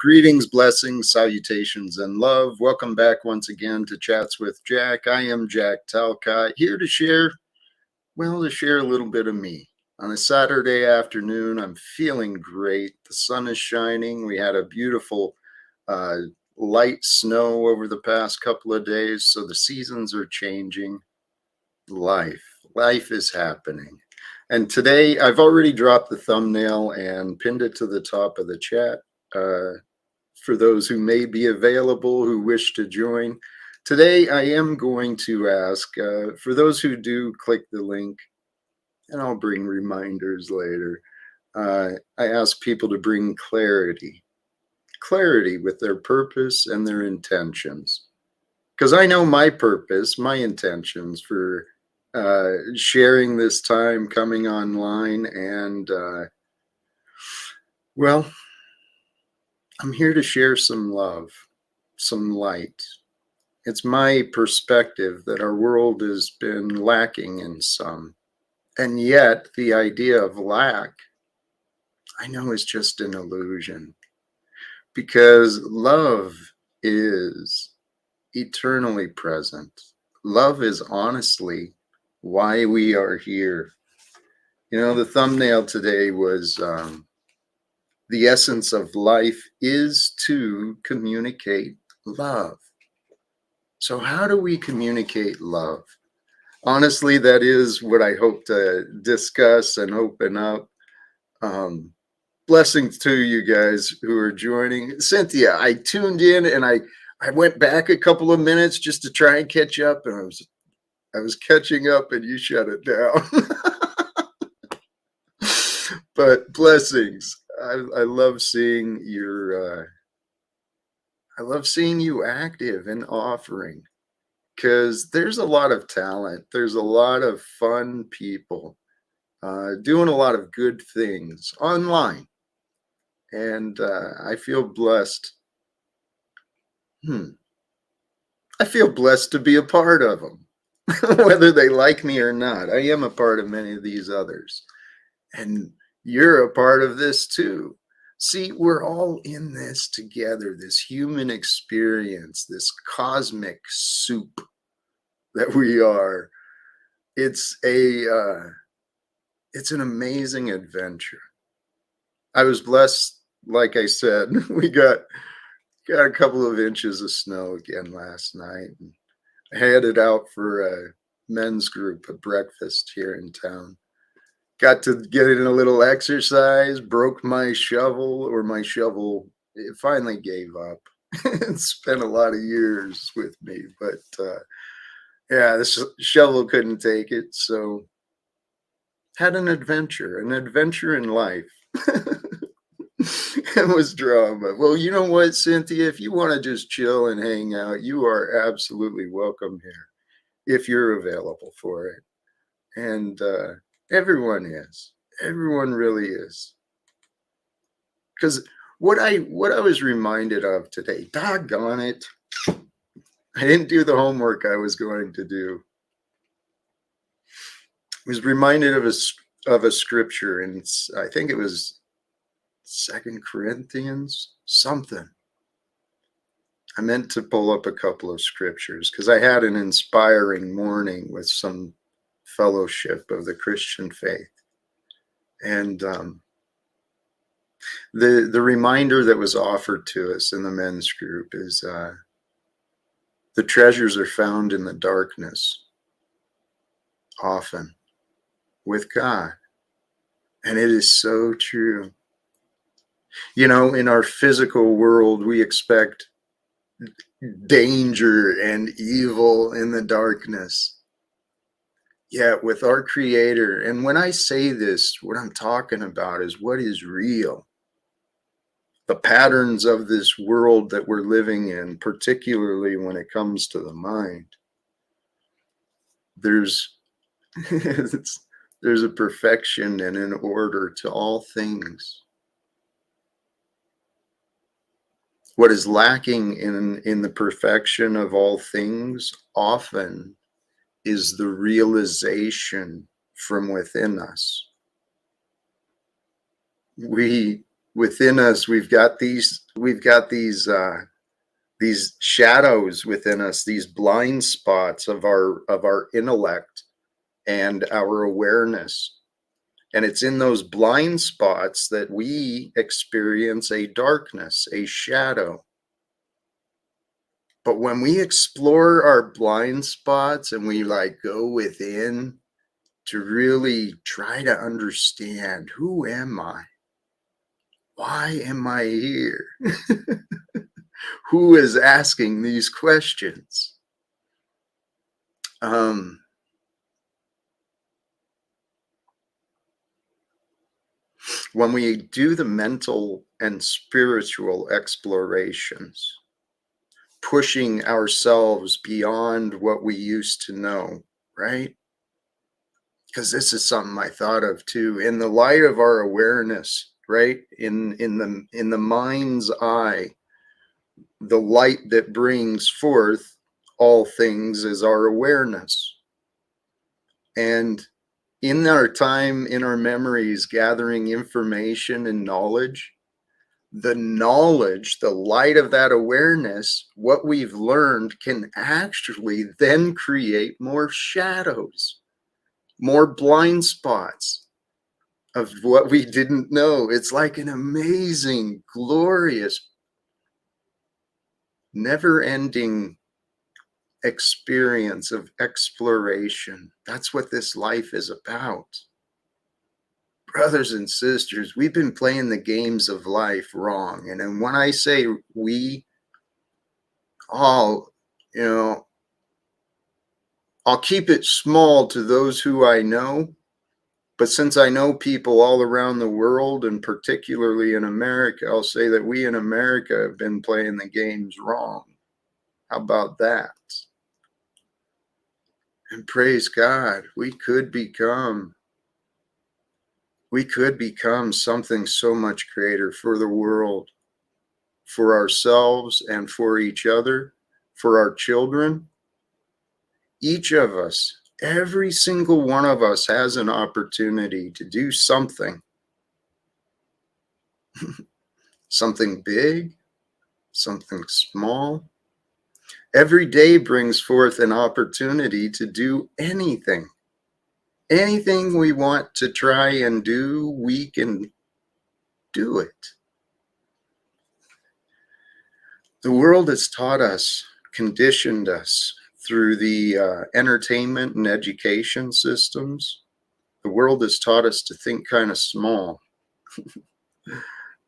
Greetings, blessings, salutations, and love. Welcome back once again to Chats with Jack. I am Jack Talcott, here to share, a little bit of me. On a Saturday afternoon, I'm feeling great. The sun is shining. We had a beautiful uh, light snow over the past couple of days, so the seasons are changing. Life is happening. And today, I've already dropped the thumbnail and pinned it to the top of the chat. For those who may be available who wish to join. Today, I am going to ask, for those who do click the link, and I'll bring reminders later, I ask people to bring clarity with their purpose and their intentions. Because I know my purpose, my intentions for sharing this time, coming online, and, I'm here to share some love, some light. It's my perspective that our world has been lacking in some. And yet, the idea of lack, I know, is just an illusion. Because love is eternally present. Love is honestly why we are here. You know, the thumbnail today was the essence of life is to communicate love. So how do we communicate love? Honestly, that is what I hope to discuss and open up. Blessings to you guys who are joining. Cynthia, I tuned in and I went back a couple of minutes just to try and catch up, and I was catching up and you shut it down. But blessings. I love seeing your I love seeing you active and offering, because there's a lot of talent. There's a lot of fun people doing a lot of good things online. And I feel blessed. I feel blessed to be a part of them, whether they like me or not. I am a part of many of these others. And you're a part of this too. See, we're all in this together, this human experience, this cosmic soup that we are. It's an amazing adventure. I was blessed, like I said, we got a couple of inches of snow again last night. And I headed out for a men's group at breakfast here in town. Got to get in a little exercise, broke my shovel, it finally gave up. It spent a lot of years with me, but yeah, this shovel couldn't take it, so had an adventure in life. It was drama. Well, you know what, Cynthia, if you want to just chill and hang out, you are absolutely welcome here if you're available for it. And everyone is. Everyone really is. Because what I was reminded of today, doggone it, I didn't do the homework I was going to do. I was reminded of a scripture, and I think it was 2 Corinthians, something. I meant to pull up a couple of scriptures because I had an inspiring morning with some fellowship of the Christian faith. And the reminder that was offered to us in the men's group is the treasures are found in the darkness, often with God. And it is so true. You know, in our physical world, we expect danger and evil in the darkness. Yet with our Creator, and when I say this, what I'm talking about is what is real. The patterns of this world that we're living in, particularly when it comes to the mind, there's a perfection and an order to all things. What is lacking in the perfection of all things often is the realization from within us. We Within us, these shadows within us, these blind spots of our intellect and our awareness. And it's in those blind spots that we experience a darkness, a shadow. But when we explore our blind spots and we like go within to really try to understand, who am I? Why am I here? Who is asking these questions? When we do the mental and spiritual explorations, pushing ourselves beyond what we used to know, right? Because this is something I thought of too. In the light of our awareness, right? In the mind's eye, the light that brings forth all things is our awareness. And in our time, in our memories, gathering information and knowledge, the knowledge, the light of that awareness, what we've learned can actually then create more shadows, more blind spots of what we didn't know. It's like an amazing, glorious, never-ending experience of exploration. That's what this life is about. Brothers and sisters, we've been playing the games of life wrong. And then when I say we, all, you know, I'll keep it small to those who I know. But since I know people all around the world, and particularly in America, I'll say that we in America have been playing the games wrong. How about that? And praise God, we could become something so much greater for the world, for ourselves and for each other, for our children. Each of us, every single one of us has an opportunity to do something. Something big, something small. Every day brings forth an opportunity to do anything. Anything we want to try and do, we can do it. The world has taught us, conditioned us through the entertainment and education systems. The world has taught us to think kind of small.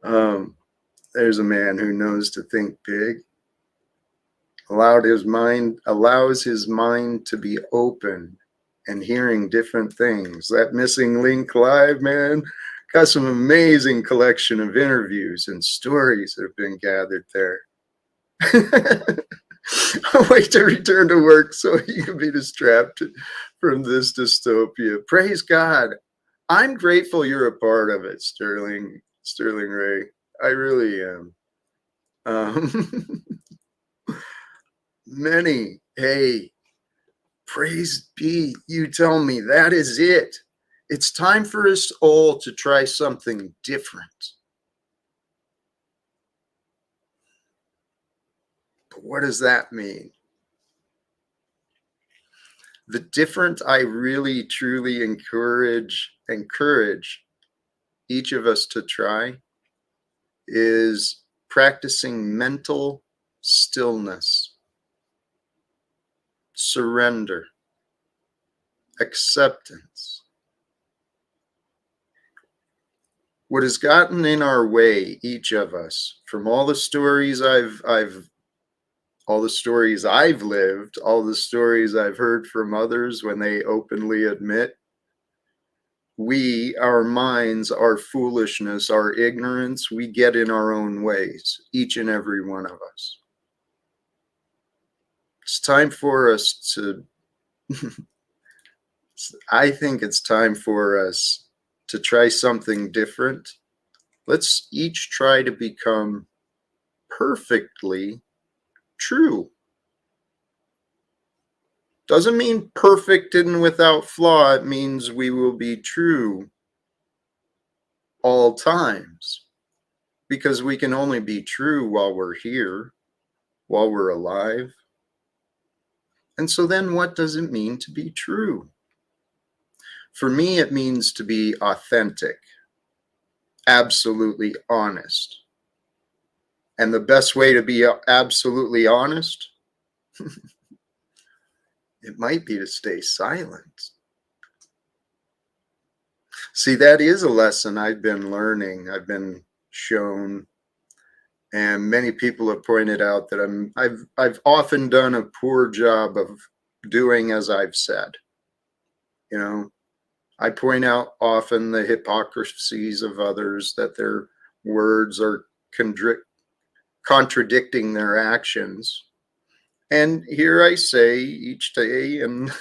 There's a man who knows to think big. Allows his mind to be open and hearing different things. That Missing Link Live, man, got some amazing collection of interviews and stories that have been gathered there. I'll wait to return to work so you can be distracted from this dystopia. Praise God. I'm grateful you're a part of it, Sterling Ray. I really am. Many, hey, praise be, you tell me that is it. It's time for us all to try something different. But what does that mean? The different I really truly encourage each of us to try is practicing mental stillness, surrender, acceptance. What has gotten in our way, each of us, from all the stories I've all the stories I've lived, all the stories I've heard from others when they openly admit, our minds, our foolishness, our ignorance, we get in our own ways, each and every one of us. It's time for us to, I think it's time for us to try something different. Let's each try to become perfectly true. Doesn't mean perfect and without flaw. It means we will be true all times. because we can only be true while we're here, while we're alive. And so then what does it mean to be true? For me, it means to be authentic, absolutely honest. And the best way to be absolutely honest, it might be to stay silent. See, that is a lesson I've been learning. I've been shown, and many people have pointed out that I've often done a poor job of doing as I've said. You know, I point out often the hypocrisies of others, that their words are contradicting their actions. And here I say each day, and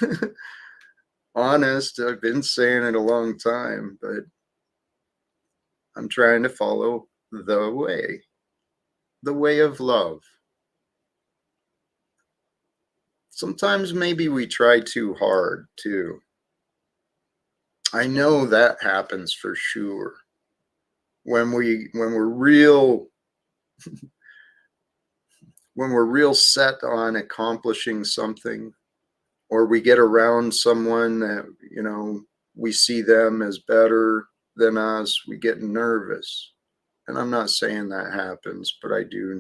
honest, I've been saying it a long time, but I'm trying to follow the way of love. Sometimes maybe we try too hard too. I know that happens for sure. When we're real set on accomplishing something, or we get around someone that, we see them as better than us, we get nervous. And I'm not saying that happens, but I do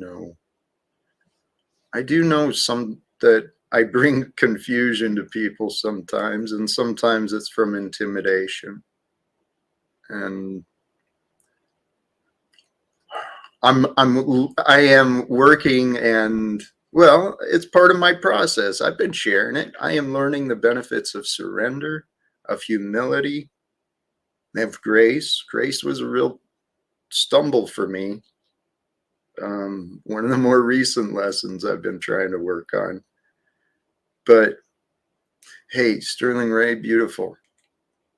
know some that I bring confusion to people sometimes, and sometimes it's from intimidation. And I am working, and well, it's part of my process. I've been sharing it. I am learning the benefits of surrender, of humility, of grace. Grace was a real stumble for me. One of the more recent lessons I've been trying to work on. But hey, Sterling Ray, beautiful,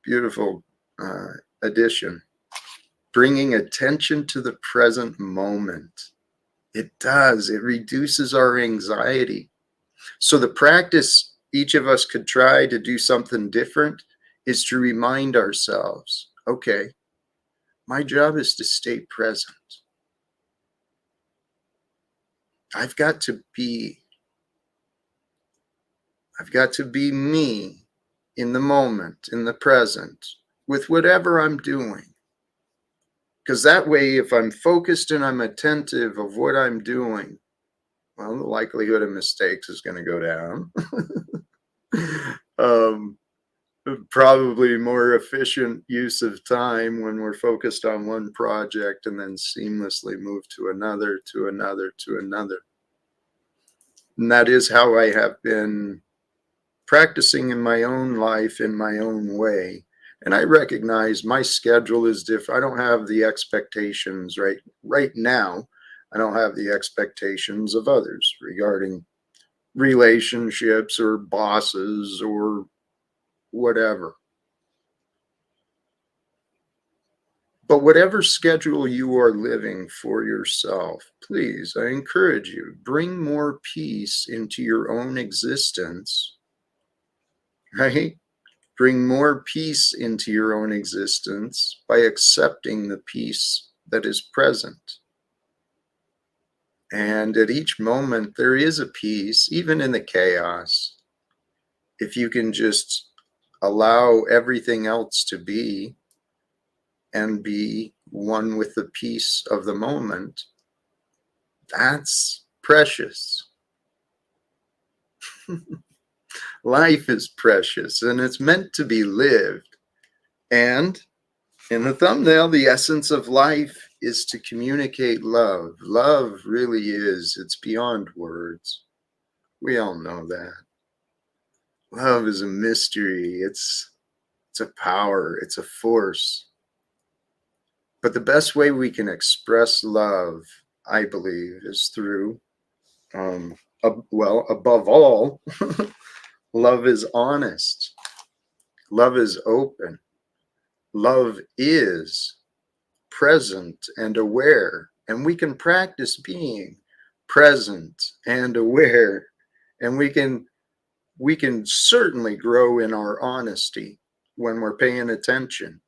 beautiful addition. Bringing attention to the present moment. It does. It reduces our anxiety. So the practice each of us could try to do something different is to remind ourselves, okay, my job is to stay present. I've got to be me in the moment, in the present, with whatever I'm doing. Because that way, if I'm focused and I'm attentive of what I'm doing, well, the likelihood of mistakes is going to go down. Probably more efficient use of time when we're focused on one project and then seamlessly move to another, to another, to another. And that is how I have been practicing in my own life, in my own way. And I recognize my schedule is different. I don't have the expectations right now. I don't have the expectations of others regarding relationships or bosses or whatever. But whatever schedule you are living for yourself, please, I encourage you, bring more peace into your own existence, right? Bring more peace into your own existence by accepting the peace that is present. And at each moment, there is a peace, even in the chaos. If you can just allow everything else to be and be one with the peace of the moment, that's precious. Life is precious, and it's meant to be lived. And in the thumbnail, the essence of life is to communicate love. Love really is, it's beyond words. We all know that. Love is a mystery. It's a power. It's a force. But the best way we can express love, I believe, is through, above all, love is honest. Love is open. Love is present and aware. And we can practice being present and aware. And we can certainly grow in our honesty when we're paying attention.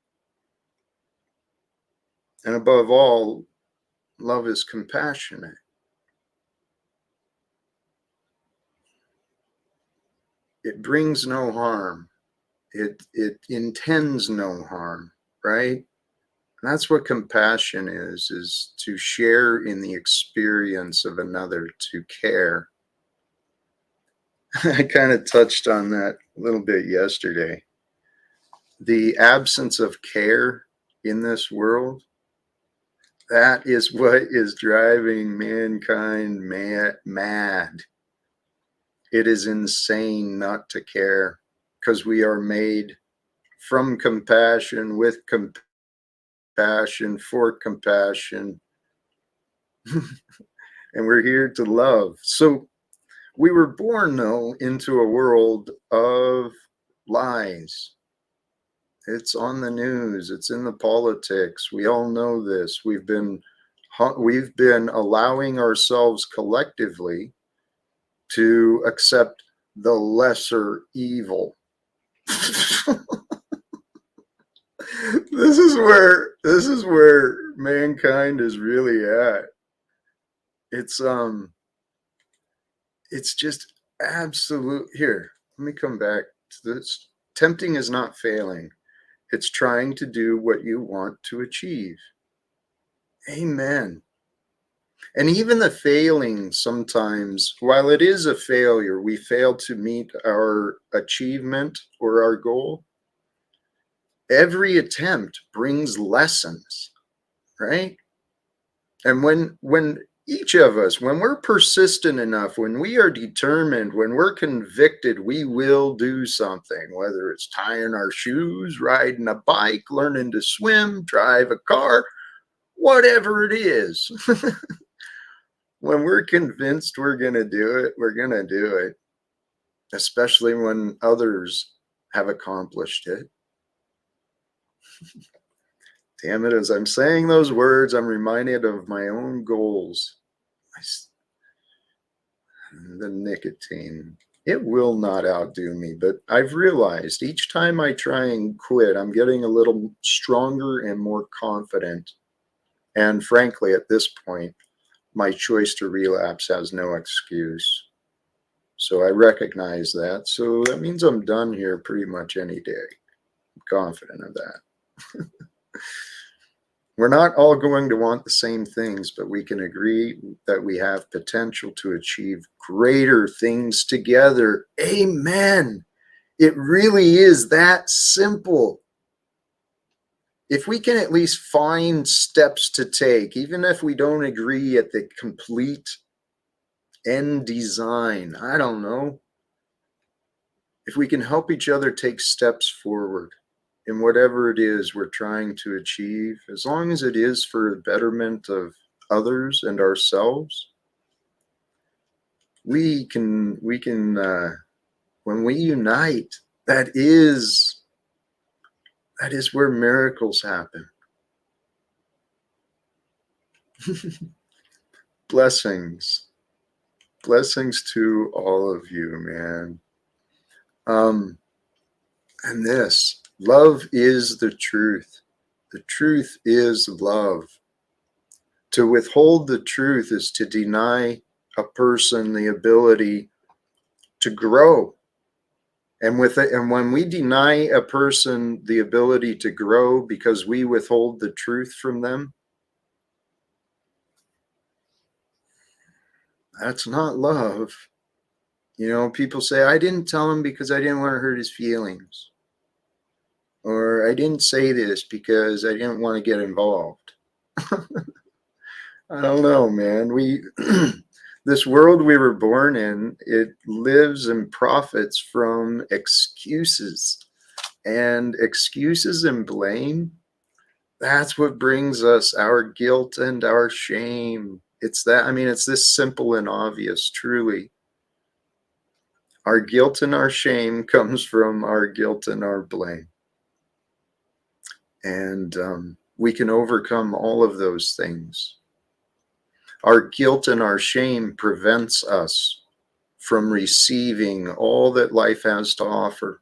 And above all, Love is compassionate. It brings no harm. It intends no harm, right? And that's what compassion is to share in the experience of another, to care. I kind of touched on that a little bit yesterday. The absence of care in this world, that is what is driving mankind mad. It is insane not to care because we are made from compassion, with compassion, for compassion, and we're here to love. So we were born, though, into a world of lies. It's on the news. It's in the politics. We all know this. We've been allowing ourselves collectively to accept the lesser evil. This is where mankind is really at. It's just absolute. Here, let me come back to this. Tempting is not failing. It's trying to do what you want to achieve. Amen. And even the failing sometimes, while it is a failure, we fail to meet our achievement or our goal. Every attempt brings lessons, right? And when each of us, when we're persistent enough, when we are determined, when we're convicted, we will do something, whether it's tying our shoes, riding a bike, learning to swim, drive a car, whatever it is. When we're convinced we're going to do it, we're going to do it, especially when others have accomplished it. Damn it, as I'm saying those words, I'm reminded of my own goals. The nicotine, it will not outdo me, but I've realized each time I try and quit, I'm getting a little stronger and more confident. And frankly, at this point, my choice to relapse has no excuse. So I recognize that. So that means I'm done here pretty much any day. I'm confident of that. We're not all going to want the same things, but we can agree that we have potential to achieve greater things together. Amen. It really is that simple. If we can at least find steps to take, even if we don't agree at the complete end design, I don't know. If we can help each other take steps forward in whatever it is we're trying to achieve, as long as it is for the betterment of others and ourselves, we can when we unite, that is where miracles happen. Blessings to all of you, man. And this love is the truth. The truth is love. To withhold the truth is to deny a person the ability to grow. And when we deny a person the ability to grow because we withhold the truth from them, that's not love. You know, people say, I didn't tell him because I didn't want to hurt his feelings. Or I didn't say this because I didn't want to get involved. I don't know, man. This world we were born in, it lives and profits from excuses. And excuses and blame, that's what brings us our guilt and our shame. It's this simple and obvious, truly. Our guilt and our shame comes from our guilt and our blame. And we can overcome all of those things. Our guilt and our shame prevents us from receiving all that life has to offer.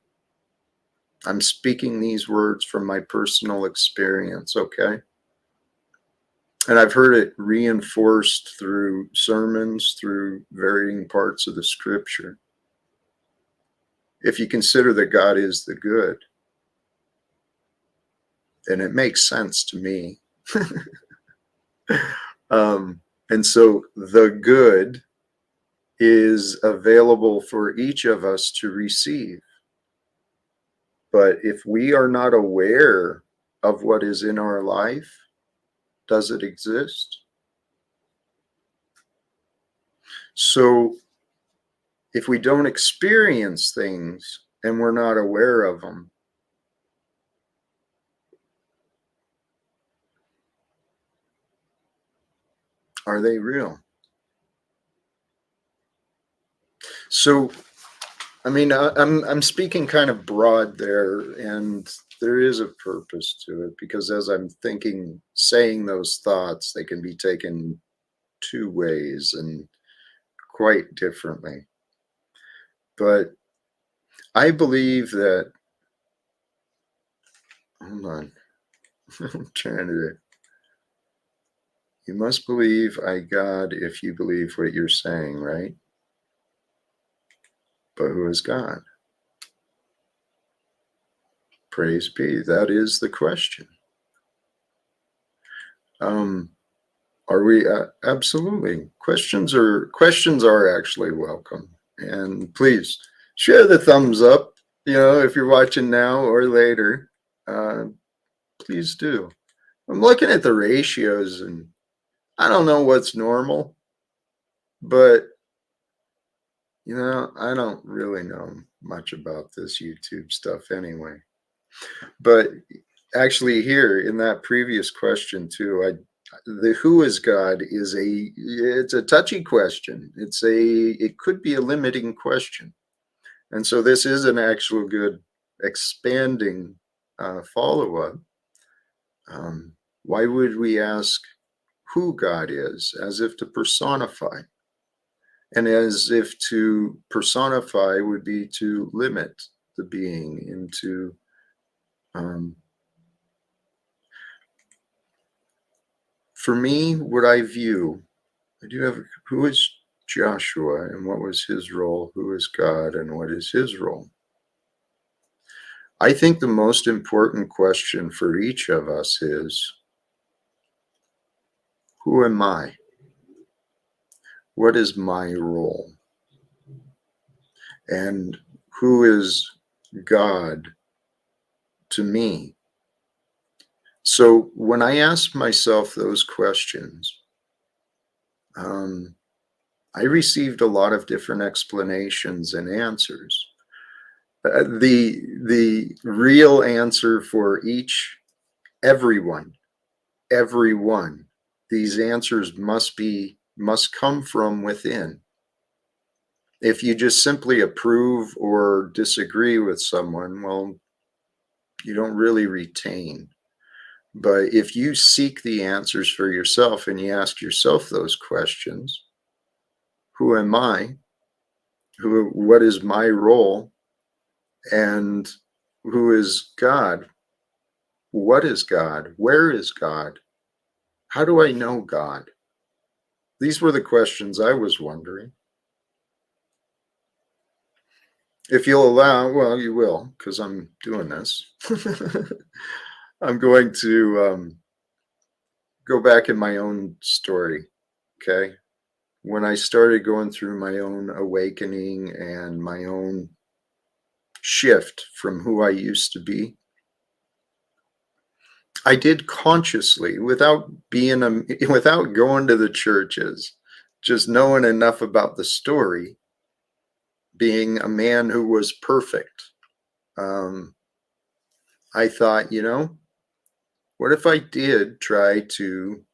I'm speaking these words from my personal experience, okay? And I've heard it reinforced through sermons, through varying parts of the scripture. If you consider that God is the good, and it makes sense to me. And so the good is available for each of us to receive. But if we are not aware of what is in our life, does it exist? So if we don't experience things and we're not aware of them, are they real? So, I mean, I'm speaking kind of broad there, and there is a purpose to it, because as I'm thinking, saying those thoughts, they can be taken two ways and quite differently. But I believe that, hold on, I'm trying to, you must believe I God if you believe what you're saying, right? But who is God? Praise be. That is the question. Are we absolutely? Questions are actually welcome, and please share the thumbs up. If you're watching now or later, uh, please do. I'm looking at the ratios, and I don't know what's normal, but I don't really know much about this YouTube stuff anyway. But actually, here in that previous question too, the who is God it's a touchy question. It could be a limiting question, and so this is an actual good expanding follow-up. Why would we ask who God is, as if to personify, and as if to personify would be to limit the being into um, for me, what I view, I do have who is Joshua and what was his role, who is God and what is his role. I think the most important question for each of us is, who am I? What is my role? And who is God to me? So when I ask myself those questions, I received a lot of different explanations and answers. The real answer for everyone, these answers must come from within. If you just simply approve or disagree with someone, well, you don't really retain. But if you seek the answers for yourself and you ask yourself those questions, who am I? What is my role? And who is God? What is God? Where is God? How do I know God? These were the questions I was wondering. If you'll allow, well, you will, because I'm doing this. I'm going to go back in my own story, okay? When I started going through my own awakening and my own shift from who I used to be, I did consciously, without without going to the churches, just knowing enough about the story, being a man who was perfect. I thought, what if I did try to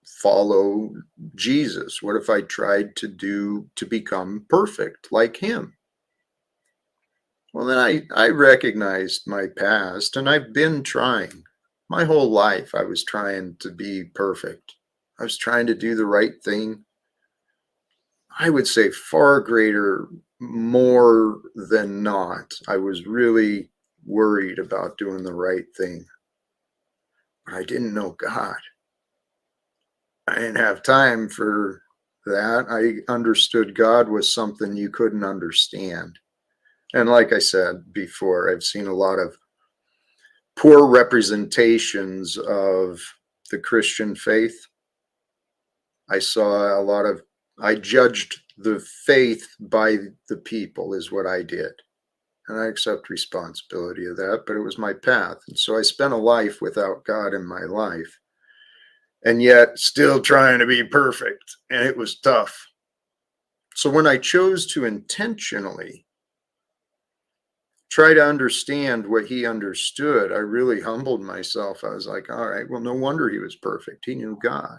follow Jesus? What if I tried to become perfect like him? Well, then I recognized my past, and I've been trying. My whole life, I was trying to be perfect. I was trying to do the right thing. I would say far greater, more than not. I was really worried about doing the right thing, but I didn't know God. I didn't have time for that. I understood God was something you couldn't understand. And like I said before, I've seen a lot of poor representations of the Christian faith. I saw a lot of, I judged the faith by the people, is what I did. And I accept responsibility of that, but it was my path. And so I spent a life without God in my life, and yet still trying to be perfect. And it was tough. So when I chose to intentionally try to understand what he understood, I really humbled myself. I was like, all right, well, no wonder he was perfect. He knew God.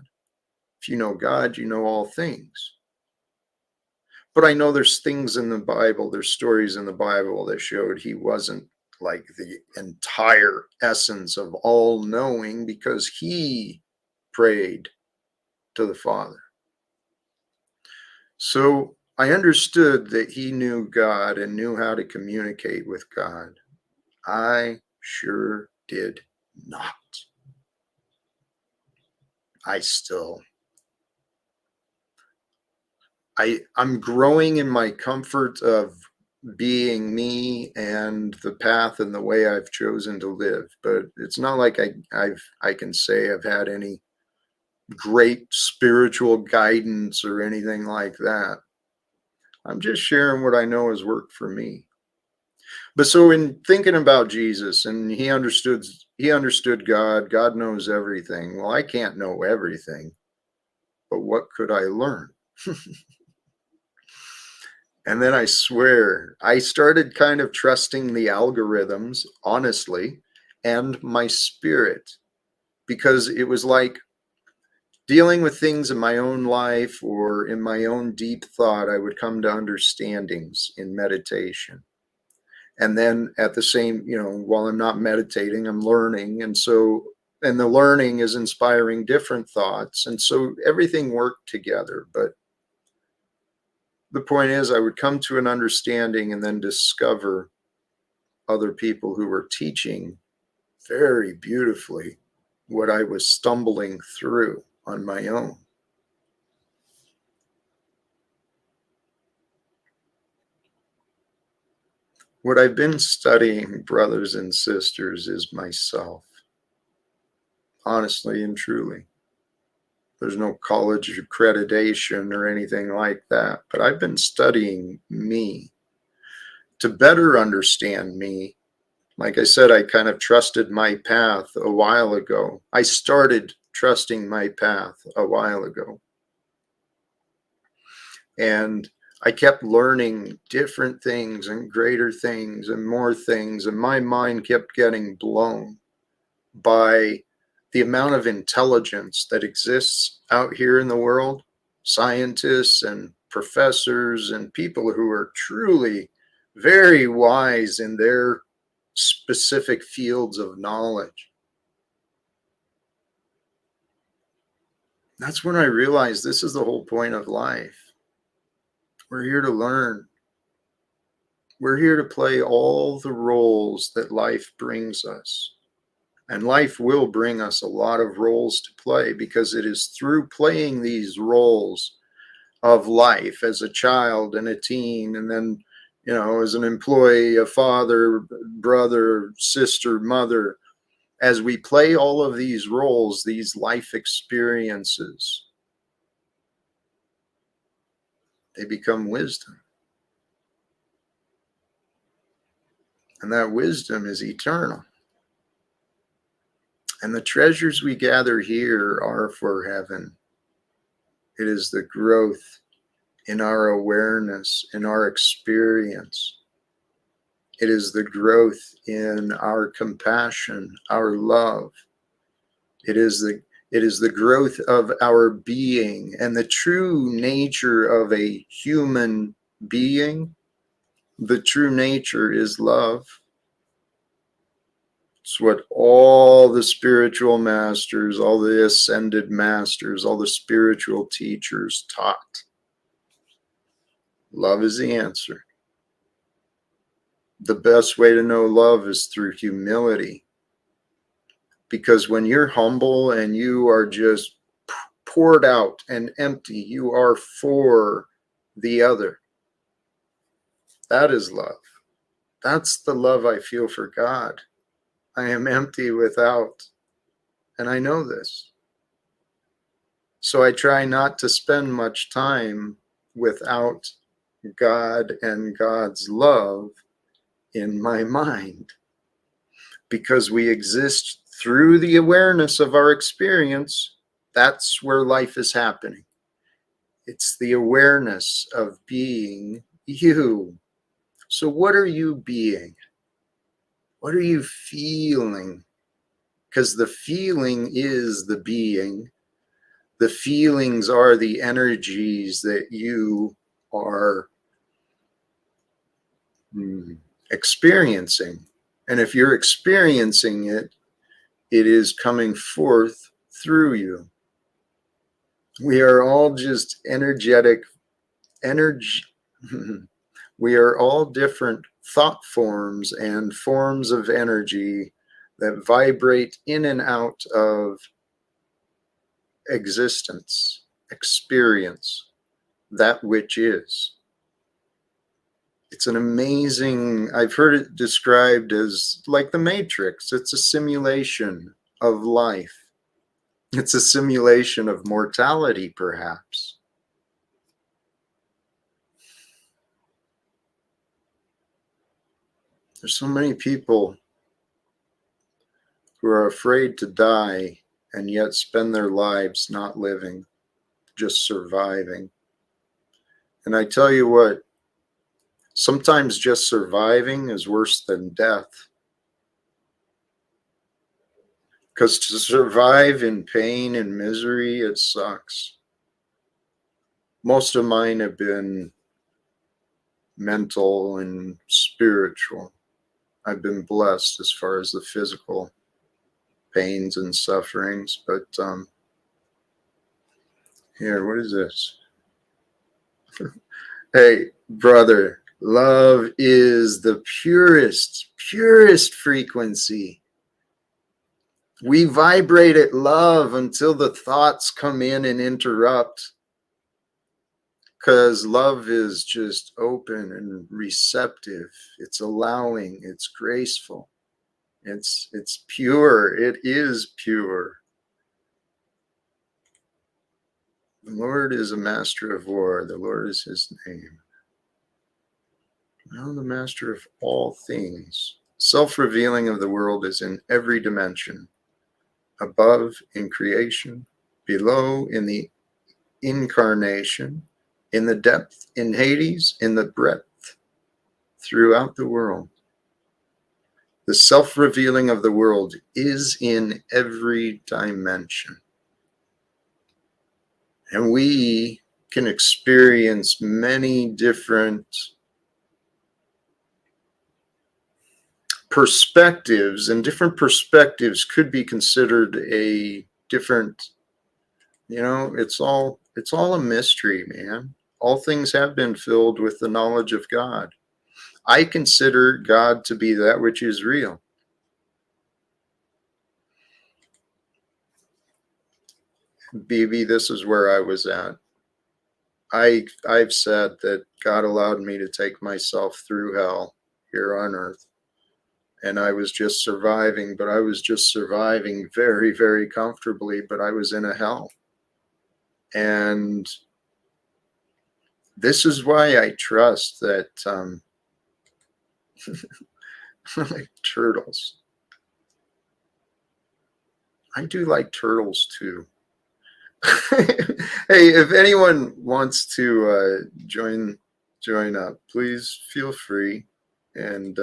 If you know God, you know all things. But I know there's things in the Bible, there's stories in the Bible that showed he wasn't like the entire essence of all knowing, because he prayed to the Father. So I understood that he knew God and knew how to communicate with God. I sure did not. I still, I'm growing in my comfort of being me and the path and the way I've chosen to live. But it's not like I can say I've had any great spiritual guidance or anything like that. I'm just sharing what I know has worked for me. But so in thinking about Jesus, and he understood God, God knows everything. Well, I can't know everything, but what could I learn? And then I swear, I started kind of trusting the algorithms, honestly, and my spirit, because it was like dealing with things in my own life or in my own deep thought, I would come to understandings in meditation. And then at the same, while I'm not meditating, I'm learning. And the learning is inspiring different thoughts. And so everything worked together. But the point is, I would come to an understanding and then discover other people who were teaching very beautifully what I was stumbling through on my own. What I've been studying, brothers and sisters, is myself, honestly and truly. There's no college accreditation or anything like that, but I've been studying me to better understand me. Like I said, I kind of trusted my path a while ago. I started trusting my path a while ago. And I kept learning different things and greater things and more things. And my mind kept getting blown by the amount of intelligence that exists out here in the world. Scientists and professors and people who are truly very wise in their specific fields of knowledge. That's when I realized this is the whole point of life. We're here to learn. We're here to play all the roles that life brings us. And life will bring us a lot of roles to play, because it is through playing these roles of life as a child and a teen, and then, as an employee, a father, brother, sister, mother, as we play all of these roles, these life experiences, they become wisdom. And that wisdom is eternal. And the treasures we gather here are for heaven. It is the growth in our awareness, in our experience. It is the growth in our compassion, our love. It is the growth of our being, and the true nature of a human being. The true nature is love. It's what all the spiritual masters, all the ascended masters, all the spiritual teachers taught. Love is the answer. The best way to know love is through humility. Because when you're humble and you are just poured out and empty. You are for the other. That is love. That's the love I feel for God. I am empty without, and I know this. So I try not to spend much time without God and God's love in my mind, because we exist through the awareness of our experience. That's where life is happening. It's the awareness of being you. So what are you being? What are you feeling? Because the feeling is the being. The feelings are the energies that you are experiencing. And if you're experiencing it, it is coming forth through you. We are all just energetic energy. We are all different thought forms and forms of energy that vibrate in and out of existence, experience, that which is. It's an amazing, I've heard it described as like the Matrix. It's a simulation of life. It's a simulation of mortality, perhaps. There's so many people who are afraid to die and yet spend their lives not living, just surviving. And I tell you what, sometimes just surviving is worse than death. Because to survive in pain and misery, it sucks. Most of mine have been mental and spiritual. I've been blessed as far as the physical pains and sufferings, but here, what is this? Hey, brother, love is the purest frequency. We vibrate at love until the thoughts come in and interrupt, because love is just open and receptive. It's allowing, it's graceful, it's pure, it is pure. The Lord is a master of war. The Lord is his name. Now the master of all things. Self-revealing of the world is in every dimension. Above in creation, below in the incarnation, in the depth, in Hades, in the breadth, throughout the world. The self-revealing of the world is in every dimension. And we can experience many different perspectives, and different perspectives could be considered a different, it's all a mystery, man. All things have been filled with the knowledge of God. I consider God to be that which is real. BB, this is where I was at. I've said that God allowed me to take myself through hell here on earth. And I was just surviving, but I was just surviving very, very comfortably, but I was in a hell. And this is why I trust that like turtles. I do like turtles too. Hey, if anyone wants to join up, please feel free. And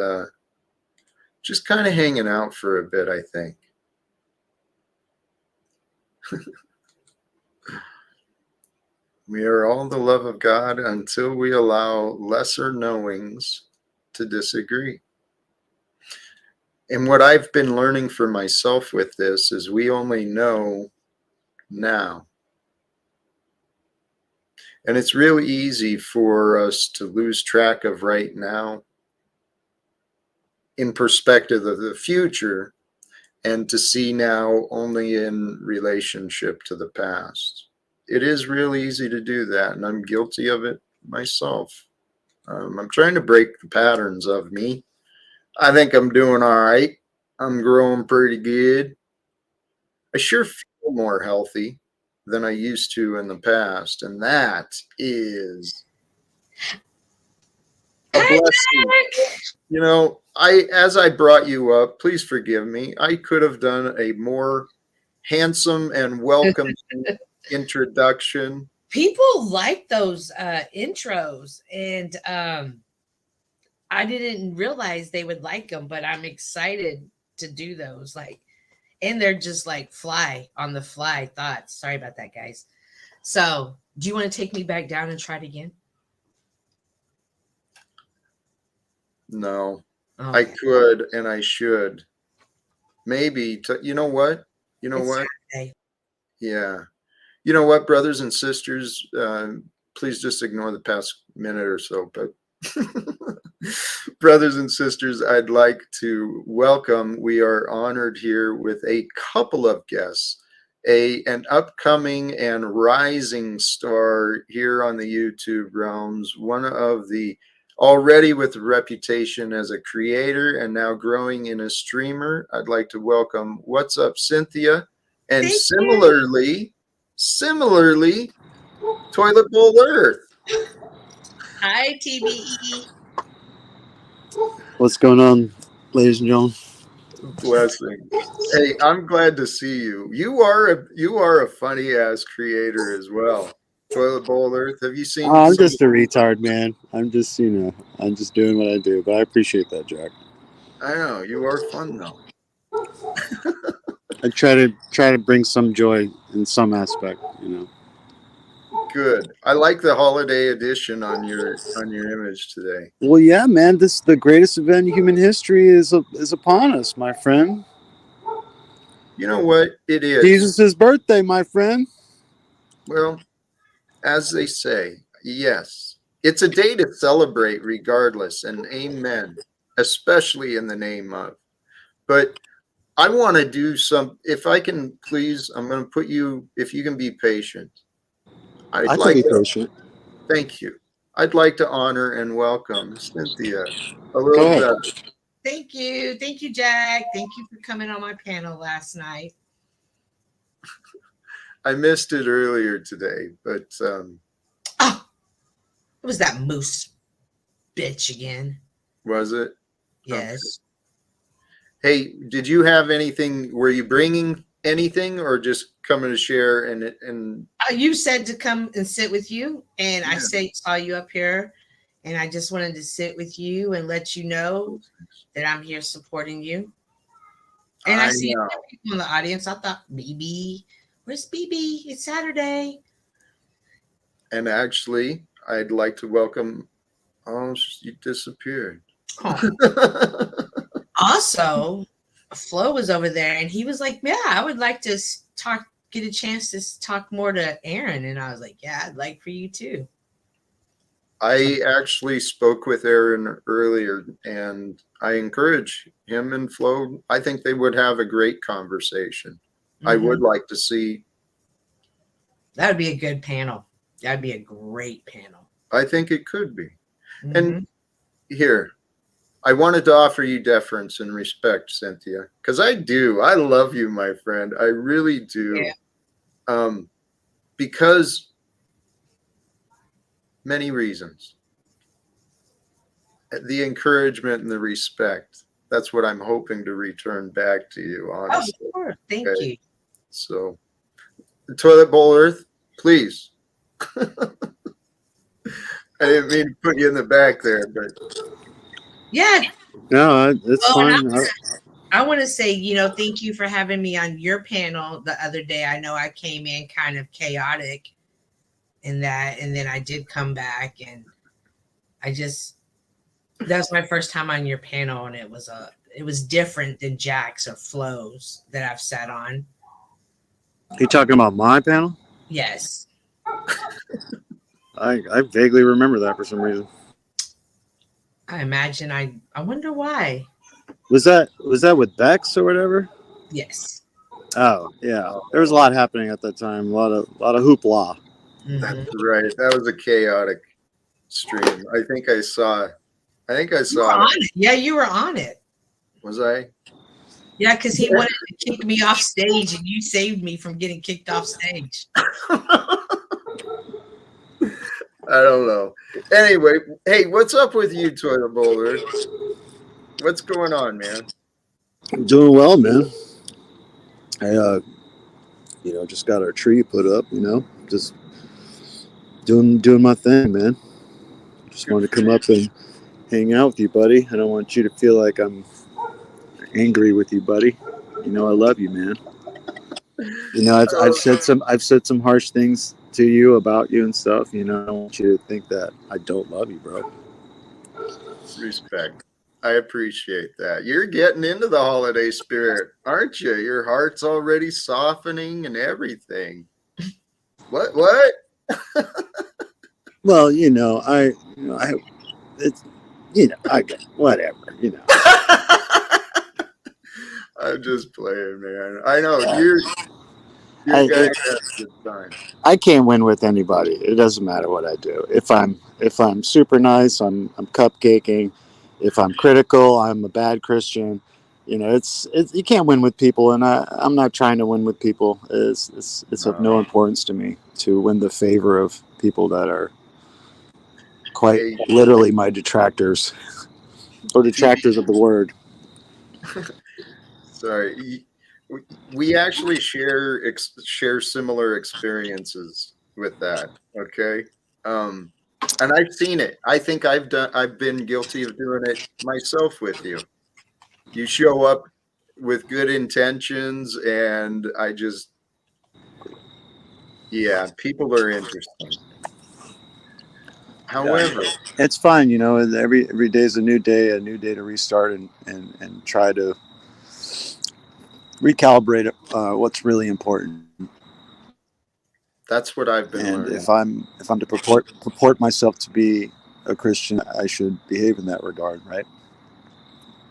just kind of hanging out for a bit, I think. We are all the love of God until we allow lesser knowings to disagree. And what I've been learning for myself with this is we only know now. And it's really easy for us to lose track of right now in perspective of the future, and to see now only in relationship to the past. it is real easy to do that, and I'm guilty of it myself. I'm trying to break the patterns of me. I think I'm doing all right. I'm growing pretty good. I sure feel more healthy than I used to in the past, and that is a Hi, blessing. Jack. You know, as I brought you up, please forgive me. I could have done a more handsome and welcoming introduction. People like those intros, and I didn't realize they would like them, but I'm excited to do those. Like, and they're just like fly on the fly thoughts. Sorry about that, guys. So, do you want to take me back down and try it again? No, I Okay, could and I should. Maybe, you know what? You know it's what? Saturday. Yeah. You know what, brothers and sisters? Please just ignore the past minute or so. But, brothers and sisters, I'd like to welcome. We are honored here with a couple of guests, an upcoming and rising star here on the YouTube realms. One of the already with a reputation as a creator and now growing in a streamer. I'd like to welcome. What's up, Cynthia? And Thank you. similarly, Toilet Bowl Earth. Hi, TBE. What's going on, ladies and gentlemen? Blessings. Hey, I'm glad to see you. You are a funny ass creator as well. Toilet Bowl Earth. Have you seen I'm some? just a retard, man. I'm just doing what I do. But I appreciate that, Jack. I know you are fun though. I try to bring some joy in some aspect, you know. Good. I like the holiday edition on your image today. Well, yeah, man. This the greatest event in human history is upon us, my friend. You know what? It is. Jesus' birthday, my friend. Well, as they say, yes. It's a day to celebrate regardless, and amen, especially in the name of. But I want to do some, if I can please, I'm going to put you, if you can be patient. I'd I can like be to, patient. thank you. I'd like to honor and welcome Cynthia a Go little ahead. better. Thank you. Thank you, Jack. Thank you for coming on my panel last night. I missed it earlier today, but Oh, it was that moose bitch again. was it? Okay. Yes. Hey, did you have anything? Were you bringing anything or just coming to share and You said to come and sit with you, and I yeah, saw you up here, and I just wanted to sit with you and let you know that I'm here supporting you. And I I see know. other people in the audience. I thought, BB, where's BB? It's Saturday. And actually, I'd like to welcome. Oh, you disappeared. Oh. Also, Flo was over there, and he was like, "Yeah, I would like to talk, get a chance to talk more to Aaron." And I was like, "Yeah, I'd like for you too." So, I actually spoke with Aaron earlier, and I encourage him and Flo. I think they would have a great conversation. I would mhm. like to see. That would be a good panel. That'd be a great panel. I think it could be. And Hmm. here, I wanted to offer you deference and respect, Cynthia, because I do. I love you, my friend. I really Yeah. do. Um, because many reasons. The encouragement and the respect. That's what I'm hoping to return back to you, Oh, of honestly. course. Thank Okay. you. So, Toilet Bowl Earth, please. I didn't mean to put you in the back there, but Yeah. No, it's Oh, and fine. I want to say, thank you for having me on your panel the other day. I know I came in kind of chaotic in that, and then I did come back, and I just that was my first time on your panel, and it was different than Jack's or Flo's that I've sat on. You talking about my panel? Yes. I vaguely remember that for some reason. I imagine I wonder why. Was that with Bex or whatever? Yes. Oh yeah, there was a lot happening at that time. A lot of hoopla. That's Mhm. right. That was a chaotic stream. I think I You were saw it. on it. Yeah, you were on it. Was I? Yeah, because he wanted to kick me off stage, and you saved me from getting kicked off stage. I don't know. Anyway, hey, what's up with you, Toilet Boulder? What's going on, man? I'm doing well, man. I just got our tree put up. Just doing my thing, man. Just Good wanted to for come you. up and hang out with you, buddy. I don't want you to feel like I'm angry with you, buddy. I love you, man. I've Oh, said some harsh things to you about you and stuff. I don't want you to think that I don't love you, bro. respect. I appreciate that. You're getting into the holiday spirit, aren't you? Your heart's already softening and everything. What? What? Well, it's, I whatever. I'm just playing, man. I know you're a I guy who has a good time. I can't win with anybody. It doesn't matter what I do. If I'm super nice, I'm cupcaking. If I'm critical, I'm a bad Christian. It's you can't win with people, and I'm not trying to win with people. It's of no No. importance to me to win the favor of people that are quite Hey, literally my detractors or TV. detractors of the word. Sorry, we actually share similar experiences with that. Okay, um, and I've seen it. I think I've been guilty of doing it myself with you. You show up with good intentions, and yeah, people are interesting. Yeah, However, it's fine. Every day is a new day to restart and try to recalibrate what's really important. that's what I've been And learning. if I'm to purport myself to be a Christian, I should behave in that regard, right?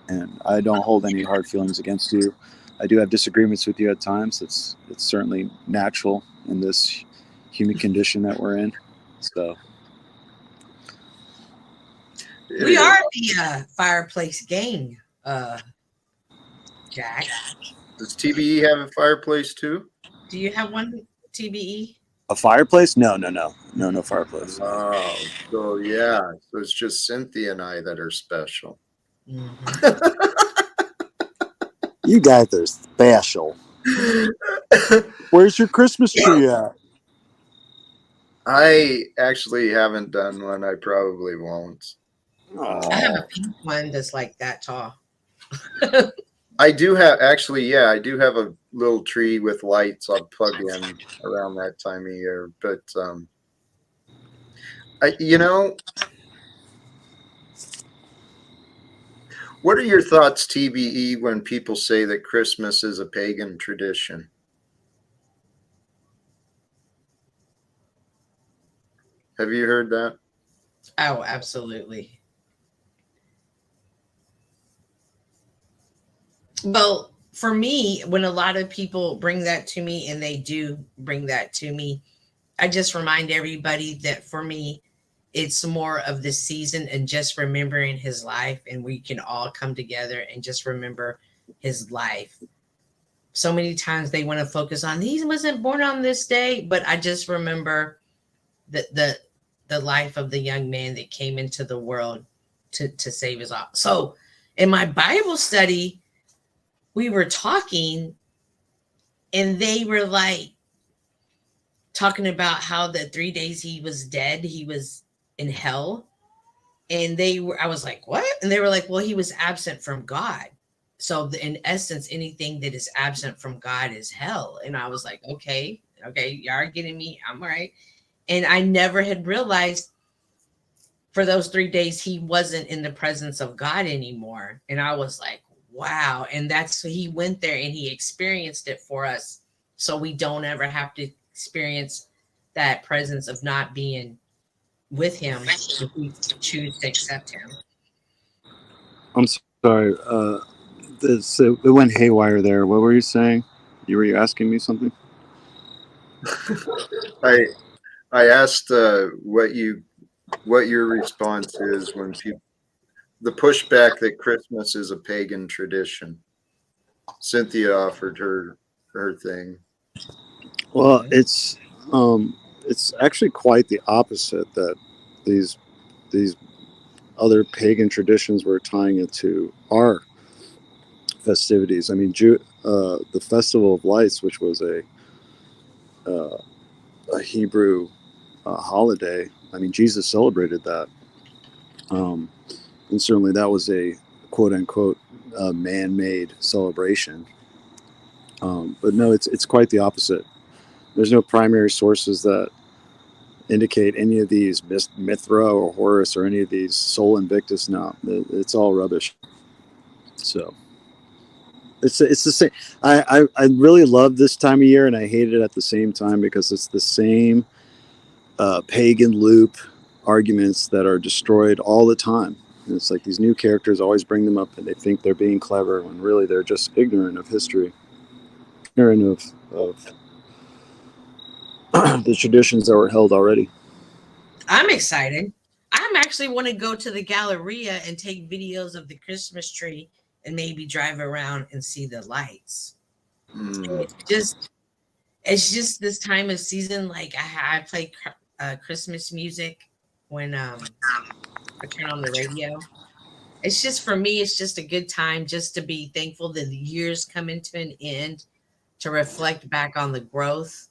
And I don't hold any hard feelings against you. I do have disagreements with you at times. It's certainly natural in this human condition that we're in. So It We is. are the fireplace gang, Jack. Does TBE have a fireplace too? Do you have one, TBE? a fireplace? No fireplace. No. Oh, so yeah, so it's just Cynthia and I that are special. Mhm. You guys are special. Where's your Christmas tree at? I actually haven't done one. I probably won't. I have Oh, a pink one that's like that tall. I do have actually, yeah, I do have a little tree with lights I'll plug in around that time of year. But I, what are your thoughts, TBE, when people say that Christmas is a pagan tradition? Have you heard that? Oh, absolutely. Well, for me, when a lot of people bring that to me, and they do bring that to me, I just remind everybody that for me, it's more of the season and just remembering his life, and we can all come together and just remember his life. So many times they want to focus on he wasn't born on this day, but I just remember the life of the young man that came into the world to save us all. So in my Bible study, we were talking, and they were like talking about how the 3 days he was dead, he was in hell. And I was like, what? And they were like, well, he was absent from God. So in essence, anything that is absent from God is hell. And I was like, okay, you are getting me. I'm all right. And I never had realized for those 3 days he wasn't in the presence of God anymore. And I was like, wow. And that's he went there and he experienced it for us. So we don't ever have to experience that presence of not being with him if we choose to accept him. I'm sorry. It went haywire there. What were you saying? Were you asking me something? I I asked what your response is when people the pushback that Christmas is a pagan tradition. Cynthia offered her thing. Well, Mhm. it's actually quite the opposite, that these these other pagan traditions were tying it to our festivities. I mean, the Festival of Lights, which was uh, a Hebrew holiday. I mean, Jesus celebrated that, um, and certainly that was a quote unquote man-made celebration. But no, it's quite the opposite. There's no primary sources that indicate any of these Mithra or Horus or any of these Sol Invictus. No, it's all rubbish. So it's the same. I really love this time of year, and I hate it at the same time, because it's the same pagan loop arguments that are destroyed all the time. And it's like these new characters always bring them up, and they think they're being clever when really they're just ignorant of history, ignorant of the traditions that were held already. I'm excited. I'm actually want to go to the Galleria and take videos of the Christmas tree and maybe drive around and see the lights. Mm. It's just this time of season. Like I play Christmas music when I turn on the radio. It's just for me. It's just a good time just to be thankful that the year's coming to an end, to reflect back on the growth,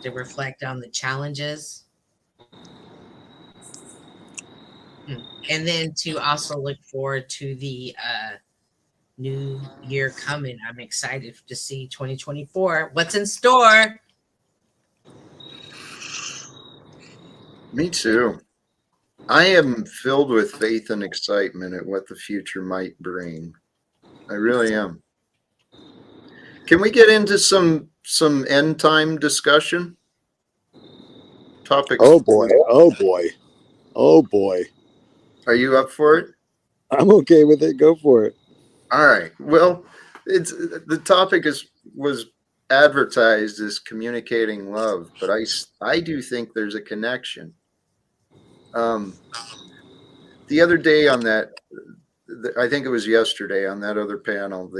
to reflect on the challenges, and then to also look forward to the new year coming. I'm excited to see 2024. What's in store? Me too. I am filled with faith and excitement at what the future might bring. I really am. Can we get into some end time discussion topics? Oh boy! Oh boy! Oh boy! Are you up for it? I'm okay with it. Go for it. All right. Well, it's the topic is was advertised as communicating love, but I do think there's a connection. Um, the other day on that, I think it was yesterday on that other panel,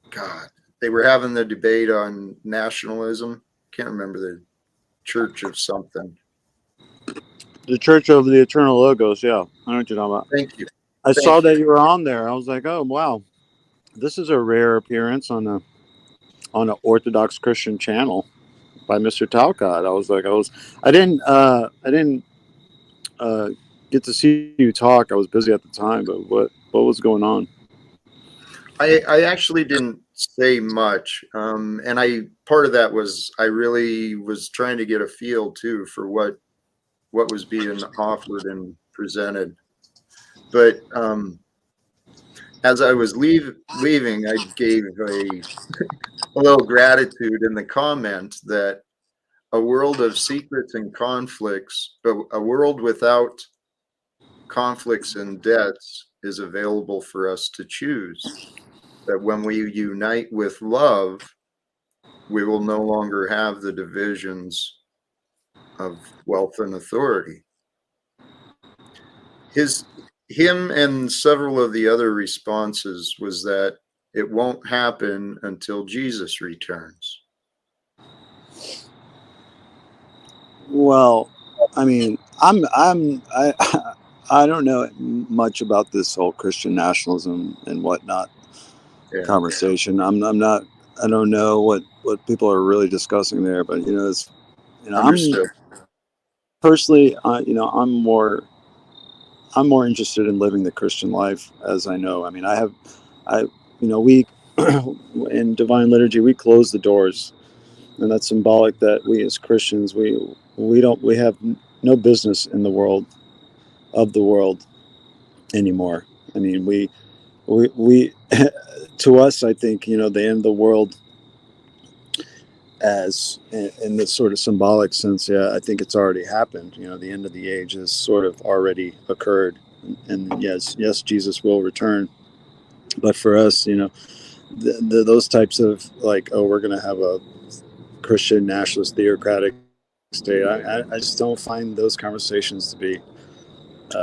God, they were having the debate on nationalism. Can't remember the church of something. The Church of the Eternal Logos. Yeah, I know what you're talking about. Thank you. I saw Thank you. that you were on there. I was like, oh wow, this is a rare appearance on an Orthodox Christian channel by Mr. Talcott. I didn't uh, get to see you talk. I was busy at the time, but what was going on? I actually didn't say much, and I part of that was I really was trying to get a feel too for what was being offered and presented. But as I was leaving, I gave a little gratitude in the comment that a world of secrets and conflicts, but a world without conflicts and debts is available for us to choose. That when we unite with love, we will no longer have the divisions of wealth and authority. Him and several of the other responses was that it won't happen until Jesus returns. Well, I mean, I don't know much about this whole Christian nationalism and whatnot Yeah, conversation. I'm not. I don't know what people are really discussing there, but I'm understood. personally, I'm more interested in living the Christian life as I know. I mean, I, we in divine liturgy we close the doors, and that's symbolic that we as Christians we have no business in the world of the world anymore. I mean, we to us, I think the end of the world as in this sort of symbolic sense. Yeah, I think it's already happened. The end of the age has sort of already occurred, and yes, Jesus will return. But for us, those types of like, oh, we're going to have a Christian nationalist theocratic state. I just don't find those conversations to be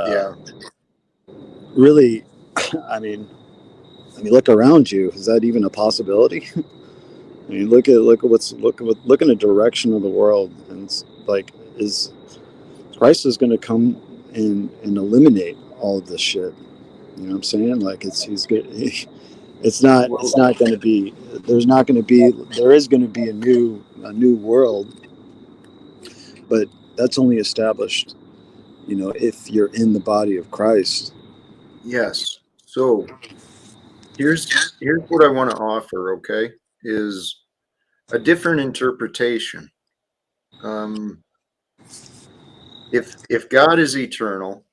Yeah. really. I mean, look around you. Is that even a possibility? I mean, look at look in the direction of the world, and it's like, is Christ is going to come and eliminate all of this shit. You know what I'm saying? Like he's good. It's Well, not going to be. There's not going to be. There is going to be a new world, but that's only established, if you're in the body of Christ. yes. So here's what I want to offer, okay? Is a different interpretation. Um, if God is eternal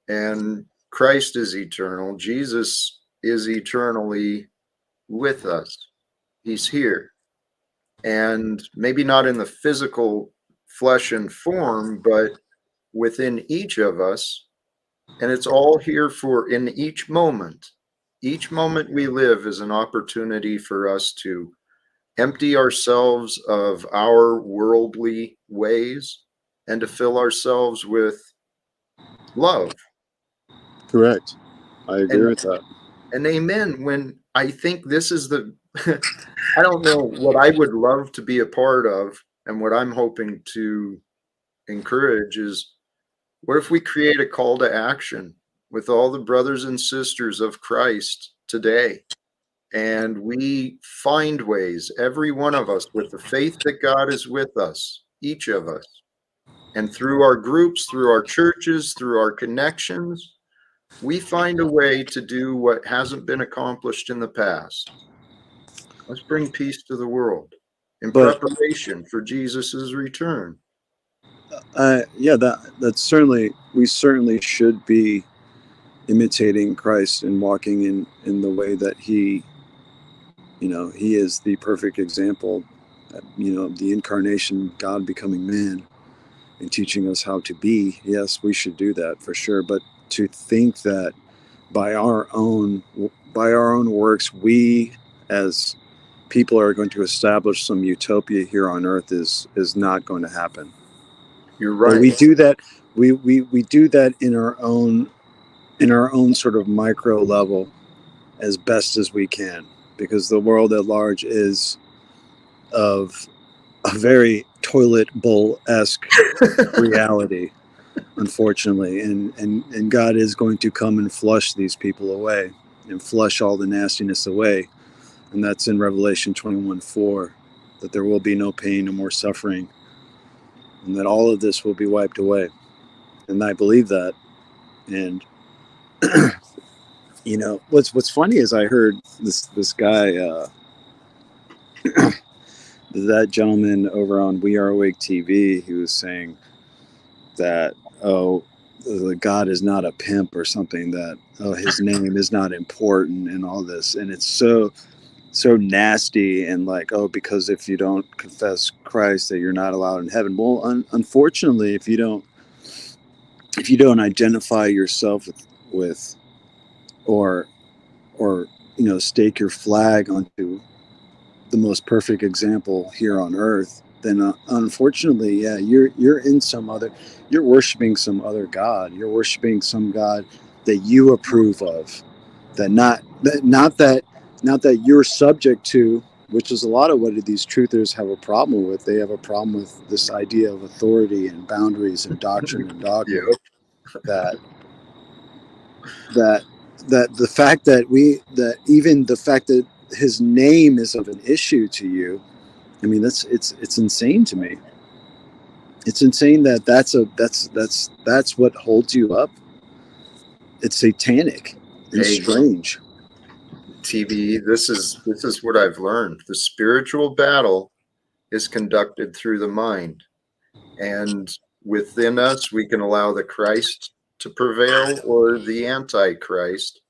and Christ is eternal, Jesus is eternally with us. He's here. And maybe not in the physical flesh and form, but within each of us. And it's all here for in each moment. Each moment we live is an opportunity for us to empty ourselves of our worldly ways and to fill ourselves with love. Correct. I agree And with that. and amen. When I think this is the I don't know what I would love to be a part of, and what I'm hoping to encourage is, what if we create a call to action with all the brothers and sisters of Christ today? And we find ways, every one of us, with the faith that God is with us, each of us, and through our groups, through our churches, through our connections, we find a way to do what hasn't been accomplished in the past. Let's bring peace to the world in But preparation for Jesus's return. yeah, that's certainly, we certainly should be imitating Christ and walking in the way that he is the perfect example. The incarnation, God becoming man and teaching us how to be. Yes, we should do that for sure. But to think that by our own works, we as people are going to establish some utopia here on earth is not going to happen. You're But right. we do that. We do that in our own sort of micro level as best as we can, because the world at large is of a very toilet bowl-esque reality, unfortunately, and God is going to come and flush these people away and flush all the nastiness away, and that's in Revelation 21:4, that there will be no pain, no more suffering, and that all of this will be wiped away. And I believe that. And what's funny is I heard this guy, that gentleman over on We Are Awake TV, he was saying that, oh, the God is not a pimp or something, that, oh, his name is not important and all this, and it's so nasty, and like, oh, because if you don't confess Christ that you're not allowed in heaven. Well, unfortunately, if you don't identify yourself with or stake your flag onto the most perfect example here on earth, then unfortunately, yeah, you're in you're worshiping some other God. You're worshiping some God that you approve of, that not that you're subject to, which is a lot of what these truthers have a problem with. They have a problem with this idea of authority and boundaries and doctrine and Yeah. dogma. That that that the fact that even the fact that his name is of an issue to you, I mean, it's insane to me. It's insane that that's what holds you up. It's satanic and Hey, strange. TB, this is what I've learned. The spiritual battle is conducted through the mind. And within us, we can allow the Christ to prevail or the Antichrist.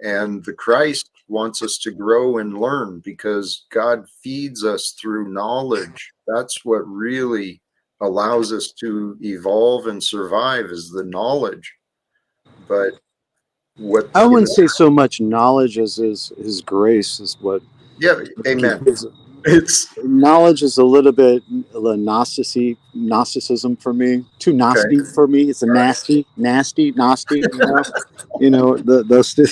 And the Christ wants us to grow and learn because God feeds us through knowledge. That's what really allows us to evolve and survive, is the knowledge. But what I in wouldn't say so much knowledge as his grace is what Yeah, amen. It's Knowledge is a little bit Gnosticism for me. Too nasty okay. for me. It's a nasty. Those two,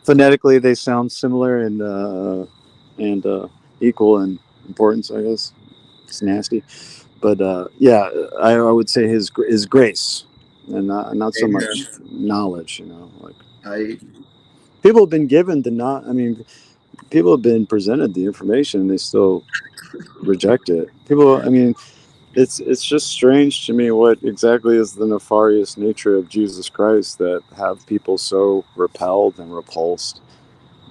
phonetically they sound similar and equal in importance. I guess it's nasty, but yeah, I would say his grace, and not so Amen. much knowledge. Like I people have been given the not. I mean, people have been presented the information, and they still reject it. People, I mean, it's just strange to me what exactly is the nefarious nature of Jesus Christ that have people so repelled and repulsed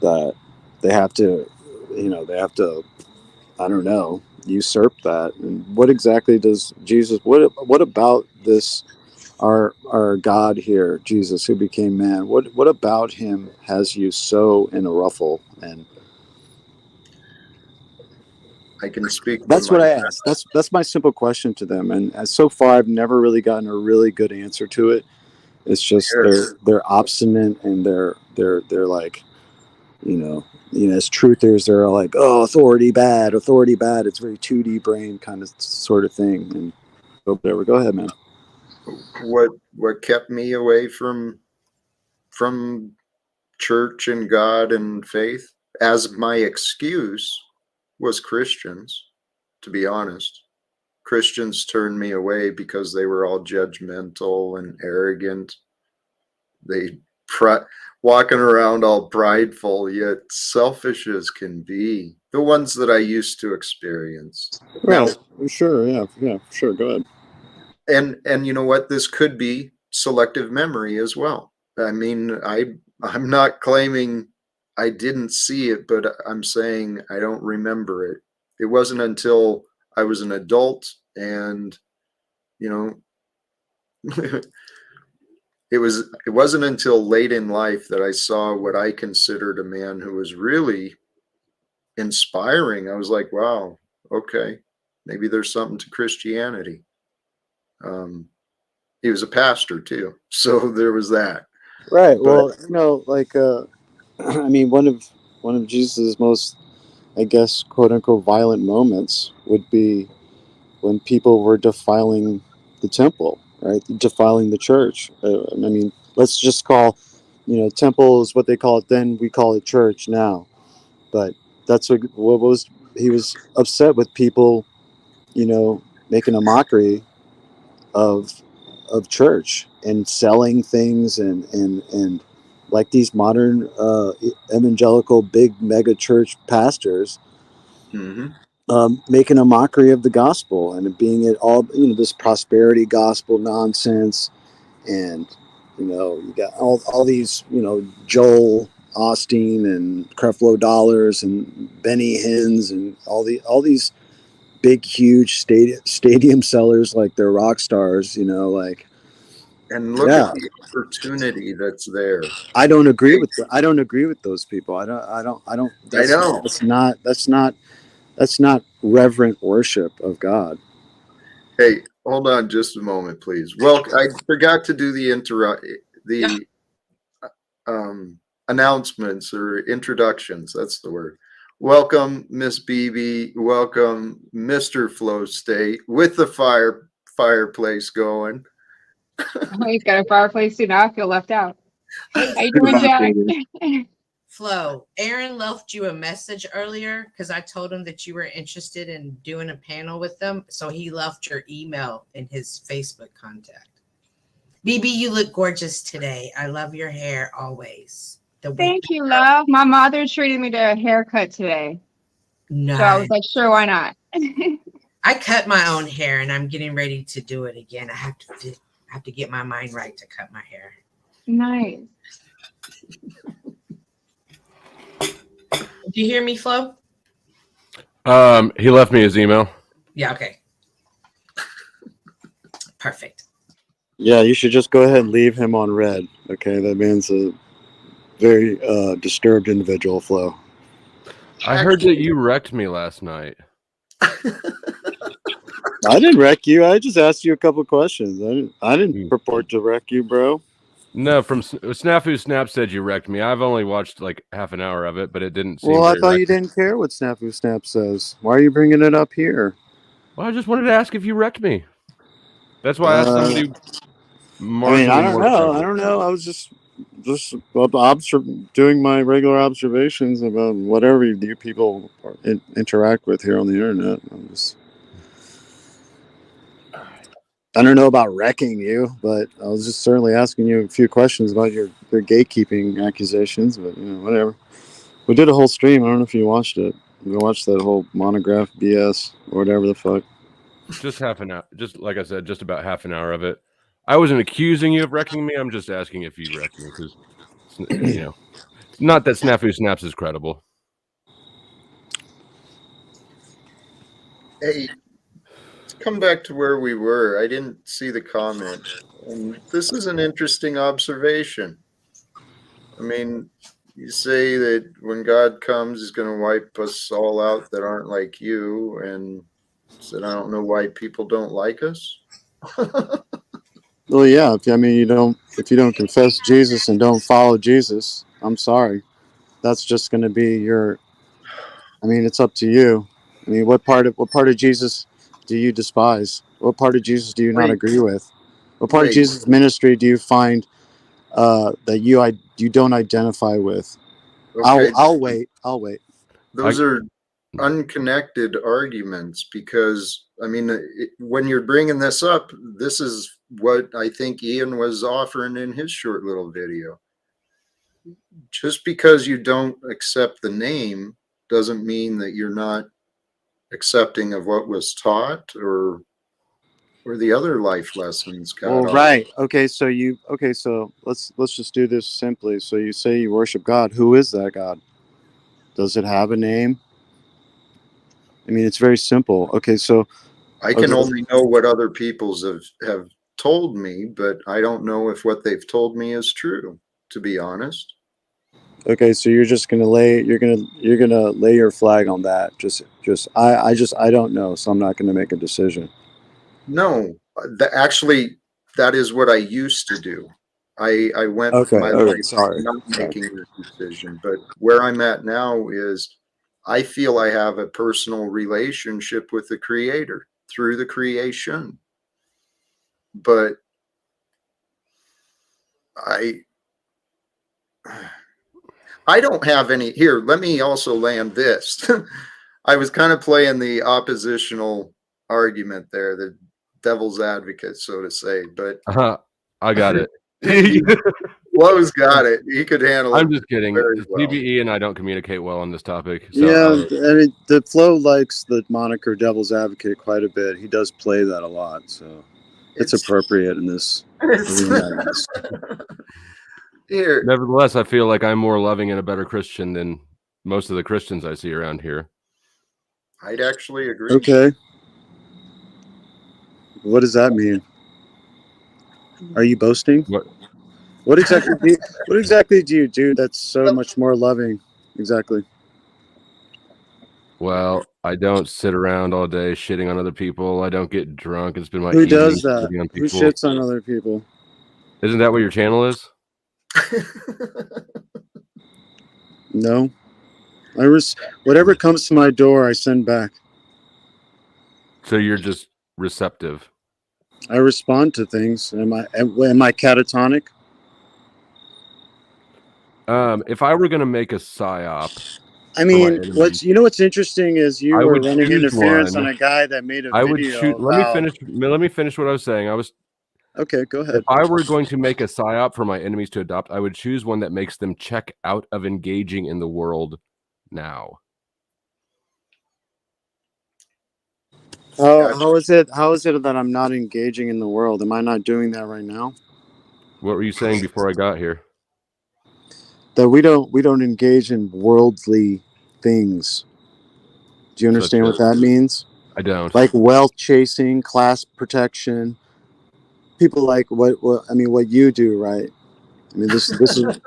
that they have to, I don't know, usurp that. And what exactly does Jesus? What about this? Our God here, Jesus, who became man. What about him has you so in a ruffle? And can speak from that's my what I asked. That's my simple question to them, and so far I've never really gotten a really good answer to it. It's just share. they're obstinate and they're like, as truthers they're like, oh, authority bad. It's very 2D brain kind of sort of thing. And whatever. Go ahead, man. What kept me away from church and God and faith as my excuse was Christians, to be honest. Christians turned me away because they were all judgmental and arrogant. They walking around all prideful yet selfish as can be. The ones that I used to experience. Now, Right. Sure. Yeah. Sure. Go ahead. and you know what? This could be selective memory as well. I mean, I'm not claiming I didn't see it, but I'm saying I don't remember it. It wasn't until I was an adult and you know it wasn't until late in life that I saw what I considered a man who was really inspiring. I was like, wow, okay, maybe there's something to Christianity. He was a pastor too, so there was that. Right. But Well, like I mean, one of Jesus' most, I guess, quote unquote, violent moments would be when people were defiling the temple, right? Defiling the church. I mean, let's just call, temple is what they call it then. We call it church now. But that's what was, he was upset with people, making a mockery of church and selling things and like these modern evangelical big mega church pastors mhm. making a mockery of the gospel and it being it all, this prosperity gospel nonsense. And you got all these, Joel Osteen and Creflo Dollars and Benny Hinn's and all these big huge stadium sellers like they're rock stars, like. And look at Yeah, the opportunity that's there. I don't agree Hey, with those people. I don't I know. that's not reverent worship of God. Hey, hold on just a moment, please. Well, I forgot to do Yeah. the announcements or introductions. That's the word. Welcome, Miss BB. Welcome, Mr. Flow State, with the fireplace going. Oh, he's got a fireplace too. Now I feel left out. Hey, How you doing, Jack? Flo, Aaron left you a message earlier because I told him that you were interested in doing a panel with them. So he left your email in his Facebook contact. BB, you look gorgeous today. I love your hair always. Thank you, love. My mother treated me to a haircut today. Nice. So I was like, sure, why not? I cut my own hair and I'm getting ready to do it again. I have to get my mind right to cut my hair. Nice. Do you hear me, Flo? He left me his email. Yeah, okay. Perfect. Yeah, you should just go ahead and leave him on red. Okay, that man's a very disturbed individual, Flo. I heard that you wrecked me last night. I didn't wreck you. I just asked you a couple of questions. I didn't purport to wreck you, bro. No, from Snafu Snap said you wrecked me. I've only watched like half an hour of it, but it didn't seem. Well, I very thought you wrecked. didn't care what Snafu Snap says. Why are you bringing it up here? Well, I just wanted to ask if you wrecked me. That's why I asked somebody I mean, I marginally don't more know. credible. I don't know. I was just doing my regular observations about whatever you people interact with here on the internet. I don't know about wrecking you, but I was just certainly asking you a few questions about your gatekeeping accusations. But whatever. We did a whole stream. I don't know if you watched it. We watched that whole monograph BS or whatever the fuck. Just half an hour. Just like I said, just about half an hour of it. I wasn't accusing you of wrecking me. I'm just asking if you wrecked me because, not that Snafu Snaps is credible. Hey, let's come back to where we were. I didn't see the comment. And this is an interesting observation. I mean, you say that when God comes, he's going to wipe us all out that aren't like you. And said, I don't know why people don't like us. Well, yeah. If you don't confess Jesus and don't follow Jesus, I'm sorry. That's just going to be your. I mean, it's up to you. I mean, what part of Jesus do you despise? What part of Jesus do you not Wait, agree with? What part of wait. Jesus' ministry do you find that you don't identify with? Okay. I'll wait. I'll wait. Those are unconnected arguments because, I mean, when you're bringing this up, this is what I think Ian was offering in his short little video. Just because you don't accept the name doesn't mean that you're not accepting of what was taught or the other life lessons God Well, offered. right. Okay, so let's just do this simply. So you say you worship God. Who is that God? Does it have a name? I mean, it's very simple. Okay, so I can only know what other people's have told me, but I don't know if what they've told me is true, to be honest. okay, so you're gonna lay your flag on that. I don't know, so I'm not gonna make a decision. No, actually, that is what I used to do. I went Okay, my okay, life sorry. not making a decision, but where I'm at now is I feel I have a personal relationship with the Creator through the creation. But I don't have any here. Let me also land this. I was kind of playing the oppositional argument there, the devil's advocate, so to say. But I got it. Lowe's got it. He could handle it. I'm just kidding. Very well. CBE and I don't communicate well on this topic. So, Yeah, I mean, the Flo likes the moniker "Devil's Advocate" quite a bit. He does play that a lot, so it's appropriate in this arena. Here, nevertheless, I feel like I'm more loving and a better Christian than most of the Christians I see around here. I'd actually agree. Okay. What does that mean? Are you boasting? What exactly do you do that's so much more loving? Exactly. Well, I don't sit around all day shitting on other people. I don't get drunk and spend my Who does evenings that? shitting on Who people. shits on other people? Isn't that what your channel is? No. Whatever comes to my door, I send back. So you're just receptive. I respond to things. Am I catatonic? If I were going to make a psyop, I mean, what's interesting is you were running interference on a guy that made a video. I would shoot. Let me finish what I was saying. Okay, go ahead. If I were going to make a psyop for my enemies to adopt, I would choose one that makes them check out of engaging in the world now. How is it that I'm not engaging in the world? Am I not doing that right now? What were you saying before I got here? That we don't engage in worldly things. Do you understand what that means? I don't. Like wealth chasing, class protection. People like what you do, right? I mean, this is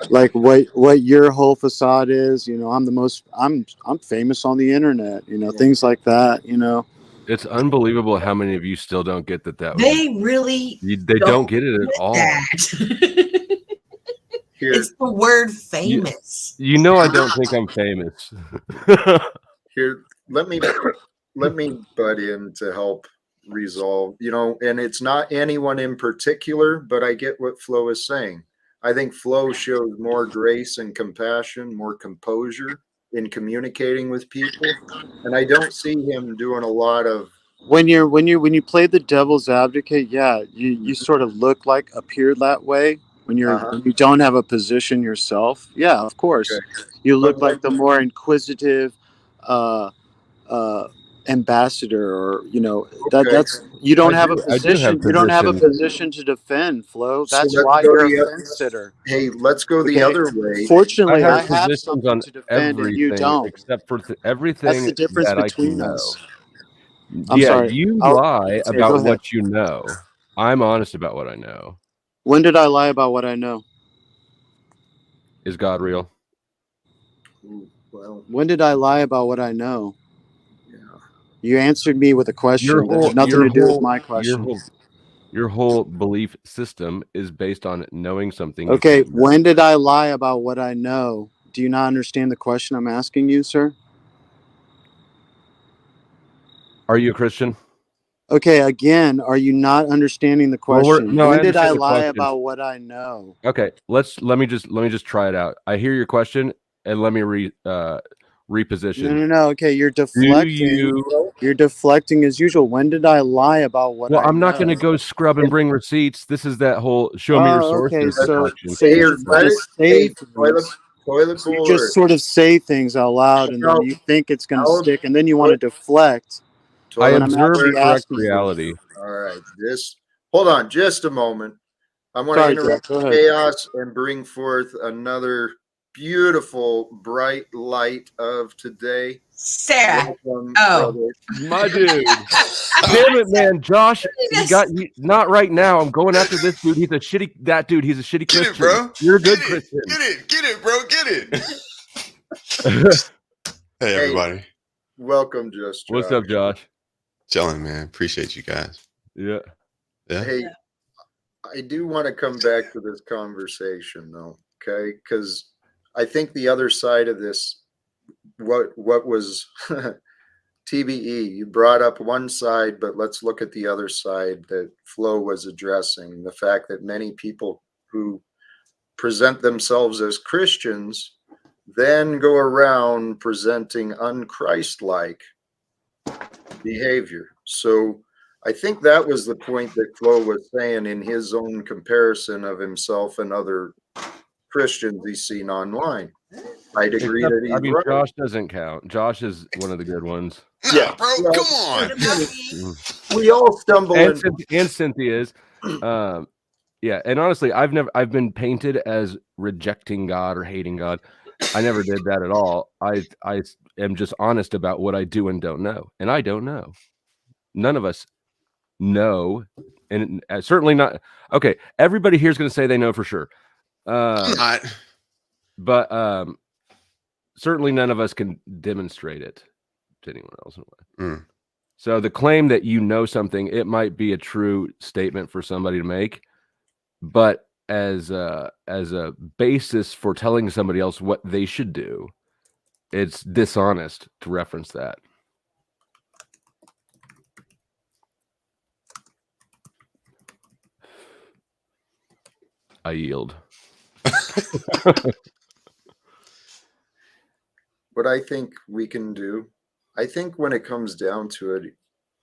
like what your whole facade is. I'm famous on the internet. Things like that. It's unbelievable how many of you still don't get that. They really they don't get it at all. That. Here, It's the word famous. You know, I don't think I'm famous. here, let me butt in to help resolve, and it's not anyone in particular, but I get what Flo is saying. I think Flo shows more grace and compassion, more composure in communicating with people, and I don't see him doing a lot of when you play the devil's advocate, yeah, you sort of appear that way when when you don't have a position yourself. Yeah, of course, you look like the more inquisitive ambassador, or that's you don't have a position. You don't have a position to defend, Flo. That's why you're a fence sitter. Hey, let's go the other way. Fortunately, I have positions something on to defend, and you everything don't. except for everything. That's the difference that between I can us. know. I'm sorry. You Go lie about ahead. what you know. I'm honest about what I know. When did I lie about what I know? Is God real? Well, when did I lie about what I know? Yeah. You answered me with a question that had nothing to do with my question. Your whole belief system is based on knowing something. Okay, when did I lie about what I know? Do you not understand the question I'm asking you, sir? Are you a Christian? Okay, again, are you not understanding the question? When did I lie about what I know? Okay, let me just try it out. I hear your question, and let me reposition. No. Okay, you're deflecting. You're deflecting as usual. When did I lie about what I know? Well, I'm not going to go scrub and bring receipts. This is that whole show me your sources. Okay, so you just say you just sort of say things out loud, and then you think it's going to stick, and then you want to deflect. I observe correct reality. All right, hold on just a moment. I want to interrupt chaos and bring forth another beautiful bright light of today. Sarah. Welcome, my dude. Damn it, man, Josh. You got not right now. I'm going after this dude. He's a shitty. That dude. He's a shitty Christian. Get it, bro. You're a good Christian. Get it, bro. Get it. Hey, everybody. Welcome, Josh. What's up, Josh? Chilling, man. Appreciate you guys. Yeah. Hey, I do want to come back to this conversation, though. Okay, because I think the other side of this, what was TBE, you brought up one side, but let's look at the other side that Flo was addressing, the fact that many people who present themselves as Christians then go around presenting unchristlike behavior. So I think that was the point that Flo was saying in his own comparison of himself and other Christians he's seen online. I'd agree that he's right. Josh doesn't count. Josh is one of the good ones. Yeah, bro, come on. We all stumble and Cynthia is. Yeah, and honestly, I've been painted as rejecting God or hating God. I never did that at all. I am just honest about what I do and don't know, and I don't know. None of us know, and certainly not. Okay, everybody here is going to say they know for sure. But certainly none of us can demonstrate it to anyone else. So the claim that you know something, it might be a true statement for somebody to make, but as a basis for telling somebody else what they should do, it's dishonest to reference that. I yield. What I think we can do, I think when it comes down to it,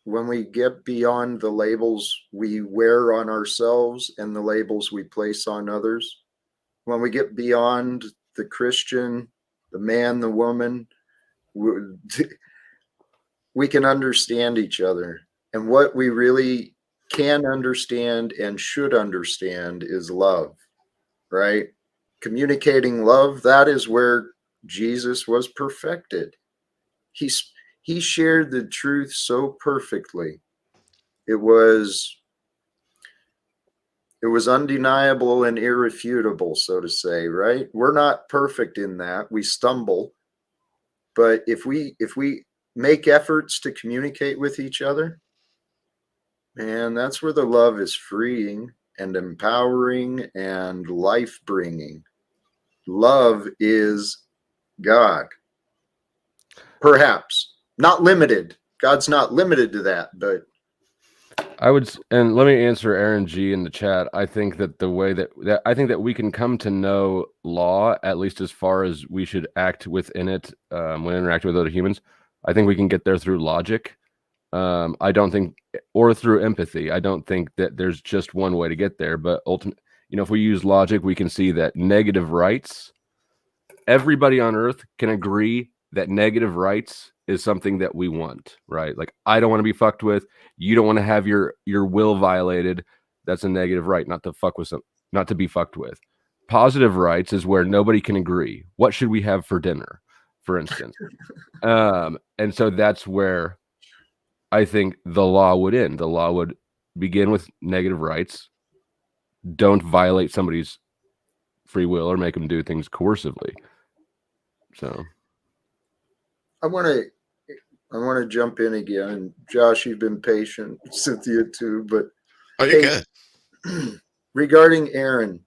when we get beyond the labels we wear on ourselves and the labels we place on others, when we get beyond the Christian, the man, the woman, we can understand each other. And what we really can understand and should understand is love, right? Communicating love, that is where Jesus was perfected. He shared the truth so perfectly. It was undeniable and irrefutable, so to say, right? We're not perfect in that. We stumble. But if we make efforts to communicate with each other, and that's where the love is freeing and empowering and life bringing. Love is God. Perhaps not limited. God's not limited to that, but and let me answer Aaron G in the chat. I think that the way that I think that we can come to know law, at least as far as we should act within it when interacting with other humans, I think we can get there through logic. I don't think, or through empathy. I don't think that there's just one way to get there. But ultimately, if we use logic, we can see that negative rights. Everybody on Earth can agree that negative rights is something that we want, right? Like, I don't want to be fucked with. You don't want to have your will violated. That's a negative right, not to fuck with not to be fucked with. Positive rights is where nobody can agree. What should we have for dinner, for instance? And so that's where I think the law would end. The law would begin with negative rights. Don't violate somebody's free will or make them do things coercively. So I want to jump in again. And Josh, you've been patient. Cynthia too, but you're good. Regarding Aaron,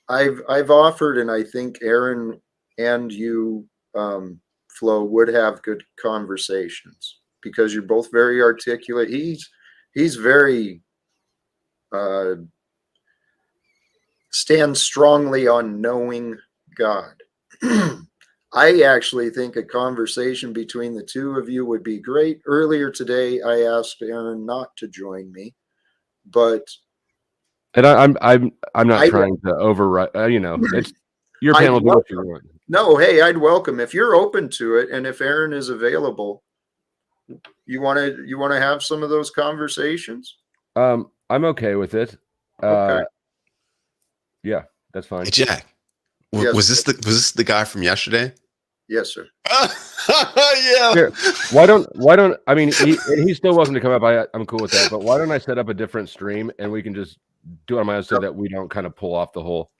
I've offered, and I think Aaron and you, Flo, would have good conversations because you're both very articulate. He's very stands strongly on knowing God. I actually think a conversation between the two of you would be great. Earlier today, I asked Aaron not to join me, but I'm not trying to override. It's your panel. Do what you want. No, hey, I'd welcome if you're open to it, and if Aaron is available. You want to have some of those conversations? I'm okay with it. Okay. Yeah, that's fine. Hey, Jack. Yes, was this the guy from yesterday? Yes, sir. Yeah. Here, why don't I mean he's still welcome to come up. I'm cool with that. But why don't I set up a different stream and we can just do it on my own so that we don't kind of pull off the whole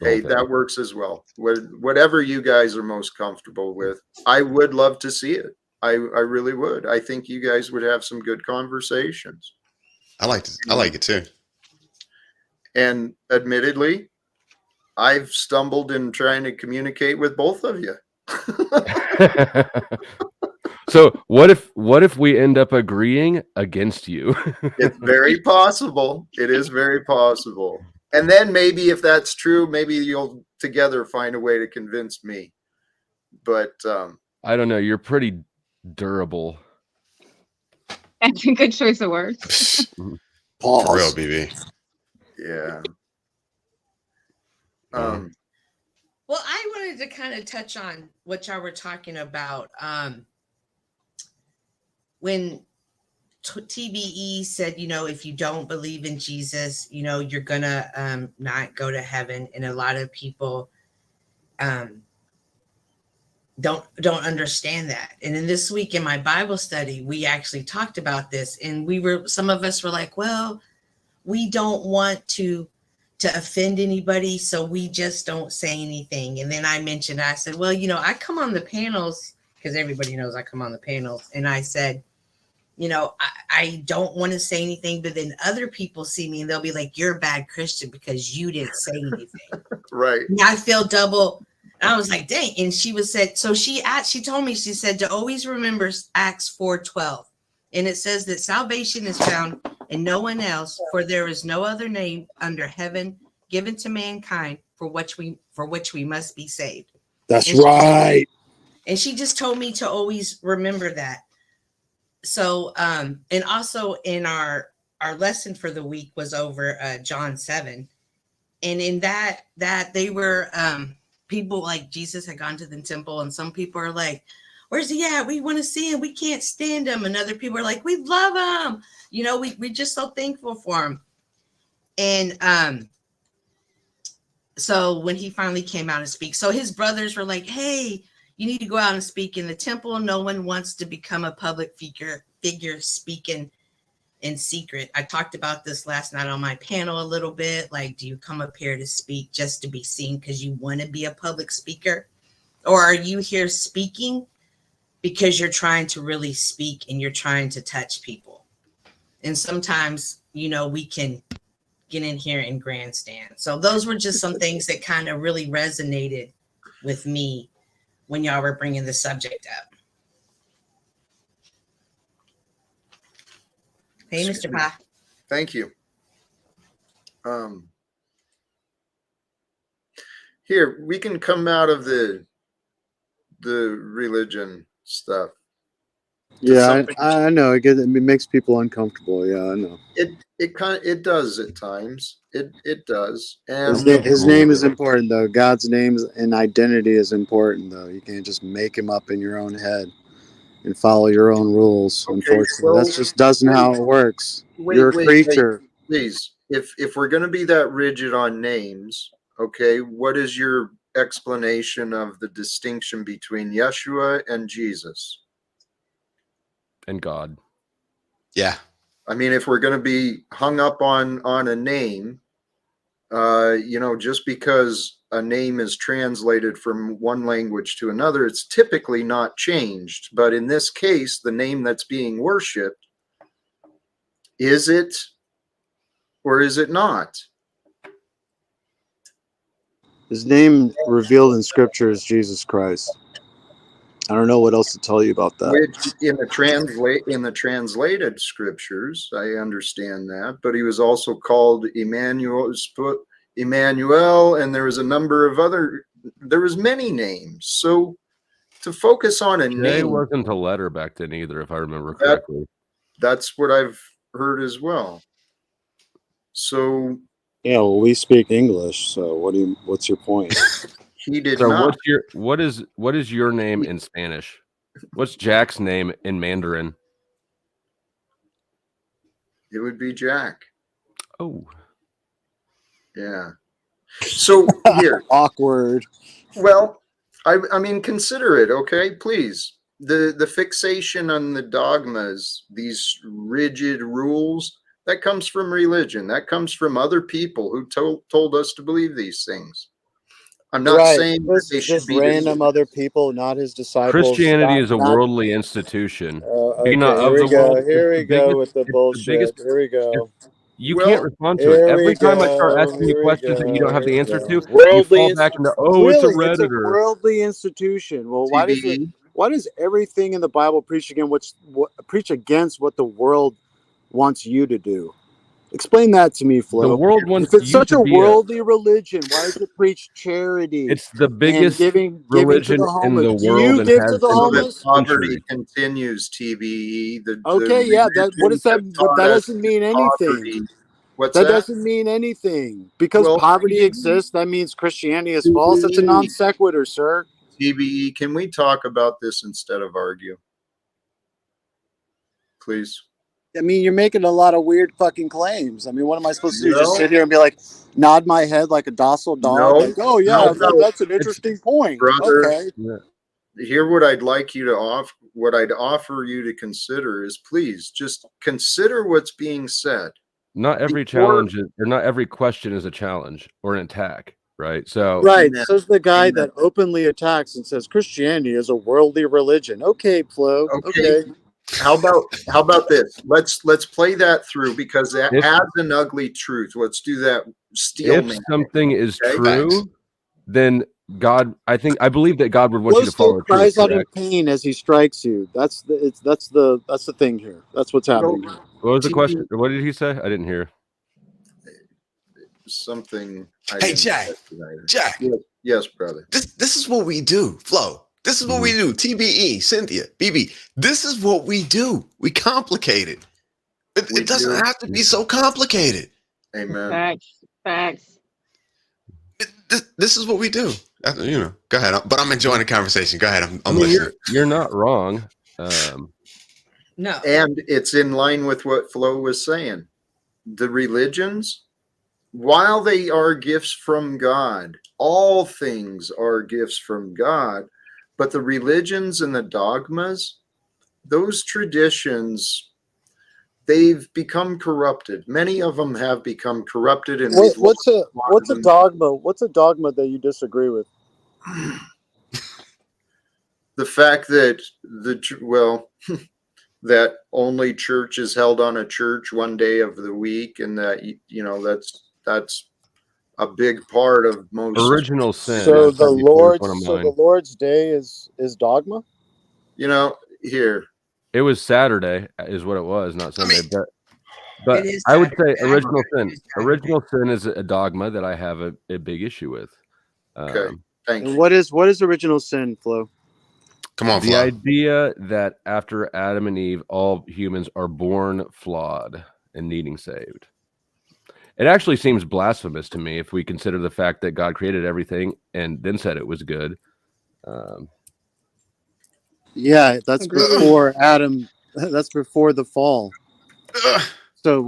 Hey, thing. that works as well. Whatever you guys are most comfortable with. I would love to see it. I really would. I think you guys would have some good conversations. I like it too. And admittedly, I've stumbled in trying to communicate with both of you. So what if we end up agreeing against you? It's very possible. It is very possible. And then maybe if that's true, maybe you'll together find a way to convince me. But I don't know. You're pretty durable. That's a good choice of words. For real, BB. Yeah. Well, I wanted to kind of touch on what y'all were talking about. When TBE said, if you don't believe in Jesus, you're gonna not go to heaven, and a lot of people don't understand that. And in this week in my Bible study, we actually talked about this, and some of us were like, well, we don't want to offend anybody, so we just don't say anything. And then I said, well, I come on the panels because everybody knows I come on the panels, and I said, I don't want to say anything, but then other people see me and they'll be like, you're a bad Christian because you didn't say anything. Right. And I feel double. And I was like, dang. And she told me, she said to always remember Acts 4:12. And it says that salvation is found in no one else, for there is no other name under heaven given to mankind for which we must be saved. That's right. And she just told me to always remember that. So, and also in our lesson for the week was over John 7. And in that they were people like Jesus had gone to the temple, and some people are like, where's he at? We want to see him. We can't stand him. And other people are like, we love him. We're just so thankful for him. And so when he finally came out and speak, so his brothers were like, hey, you need to go out and speak in the temple. No one wants to become a public figure speaking in secret. I talked about this last night on my panel a little bit. Like, do you come up here to speak just to be seen because you want to be a public speaker? Or are you here speaking because you're trying to really speak and you're trying to touch people. And sometimes, we can get in here and grandstand. So those were just some things that kind of really resonated with me when y'all were bringing the subject up. Hey, Mr. Pa. Thank you. Here, we can come out of the religion stuff. Yeah, I know. It makes people uncomfortable. Yeah, I know. It does at times. It does. His name is important, though. God's name and identity is important, though. You can't just make him up in your own head and follow your own rules. Okay, unfortunately, that just doesn't how it works. You're a creature. Please, if we're going to be that rigid on names, okay, what is your explanation of the distinction between Yeshua and Jesus? And God. Yeah. I mean, if we're going to be hung up on a name, just because a name is translated from one language to another, it's typically not changed. But in this case, the name that's being worshipped, is it or is it not? His name revealed in Scripture is Jesus Christ. I don't know what else to tell you about that. Which in the translated scriptures, I understand that, but he was also called Emmanuel, and there was a number of there was many names. So to focus on a Jay name wasn't a letter back then either, if I remember correctly. That's what I've heard as well. So yeah, well, we speak English. So what's your point? He did so not. what is your name in Spanish? What's Jack's name in Mandarin? It would be Jack. Oh. Yeah. So here. Awkward. Well, I mean, consider it, okay? Please. The fixation on the dogmas, these rigid rules, that comes from religion. That comes from other people who told us to believe these things. I'm not saying they should just be random other people, not his disciples. Christianity is a worldly institution. Okay, Being not here of we the go. world. Here we go with the bullshit. Here we go. You can't respond to it. Every time I start asking you questions that you don't have the answer to, you fall back into, it's a Redditor. It's a worldly institution. Well, why does everything in the Bible preach against what the world wants you to do? Explain that to me, Flo. The world wants if it's you such to a be worldly religion, why does it preach charity? It's the biggest giving religion to the in homeless. the world. Do you give to the homeless? Poverty continues, TBE. What does that? But that doesn't mean anything. What's that? Doesn't mean anything. Because poverty exists, that means Christianity is false. That's a non sequitur, sir. TBE, can we talk about this instead of argue? Please. I mean, you're making a lot of weird fucking claims. I mean, what am I supposed to do? Just sit here and be like, nod my head like a docile dog? No. Like, oh, yeah, that's an interesting point. Brother, okay. Here, what I'd like you to offer, what I'd offer you to consider is, please just consider what's being said. Not every challenge or not every question is a challenge or an attack, right? So says the guy that openly attacks and says Christianity is a worldly religion. Okay, Flo. Okay. How about this? Let's play that through, because that adds an ugly truth. Let's do that. If something is true, then God, I believe that God would want you to follow. Cries out in pain as he strikes you. That's the thing here. That's what's happening here. What was the question? What did he say? I didn't hear. Something. Hey, Jack. Jack. Yes, brother. This is what we do, Flo. This is what we do. TBE, Cynthia, BB. This is what we do. We complicate it. It doesn't have to be so complicated. Amen. Facts. This is what we do. Go ahead. But I'm enjoying the conversation. Go ahead. I'm listening. You're not wrong. No. And it's in line with what Flo was saying. The religions, while they are gifts from God, all things are gifts from God. But the religions and the dogmas, those traditions, they've become corrupted. Many of them have become corrupted. And what's a dogma? What's a dogma that you disagree with? the fact that that only church is held on a church one day of the week, and that that's a big part of most Original sin. So I've said before, is one of mine. the Lord's Day is dogma. Here. It was Saturday, is what it was, not Sunday. But It is I would say Saturday. original It sin. is Saturday. Original sin is a dogma that I have a big issue with. Okay. Thank And you. what is original sin, Flo? Come on, The Flo. idea that after Adam and Eve, all humans are born flawed and needing saved. It actually seems blasphemous to me if we consider the fact that God created everything and then said it was good. Yeah, that's Agreed. before Adam. That's before the fall. So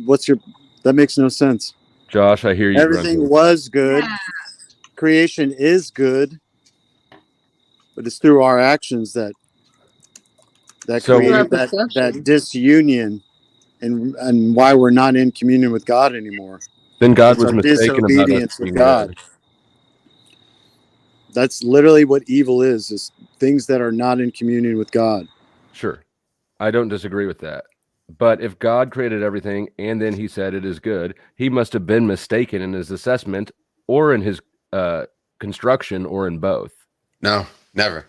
what's your? That makes no sense. Josh, I hear you. Everything grunting. was good. Creation is good, but it's through our actions that So created Through our that perception. disunion, and why we're not in communion with God anymore. then God It's was our mistaken about us disobedience with being God. good. That's literally what evil is things that are not in communion with God. Sure. I don't disagree with that. But if God created everything and then he said it is good, he must have been mistaken in his assessment or in his construction or in both. No, never.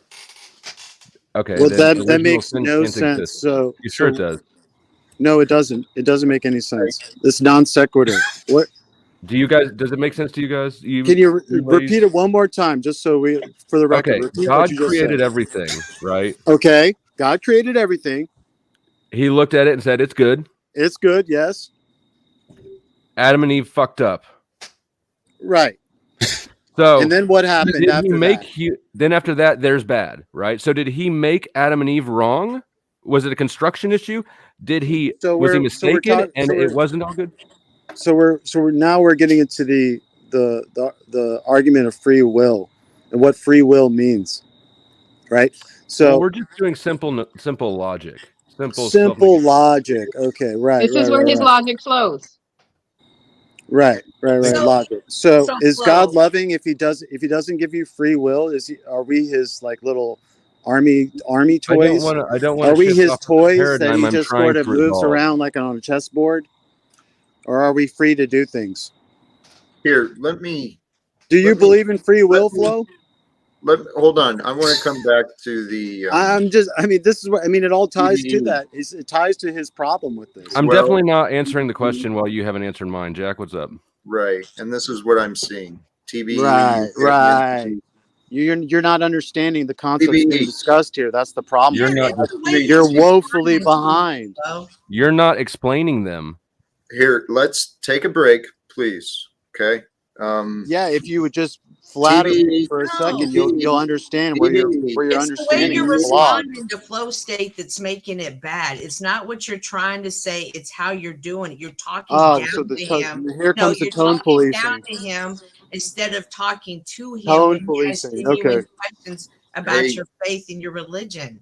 Okay. Well, then that original makes sin no can't sense. exist. So You sure it does? No, it doesn't. It doesn't make any sense. It's non sequitur. What? Do you guys? Does it make sense to you guys? Can you repeat it one more time, just so for the record? Okay. Repeat what God you just created said. everything, right? Okay. God created everything. He looked at it and said, "It's good." It's good. Yes. Adam and Eve fucked up. Right. So And then what happened did after he make that? then after that there's bad, right? So did he make Adam and Eve wrong? Was it a construction issue? Was he mistaken and it wasn't all good? So we're getting into the argument of free will and what free will means, right? So Well, we're just doing simple logic. simple logic. Okay, right. This is where his logic flows. Right. So- Logic. So is Flo, God loving if he doesn't give you free will? Are we his like little army toys? I don't want Are to we shift his off the toys that paradigm he I'm just trying sort of to moves resolve. around like on a chessboard? Or are we free to do things? Here, Do you believe in free will, Flo? hold on. I want to come back to the. This is what it all ties to that. It ties to his problem with this. I'm definitely not answering the question while you haven't answered mine. Jack, what's up? Right, and this is what I'm seeing. TBE. Right. You're not understanding the concepts being TBE. discussed here. That's the problem. You're You're woefully behind. You're not explaining them. Here, let's take a break, please. Okay. Yeah, if you would just flatter me for a second, you'll understand where your It's the way understanding you're is flawed. responding to flow state that's making it bad. It's not what you're trying to say. It's how you're doing it. You're talking down to him. Here comes the tone talking down policing. to him instead of talking to him. Tone when he has policing. genuine Okay. questions about Hey. your faith and your religion.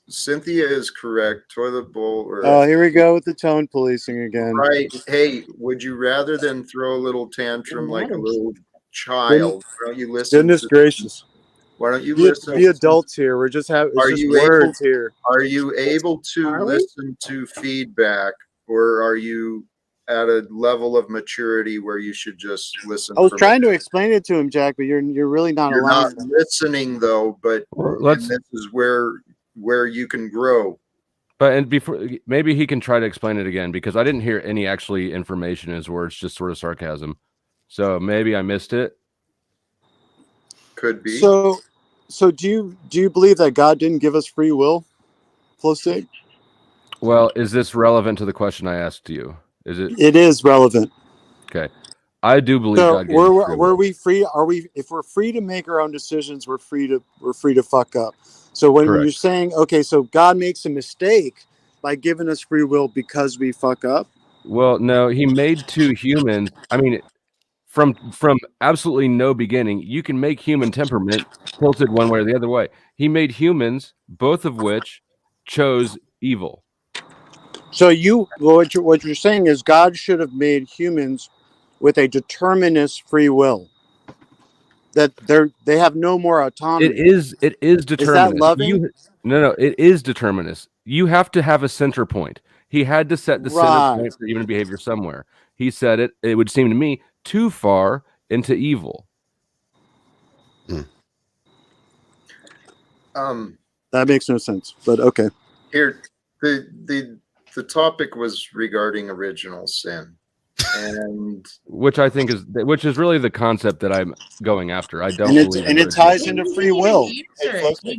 Cynthia is correct. Toilet bowl. Oh, here we go with the tone policing again. Right. Hey, would you rather than throw a little tantrum like a little child? Why don't you listen? Goodness gracious. Why don't you Be listen? adults here. We're just having Are just you words here. Are you able to Are we? listen to feedback, or are you at a level of maturity where you should just listen? I was trying to explain it to him, Jack, but you're really not You're allowing not it. listening though, but Let's. and this is where you can grow. But and before maybe he can try to explain it again because I didn't hear any actually information in his words, just sort of sarcasm. So maybe I missed it. Could be. So do you believe that God didn't give us free will? Flow state? Well, is this relevant to the question I asked you? Is it? It is relevant. Okay. I do believe So God gave us free will. were we free? If we're free to make our own decisions, we're free to fuck up. So when Correct. you're saying, okay, so God makes a mistake by giving us free will because we fuck up. Well, no, he made two humans. I mean, from absolutely no beginning, you can make human temperament tilted one way or the other way. He made humans, both of which chose evil. So what you're saying is God should have made humans with a determinist free will. that they have no more autonomy. It is determinist. Is that loving? No, it is determinist. You have to have a center point. He had to set the center point for human behavior somewhere. He said it would seem to me, too far into evil. That makes no sense, but okay. Here, the topic was regarding original sin, and which I think is really the concept that I'm going after. I don't believe, and it ties into free will. He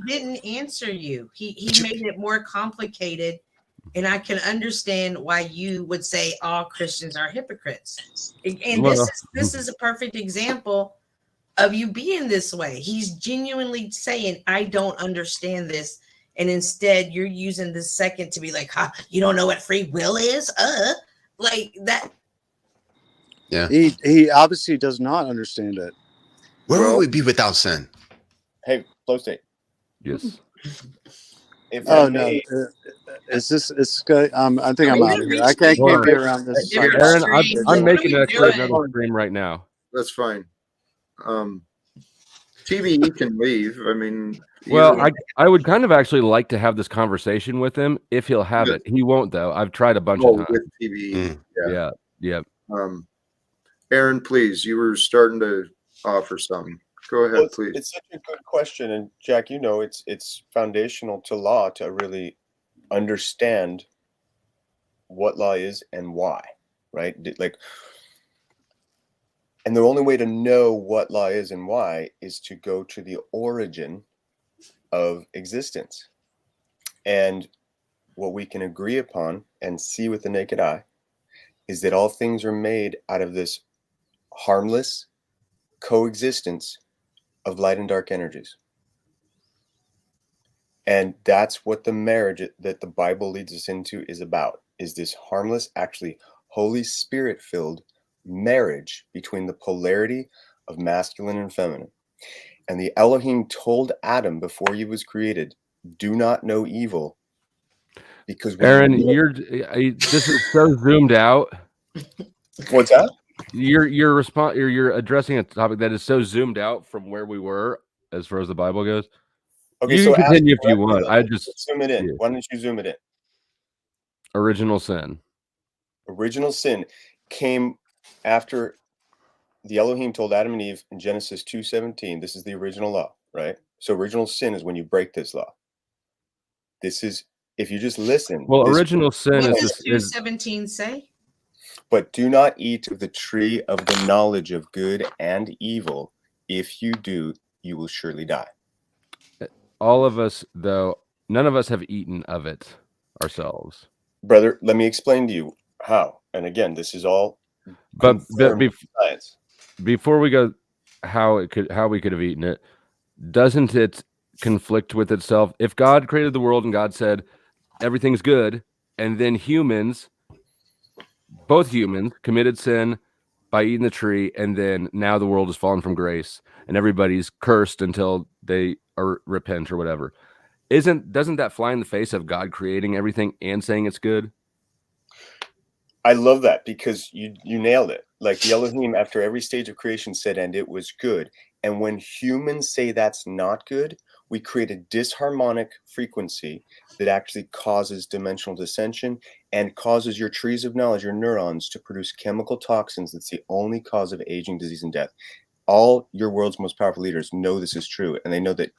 didn't answer you. He made it more complicated, and I can understand why you would say all Christians are hypocrites. And this is a perfect example of you being this way. He's genuinely saying, I don't understand this. And instead you're using this second to be like, you don't know what free will is? Like that. Yeah. He obviously does not understand it. Where would we be without sin? Hey, Flow State. Yes. If Oh, I no. may, Is this, I think I'm out of here. I can't be around this. Aaron, I'm making an another stream right now. that's fine. TBE can leave. I mean, well, I would kind of actually like to have this conversation with him if he'll have it. He won't, though. I've tried a bunch of times. With TBE. Yeah. Aaron, please, you were starting to offer something. Go ahead, please. It's such a good question, and Jack, it's foundational to law to really understand what law is and why, right? Like, and the only way to know what law is and why is to go to the origin of existence. And what we can agree upon and see with the naked eye is that all things are made out of this harmless coexistence of light and dark energies. And that's what the marriage that the Bible leads us into is about, is this harmless, actually Holy Spirit filled marriage between the polarity of masculine and feminine. And the Elohim told Adam before he was created, do not know evil, because Aaron, this is so zoomed out. What's that? You're addressing a topic that is so zoomed out from where we were as far as the Bible goes. Okay, you so can continue if you want. I just zoom it in. Yeah. Why don't you zoom it in? Original sin. Original sin came after the Elohim told Adam and Eve in Genesis 2:17. This is the original law, right? So original sin is when you break this law. This is, if you just listen. Well, original sin what does 2:17 say? But do not eat of the tree of the knowledge of good and evil. If you do, you will surely die. All of us, though, none of us have eaten of it ourselves. Brother, let me explain to you how. And again, this is all. But before we go, how we could have eaten it, doesn't it conflict with itself? If God created the world and God said everything's good, and then both humans committed sin by eating the tree, and then now the world has fallen from grace and everybody's cursed until they repent or whatever. Doesn't that fly in the face of God creating everything and saying it's good? I love that, because you nailed it. Like the Elohim, after every stage of creation, said, and it was good. And when humans say that's not good, we create a disharmonic frequency that actually causes dimensional dissension and causes your trees of knowledge, your neurons, to produce chemical toxins. That's the only cause of aging, disease, and death. All your world's most powerful leaders know this is true, and they know that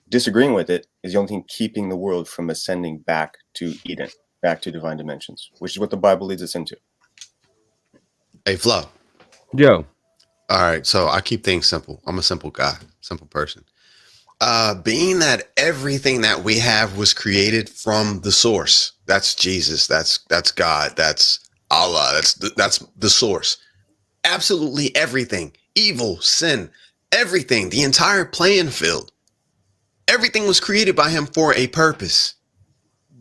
disagreeing with it is the only thing keeping the world from ascending back to Eden, back to divine dimensions, which is what the Bible leads us into. Hey, Flo. Yo. All right, so I keep things simple. I'm a simple guy, simple person. Being that everything that we have was created from the source, that's Jesus, that's God, that's Allah, that's the source. Absolutely everything, evil, sin, everything, the entire playing field, everything was created by him for a purpose.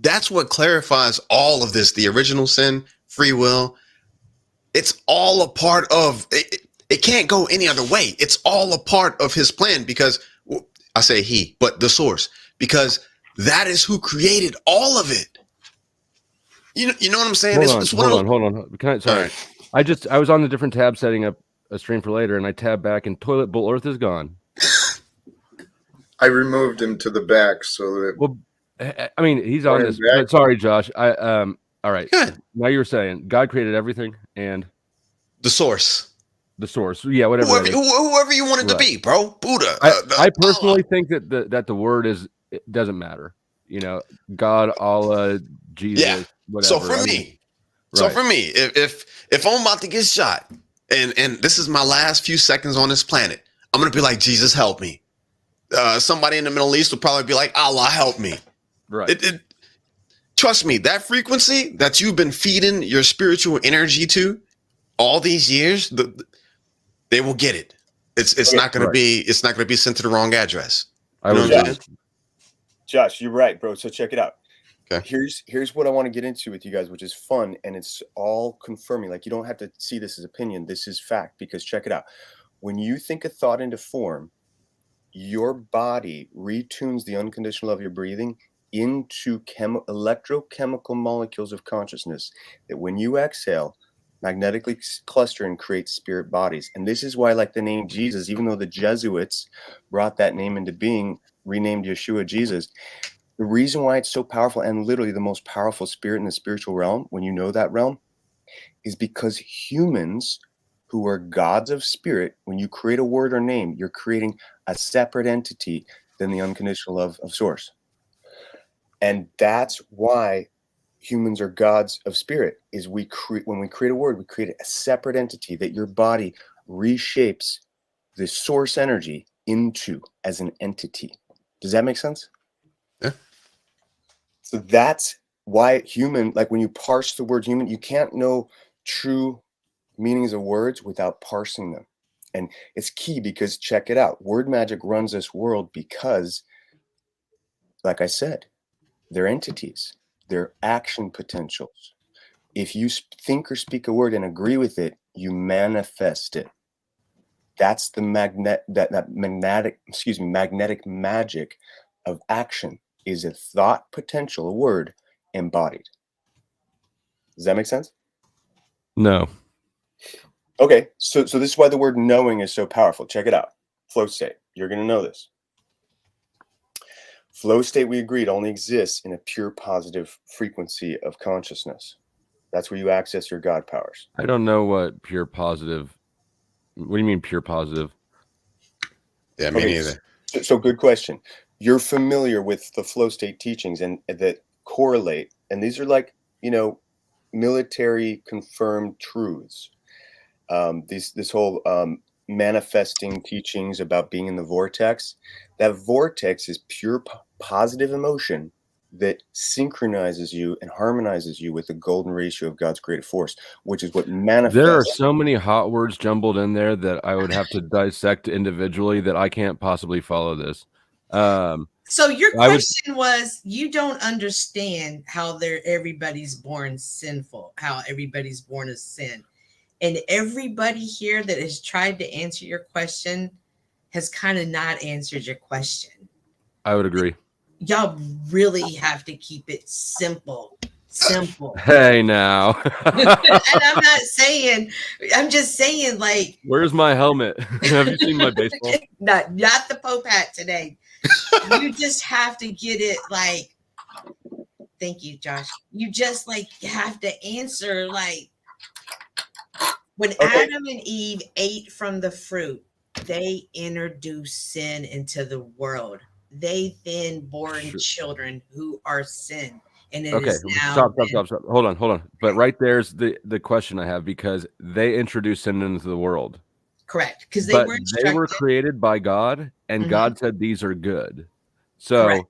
That's what clarifies all of this, the original sin, free will. It's all a part of it. It can't go any other way. It's all a part of his plan, because I say he, but the source, because that is who created all of it. You know what I'm saying? Hold on. Sorry. Right. I was on the different tab setting up a stream for later, and I tab back, and Toilet Bowl Earth is gone. I removed him to the back so that Well, I mean, he's on Or this. back. But sorry, Josh. All right. Good. Now you were saying God created everything and The source. the source. Yeah, whatever. Whoever, that is. whoever you want it to Right. be, bro. Buddha. I personally think that the word it doesn't matter. You know, God, Allah, Jesus, Yeah. whatever. So for I me, mean, so right. for me, if I'm about to get shot and this is my last few seconds on this planet, I'm gonna be like, Jesus, help me. Somebody in the Middle East will probably be like, Allah, help me. Right. Trust me, that frequency that you've been feeding your spiritual energy to all these years, they will get it. It's Okay. not gonna be sent to the wrong address. I You know would what I'm agree. saying? Josh, you're right, bro. So check it out. Okay. Here's what I want to get into with you guys, which is fun, and it's all confirming. Like, you don't have to see this as opinion. This is fact, because check it out. When you think a thought into form, your body retunes the unconditional love you're breathing into electrochemical molecules of consciousness that when you exhale, magnetically cluster and create spirit bodies. And this is why, like the name Jesus, even though the Jesuits brought that name into being, renamed Yeshua Jesus, the reason why it's so powerful and literally the most powerful spirit in the spiritual realm, when you know that realm, is because humans who are gods of spirit, when you create a word or name, you're creating a separate entity than the unconditional love of source. And that's why humans are gods of spirit, is when we create a word, we create a separate entity that your body reshapes the source energy into as an entity. Does that make sense? Yeah. So that's why human, like when you parse the word human, you can't know true meanings of words without parsing them. And it's key because check it out. Word magic runs this world because, like I said, they're entities, they're action potentials. If you think or speak a word and agree with it, you manifest it. That's the magnetic magic of action, is a thought potential, a word embodied. Does that make sense? No. Okay, so this is why the word knowing is so powerful. Check it out. Flow state. You're going to know this. Flow state, we agreed, only exists in a pure positive frequency of consciousness. That's where you access your God powers. I don't know what pure positive. What do you mean pure positive? Yeah, me Okay, neither. So good question. You're familiar with the flow state teachings and that correlate, and these are like, military confirmed truths. This whole manifesting teachings about being in the vortex. That vortex is pure positive emotion that synchronizes you and harmonizes you with the golden ratio of God's creative force, which is what manifests. There are so many hot words jumbled in there that I would have to dissect individually that I can't possibly follow this. So your question was, you don't understand how everybody's born sinful, how everybody's born as sin. And everybody here that has tried to answer your question has kind of not answered your question. I would agree. Y'all really have to keep it simple. Hey, now. And I'm just saying, like, where's my helmet? Have you seen my baseball? Not the Pope hat today. You just have to get it, like, thank you, Josh. You just have to answer, like, when Adam and Eve ate from the fruit, they introduced sin into the world. They then born children who are sin. And it is now stop. Hold on. But right there's the question I have, because they introduced sin into the world. Correct. Because they were created by God, and God said these are good. So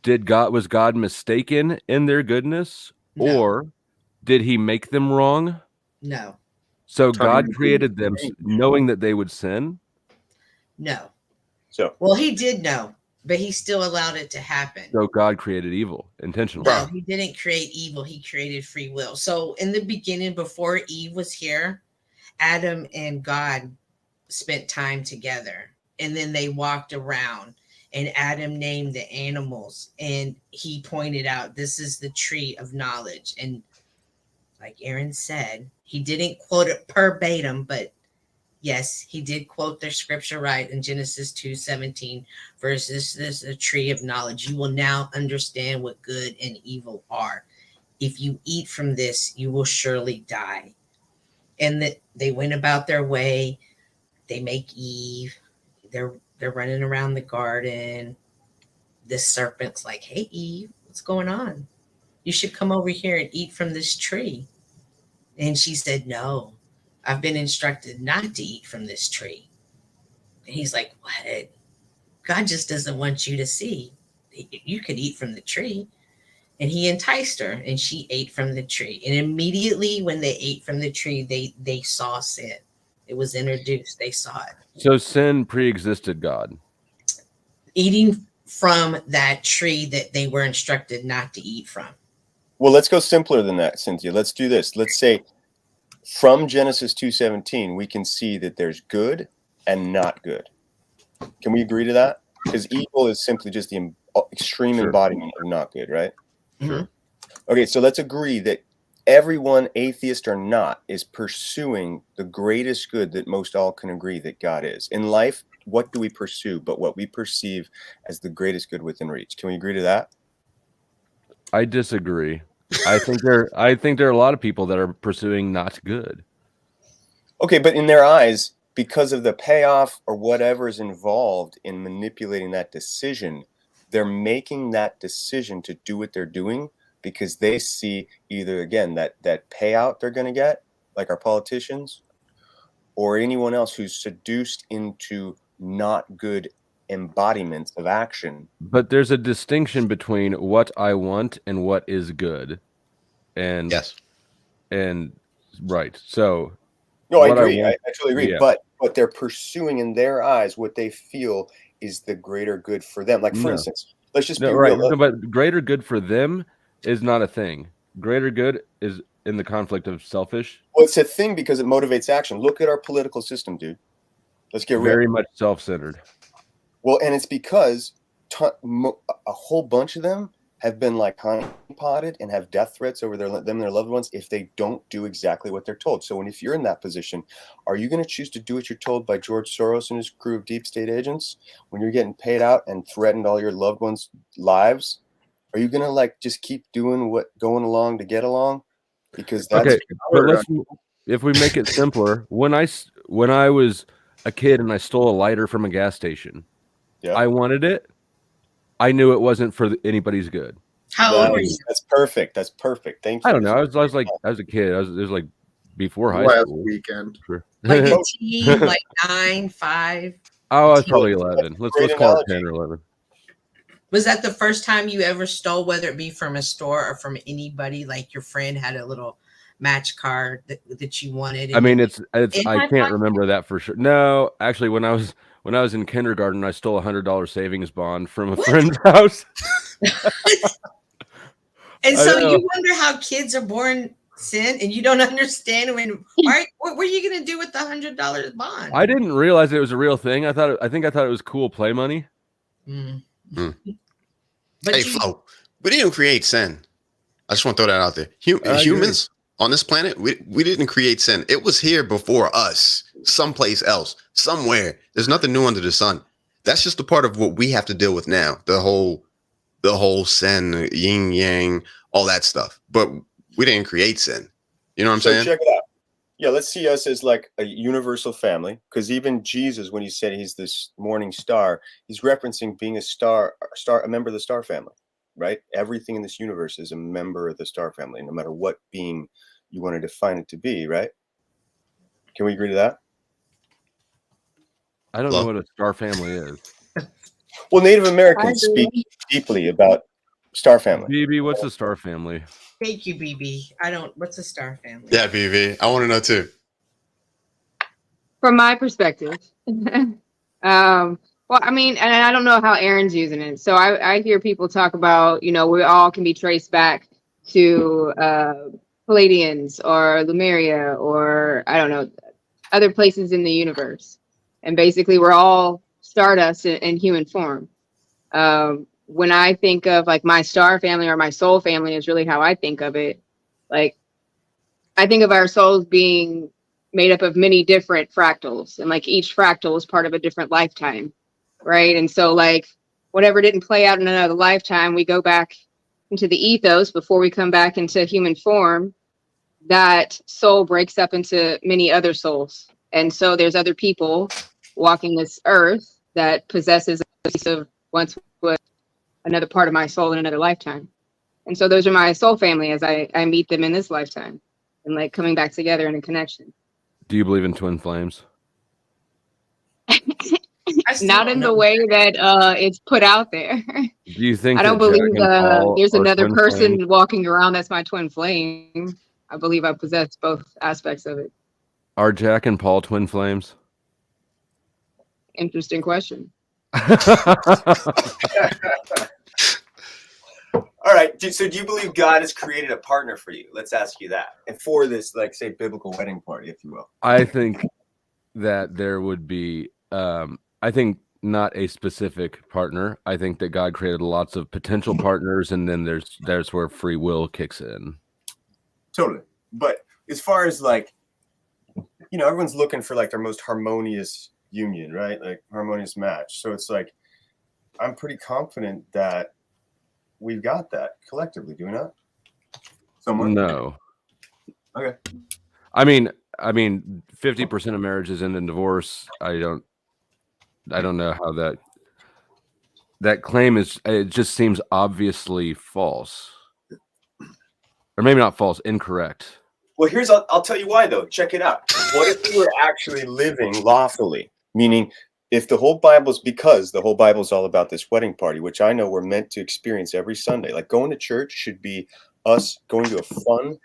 was God mistaken in their goodness? No. Or did he make them wrong? No. So God created them knowing that they would sin? No. Well, he did know, but he still allowed it to happen. So God created evil intentionally. No, he didn't create evil. He created free will. So in the beginning, before Eve was here, Adam and God spent time together, and then they walked around, and Adam named the animals, and he pointed out, this is the tree of knowledge. And like Aaron said, he didn't quote it verbatim, but Yes, he did quote the scripture right in Genesis 2:17, versus this a tree of knowledge. You will now understand what good and evil are. If you eat from this, you will surely die. And that they went about their way. They make Eve. They're running around the garden. This serpent's like, "Hey Eve, what's going on? You should come over here and eat from this tree." And she said, "No, I've been instructed not to eat from this tree." And he's like, "What? God just doesn't want you to see. You could eat from the tree." And he enticed her, and she ate from the tree. And immediately when they ate from the tree, they saw sin. It was introduced. They saw it. So sin pre-existed God. Eating from that tree that they were instructed not to eat from. Well, let's go simpler than that, Cynthia. Let's do this. Let's say from Genesis 2:17, we can see that there's good and not good. Can we agree to that? Because evil is simply just the extreme embodiment of not good, right? Sure. Okay, so let's agree that everyone, atheist or not, is pursuing the greatest good that most all can agree that God is. In life, what do we pursue but what we perceive as the greatest good within reach? Can we agree to that? I disagree. I think there are a lot of people that are pursuing not good. Okay, but in their eyes, because of the payoff or whatever is involved in manipulating that decision, they're making that decision to do what they're doing because they see either, again, that payout they're going to get, like our politicians, or anyone else who's seduced into not good embodiments of action. But there's a distinction between what I want and what is good. And Yes. And right. So no, I what agree. want- I totally agree. yeah. But they're pursuing in their eyes what they feel is the greater good for them. Like, for No. instance, let's just No, be right. real. No, but greater good for them is not a thing. Greater good is in the conflict of selfish. Well, it's a thing because it motivates action. Look at our political system, dude. Let's get real. Very much self-centered. Well, and it's because a whole bunch of them have been like honeypotted and have death threats over them and their loved ones if they don't do exactly what they're told. So if you're in that position, are you going to choose to do what you're told by George Soros and his crew of deep state agents when you're getting paid out and threatened all your loved ones' lives? Are you going to just keep doing going along to get along? Because that's Okay, but if we make it simpler, when I was a kid and I stole a lighter from a gas station, I wanted it. I knew it wasn't for anybody's good. How old were you? That's perfect. That's perfect. Thank you. I don't know. I was like, as a kid, it was like before high Last school. weekend. Sure. Like a teen, like 9, 5. Oh, I was probably 11. Let's call it 10 or 11. Was that the first time you ever stole, whether it be from a store or from anybody? Like your friend had a little match card that you wanted. I mean, it's I can't remember that for sure. No, actually, when I was in kindergarten, I stole $100 savings bond from a friend's house. And so you wonder how kids are born sin, and you don't understand what were you going to do with the $100 bond? I didn't realize it was a real thing. I thought it was cool play money. But hey, Flo, we didn't create sin. I just want to throw that out there. Humans on this planet, we didn't create sin. It was here before us, someplace else, somewhere. There's nothing new under the sun. That's just a part of what we have to deal with now. The whole sin, yin yang, all that stuff. But we didn't create sin. You know what I'm saying? Check it out. Yeah, let's see us as like a universal family. Because even Jesus, when he said he's this morning star, he's referencing being a member of the star family, right? Everything in this universe is a member of the star family, no matter what being you want to define it to be, right? Can we agree to that? I don't know what a star family is. Well, Native Americans speak deeply about star family. BB, what's a star family? Thank you, BB. What's a star family? Yeah, BB. I want to know too. From my perspective. Well, I mean, and I don't know how Aaron's using it. So I hear people talk about, we all can be traced back to Palladians or Lemuria or, I don't know, other places in the universe. And basically, we're all stardust in human form. When I think of like my star family or my soul family is really how I think of it. Like, I think of our souls being, made up of many different fractals, and like each fractal is part of a different lifetime, right? And so like whatever didn't play out in another lifetime, we go back into the ethos before we come back into human form. That soul breaks up into many other souls, and so there's other people walking this earth that possesses a piece of once was another part of my soul in another lifetime. And so those are my soul family as I meet them in this lifetime, and like coming back together in a connection. Do you believe in twin flames? Not in the way that it's put out there. Do you think I don't that Jack believe and Paul there's are another twin person flames? walking around that's my twin flame. I believe I possess both aspects of it. Are Jack and Paul twin flames? Interesting question. All right. So do you believe God has created a partner for you? Let's ask you that. And for this, like, say, biblical wedding party, if you will. I think that there would be, I think not a specific partner. I think that God created lots of potential partners, and then there's where free will kicks in. Totally. But as far as like, you know, everyone's looking for like their most harmonious union, right? Like harmonious match. So it's like, I'm pretty confident that we've got that collectively, do we not? Somewhere? No. Okay. I mean, 50% of marriages end in divorce. I don't know how that claim is. It just seems obviously false, or maybe not false, incorrect. Well, I'll tell you why though. Check it out. What if we were actually living lawfully? Meaning, if the whole Bible's, because the whole Bible's all about this wedding party, which I know we're meant to experience every Sunday. Like going to church should be us going to a fun,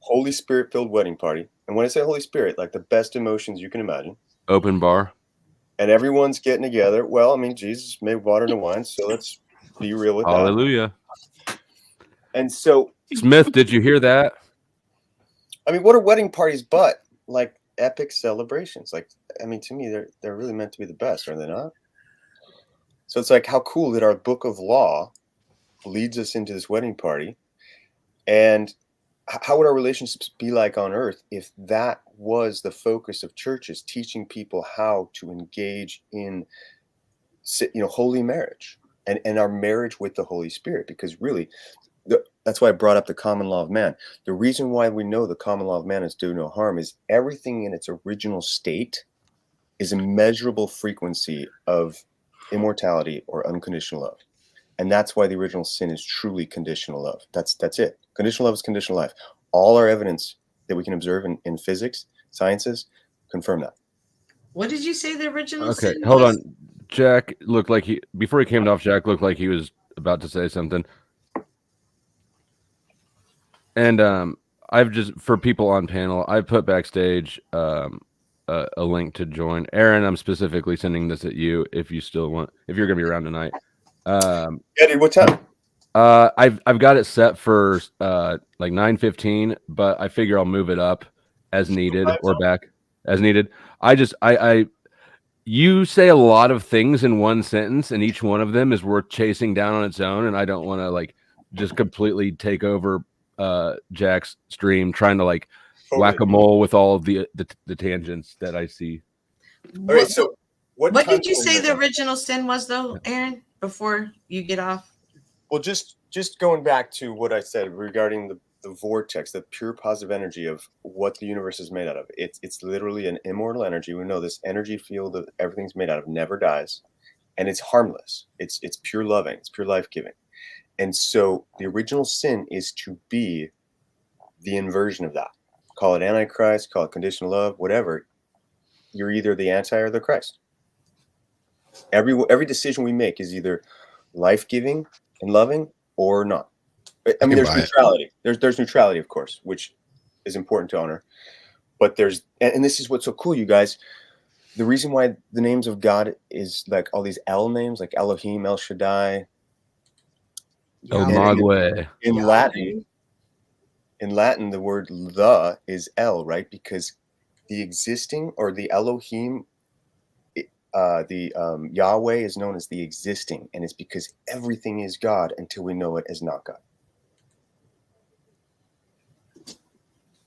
Holy Spirit-filled wedding party. And when I say Holy Spirit, like the best emotions you can imagine. Open bar. And everyone's getting together. Well, I mean, Jesus made water into wine, so let's be real with that. Hallelujah. And so, Smith, did you hear that? I mean, what are wedding parties but like epic celebrations? Like, I mean, to me, they're really meant to be the best, are they not? So it's like, how cool that our book of law leads us into this wedding party, and how would our relationships be like on earth if that was the focus of churches, teaching people how to engage in, you know, holy marriage and our marriage with the Holy Spirit? Because really, that's why I brought up the common law of man. The reason why we know the common law of man is do no harm is everything in its original state is a measurable frequency of immortality or unconditional love. And that's why the original sin is truly conditional love. That's it. Conditional love is conditional life. All our evidence that we can observe in physics, sciences, confirm that. What did you say the original Okay, sin hold was? on. Jack looked like before he came off, Jack looked like he was about to say something. And I've just, for people on panel, I put backstage a link to join. Aaron, I'm specifically sending this at you if you still want, if you're gonna be around tonight. Yeah, dude, what time? I've got it set for like 9:15, but I figure I'll move it up as needed or back as needed. You say a lot of things in one sentence, and each one of them is worth chasing down on its own, and I don't want to like just completely take over Jack's stream trying to like whack-a-mole with all of the tangents that I see. All right, so what did you say the original sin was though, Aaron, before you get off? Well, just going back to what I said regarding the vortex, the pure positive energy of what the universe is made out of. It's literally an immortal energy. We know this energy field that everything's made out of never dies, and it's harmless. It's pure loving. It's pure life-giving. And so the original sin is to be the inversion of that. Call it Antichrist, call it conditional love, whatever. You're either the anti or the Christ. Every decision we make is either life-giving and loving or not. I mean, there's neutrality. There's neutrality, of course, which is important to honor. But there's, and this is what's so cool, you guys. The reason why the names of God is like all these El names, like Elohim, El Shaddai, El Magwe. In Latin, the word "the" is El, right? Because the existing, or the Elohim, Yahweh is known as the existing, and it's because everything is God until we know it as not God.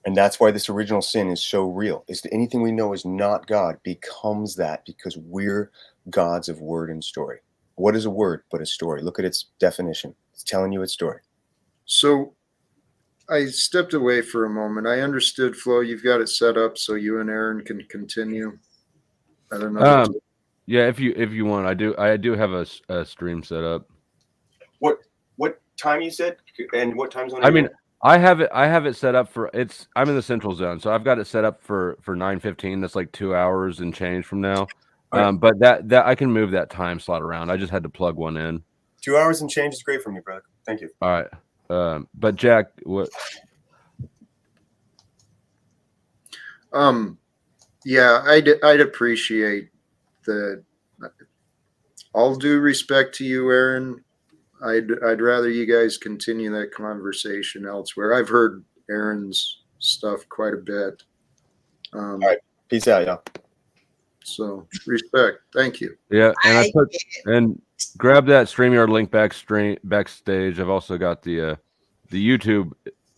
And that's why this original sin is so real. Is that anything we know is not God becomes that because we're gods of word and story. What is a word but a story? Look at its definition. It's telling you its story. So I stepped away for a moment. I understood, Flo. You've got it set up so you and Aaron can continue. I don't know. Yeah, if you want, I do have a stream set up. What time you said? And what time zone? I mean, I have it set up for I'm in the central zone, so I've got it set up for 9:15. That's like 2 hours and change from now. Okay. But that I can move that time slot around. I just had to plug one in. 2 hours and change is great for me, brother. Thank you. All right. But Jack, what? Yeah, I'd appreciate the. All due respect to you, Aaron. I'd rather you guys continue that conversation elsewhere. I've heard Aaron's stuff quite a bit. All right. Peace out, y'all. So respect. Thank you. Yeah, and grab that StreamYard link backstage. I've also got the YouTube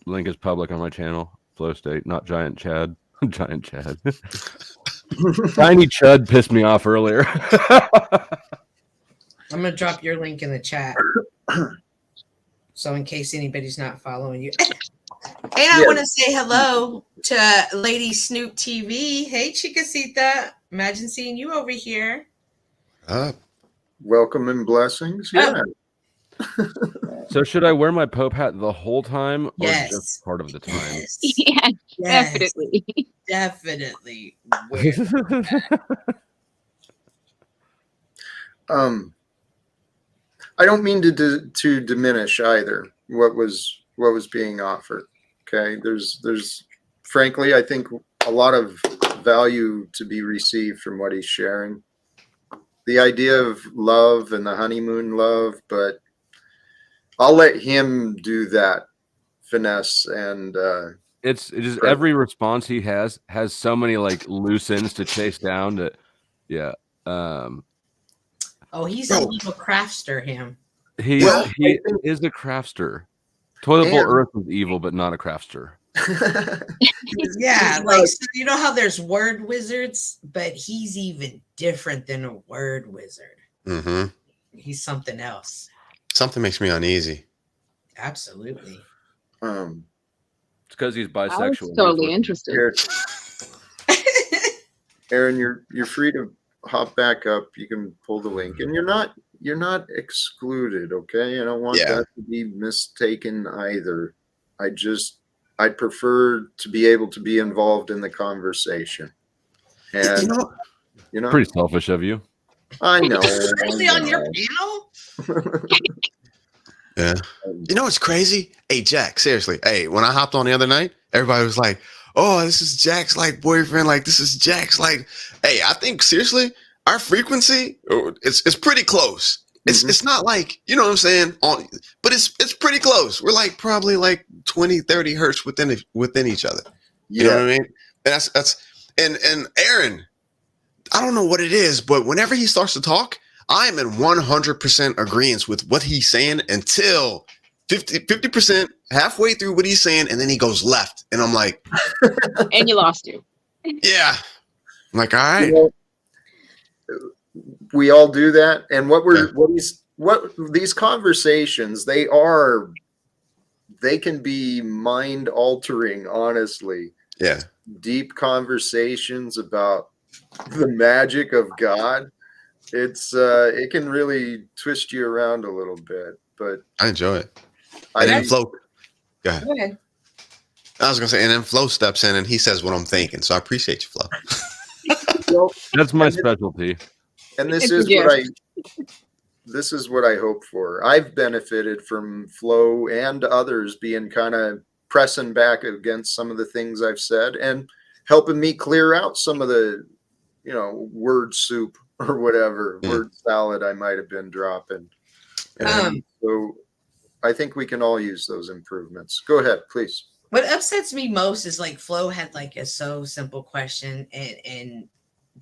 link is public on my channel, Flow State, not Giant Chad. Giant Chad. Tiny Chud pissed me off earlier. I'm gonna drop your link in the chat. So in case anybody's not following you. And I want to say hello to Lady Snoop TV. Hey, Chicasita. Imagine seeing you over here. Welcome and blessings. Yeah. So should I wear my Pope hat the whole time or Yes. just part of the time? Yes. Yeah, Yes. definitely. Definitely. Wear I don't mean to diminish either what was being offered. Okay, there's frankly, I think a lot of value to be received from what he's sharing. The idea of love and the honeymoon love, but I'll let him do that finesse and It's just every response he has so many like loose ends to chase down to, yeah. Oh, he's a little crafter, him. He is a crafter. Toilet Bowl Earth was evil, but not a crafter. Yeah, like so you know how there's word wizards, but he's even different than a word wizard. Mm-hmm. He's something else. Something makes me uneasy. Absolutely. It's because he's I was bisexual. totally interested. Aaron, you're free to hop back up. You can pull the link, and you're not excluded. Okay, I don't want that to be mistaken either. I'd prefer to be able to be involved in the conveation. And you know, pretty selfish of you. I know. Especially on your panel. Yeah. You know what's crazy? Hey, Jack, seriously. Hey, when I hopped on the other night, everybody was like, oh, this is Jack's like boyfriend. Like, this is Jack's like, hey, I think seriously, our frequency, it's pretty close. It's not like, you know what I'm saying? But it's pretty close. We're like probably like 20, 30 hertz within each other. You know what I mean? And Aaron, I don't know what it is, but whenever he starts to talk, I am in 100% agreement with what he's saying until 50% halfway through what he's saying, and then he goes left, and I'm like, and you lost you. Yeah, I'm like, all right. You know, we all do that, and what these conversations they can be mind altering. Honestly, yeah, deep conversations about the magic of God. It can really twist you around a little bit, but I enjoy it. And then Flo, go ahead. I was gonna say, and then Flo steps in and he says what I'm thinking. So I appreciate you, Flo. Well, that's my specialty. And this is what I hope for. I've benefited from Flo and others being kind of pressing back against some of the things I've said and helping me clear out some of the, word soup or whatever word salad I might have been dropping. And so I think we can all use those improvements. Go ahead, please. What upsets me most is like Flo had like a so simple question and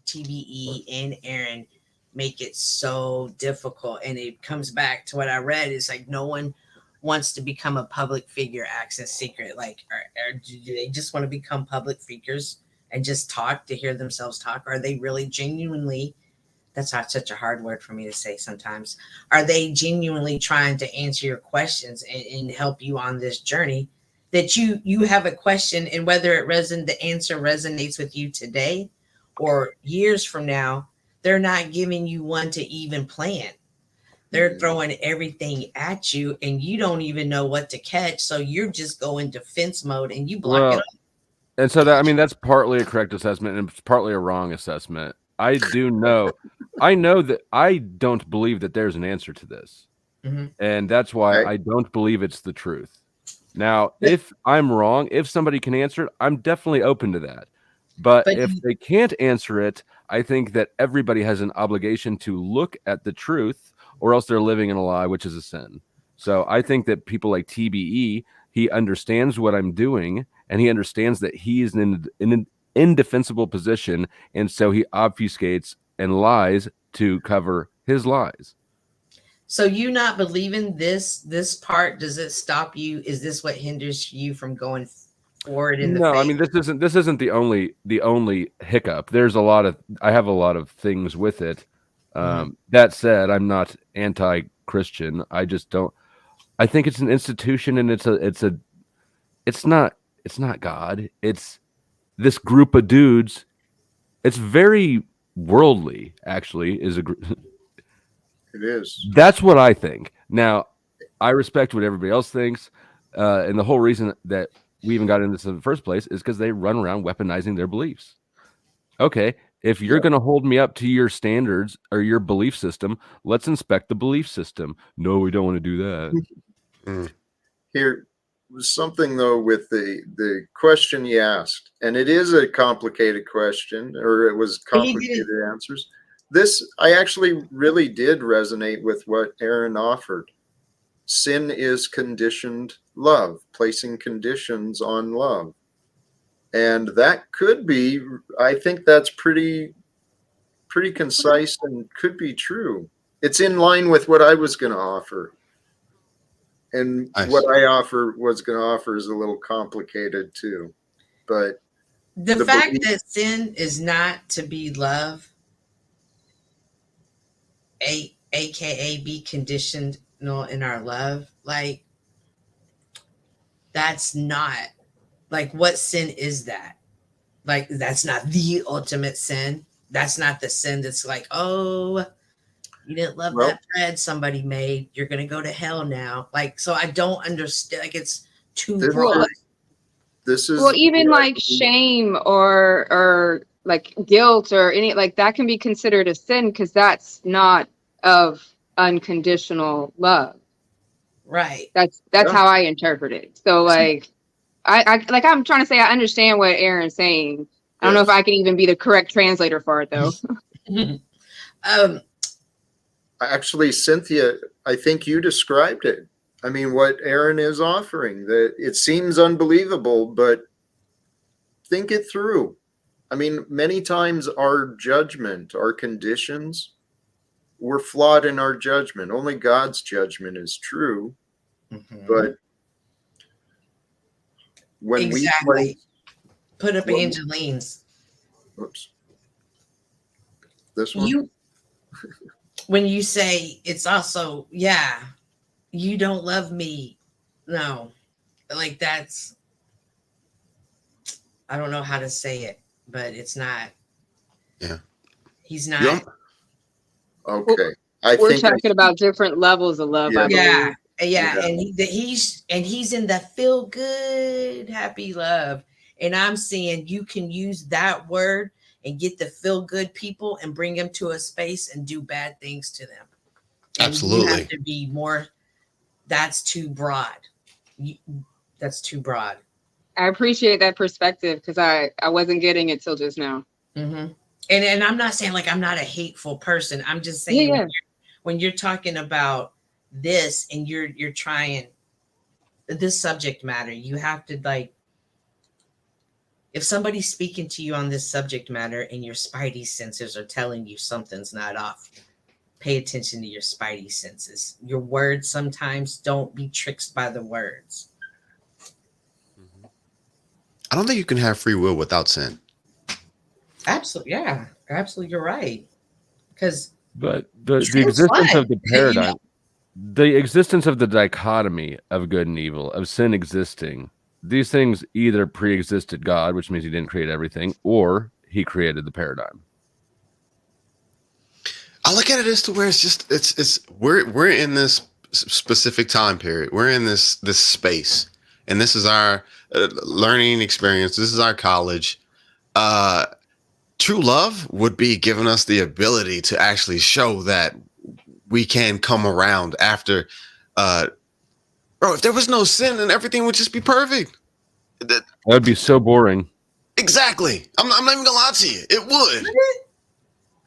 TBE and Aaron make it so difficult. And it comes back to what I read. It's like no one wants to become a public figure acts in secret? Like, or do they just want to become public figures and just talk to hear themselves talk? Or are they really genuinely, that's not such a hard word for me to say sometimes, are they genuinely trying to answer your questions and help you on this journey that you have a question, and whether the answer resonates with you today or years from now, they're not giving you one to even plan. They're throwing everything at you and you don't even know what to catch. So you're just going defense mode and you block it Well, up. and so that, I mean, that's partly a correct assessment and it's partly a wrong assessment. I know that I don't believe that there's an answer to this. Mhm. And that's why Right. I don't believe it's the truth. Now, if I'm wrong, if somebody can answer it, I'm definitely open to that. But But if they can't answer it, I think that everybody has an obligation to look at the truth, or else they're living in a lie, which is a sin. So I think that people like TBE, he understands what I'm doing, and he understands that he is in an indefensible position, and so he obfuscates and lies to cover his lies. so you not believing this part, does it stop you? Is this what hinders you from going forward in the No, I faith? mean this isn't the only hiccup. I have a lot of things with it. That said, I'm not anti-Christian. I just don't. I think it's an institution, and it's not God. It's this group of dudes. It's very worldly, actually. It is. That's what I think. Now, I respect what everybody else thinks, and the whole reason that we even got into this in the first place is because they run around weaponizing their beliefs. Okay, if you're going to hold me up to your standards or your belief system, let's inspect the belief system. No, we don't want to do that. Here was something though with the question you asked, and it is a complicated question, or it was complicated answers. This I actually really did resonate with what Aaron offered. Sin is conditioned love, placing conditions on love. And that could be, I think that's pretty concise and could be true. It's in line with what I was going to offer. And Nice. what I was going to offer is a little complicated too. But The fact that sin is not to be love, aka be conditional in our love, like that's not, like, what sin is that? Like, that's not the ultimate sin. That's not the sin that's like, oh, you didn't love that bread somebody made, you're gonna go to hell now. Like, so I don't understand. Like, it's too broad. This is well, even like shame or like guilt or any like that can be considered a sin because that's not of unconditional love. Right. That's how I interpret it. So like I like I'm trying to say I understand what Aaron's saying. I don't know if I can even be the correct translator for it though. Actually, Cynthia, I think you described it. I mean, what Aaron is offering, that it seems unbelievable, but think it through. I mean, many times our judgment, our conditions, we're flawed in our judgment. Only God's judgment is true. But when we put up Angeline's. Oops. This one? When you say it's also, yeah, you don't love me. No, like that's, I don't know how to say it, but it's not. Yeah. He's not. Yeah. Okay. We're talking about different levels of love. Yeah. And he's in the feel good, happy love. And I'm saying you can use that word and get the feel good people and bring them to a space and do bad things to them. And absolutely. You have to be more, that's too broad. That's too broad. I appreciate that perspective because I wasn't getting it till just now. Mm-hmm. And I'm not saying like I'm not a hateful person. I'm just saying when you're talking about this and you're trying this subject matter, you have to, like, if somebody's speaking to you on this subject matter and your spidey senses are telling you something's not off, pay attention to your spidey senses. Your words sometimes, don't be tricked by the words. I don't think you can have free will without sin. Absolutely, yeah, absolutely, you're right. Because But the sin's existence fun, of the you know? paradigm, the existence of the dichotomy of good and evil, of sin existing, these things either pre-existed God, which means he didn't create everything, or he created the paradigm. I look at it as to where it's we're in this specific time period. We're in this space, and this is our learning experience. This is our college. True love would be giving us the ability to actually show that we can come around after. Bro, if there was no sin, then everything would just be perfect. That would be so boring. Exactly. I'm not even gonna lie to you. It would.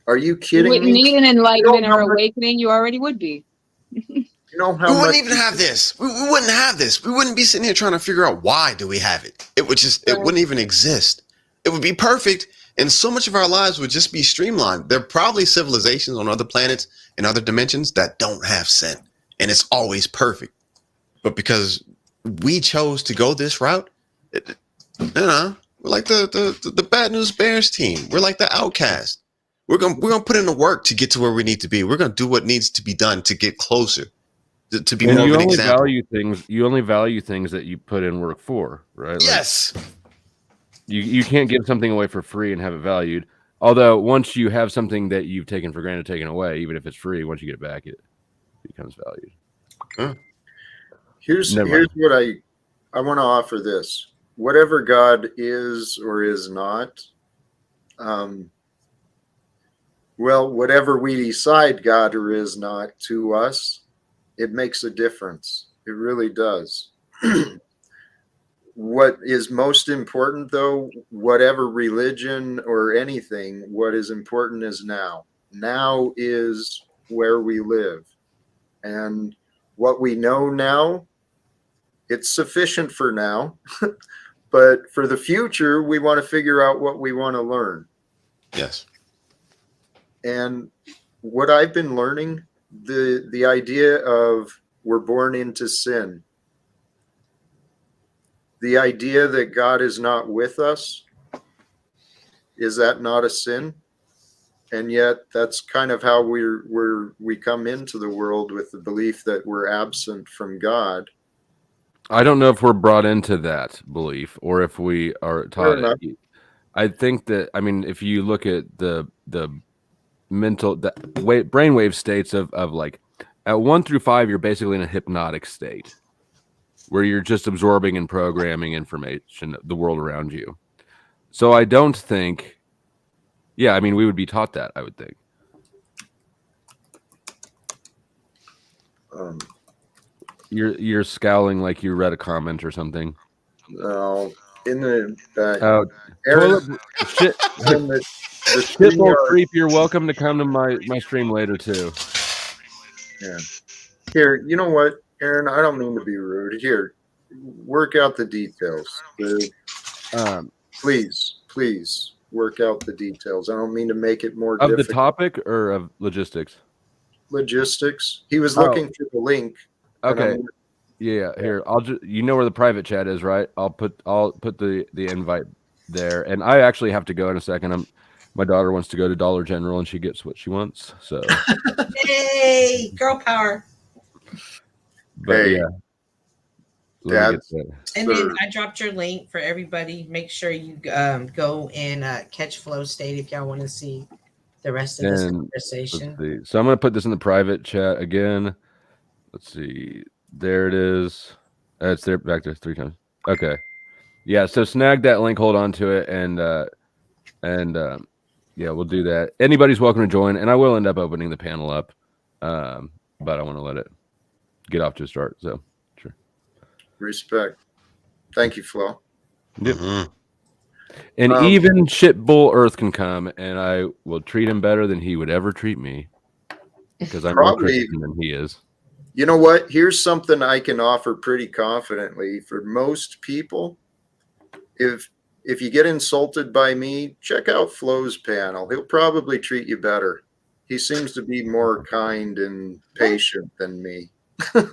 Are you You kidding wouldn't me? need an enlightenment You know or how much- awakening. You already would be. You know We how much wouldn't even have this. We wouldn't have this. We wouldn't be sitting here trying to figure out why do we have it. It wouldn't even exist. It would be perfect, and so much of our lives would just be streamlined. There are probably civilizations on other planets and other dimensions that don't have sin, and it's always perfect. But because we chose to go this route, we're like the Bad News Bears team. We're like the outcast. We're gonna put in the work to get to where we need to be. We're gonna do what needs to be done to get closer, to be And more you of an only example. you only value things that you put in work for, right? Yes. Like, you can't give something away for free and have it valued. Although once you have something that you've taken for granted, taken away, even if it's free, once you get it back, it becomes valued. Here's Never here's what I want to offer this. Whatever God is or is not, well, whatever we decide God or is not to us, it makes a difference. It really does. What is most important, though, whatever religion or anything, what is important is now. Now is where we live. And what we know now, it's sufficient for now. But for the future, we want to figure out what we want to learn. Yes. And what I've been learning, the idea of we're born into sin, the idea that God is not with us, is that not a sin? And yet that's kind of how we come into the world, with the belief that we're absent from God. I don't know if we're brought into that belief or if we are taught Fair it. I think that, I mean, if you look at the mental brainwave states of like at 1 through 5, you're basically in a hypnotic state where you're just absorbing and programming information, the world around you. So I don't think, yeah, I mean, we would be taught that, I would think. You're scowling like you read a comment or something. No, in the Toilet shit. the Shitbowl creep, you're welcome to come to my stream later too. Yeah. Here, you know what, Aaron? I don't mean to be rude. Here, work out the details. Please work out the details. I don't mean to make it more Of difficult. the topic or of logistics? Logistics. He was looking for the link. Okay. Yeah. Here, I'll just, you know where the private chat is, right? I'll put the invite there, and I actually have to go in a second. My daughter wants to go to Dollar General, and she gets what she wants. So, Yay, girl power! But Hey, yeah, and then I dropped your link for everybody. Make sure you go and catch Flow State if y'all want to see the rest of this conversation. So I'm going to put this in the private chat again. Let's see. There it is. It's there back there 3 times. Okay. Yeah. So snag that link, hold on to it, and yeah, we'll do that. Anybody's welcome to join, and I will end up opening the panel up, but I want to let it get off to a start. So, sure. Respect. Thank you, Flo. Yep. And even shitbull Earth can come, and I will treat him better than he would ever treat me, because I'm more Christian than he is. You know what? Here's something I can offer pretty confidently for most people. If you get insulted by me, check out Flo's panel. He'll probably treat you better. He seems to be more kind and patient than me.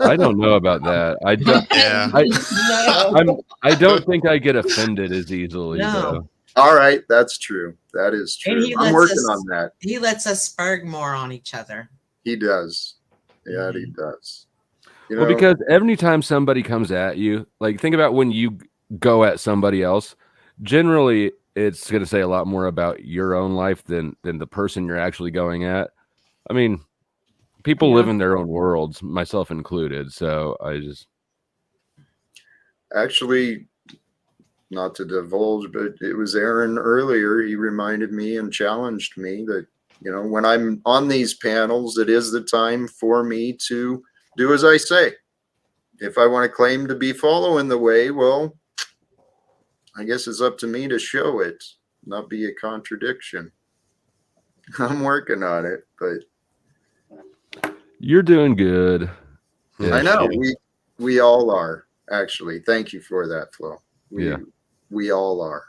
I don't know about that. I don't. Yeah. I don't think I get offended as easily. No. Though. All right, that's true. That is And true. he I'm lets working us- on that. He lets us spurg more on each other. He does. Yeah, he does. You Well, know, because every time somebody comes at you, like think about when you go at somebody else, generally it's going to say a lot more about your own life than the person you're actually going at. I mean, people live in their own worlds, myself included. So I just actually, not to divulge, but it was Aaron earlier. He reminded me and challenged me that, you know, when I'm on these panels, it is the time for me to do as I say. If I want to claim to be following the way, well, I guess it's up to me to show it, not be a contradiction. I'm working on it, but you're doing good. I know we all are, actually. Thank you for that, Flo. We all are.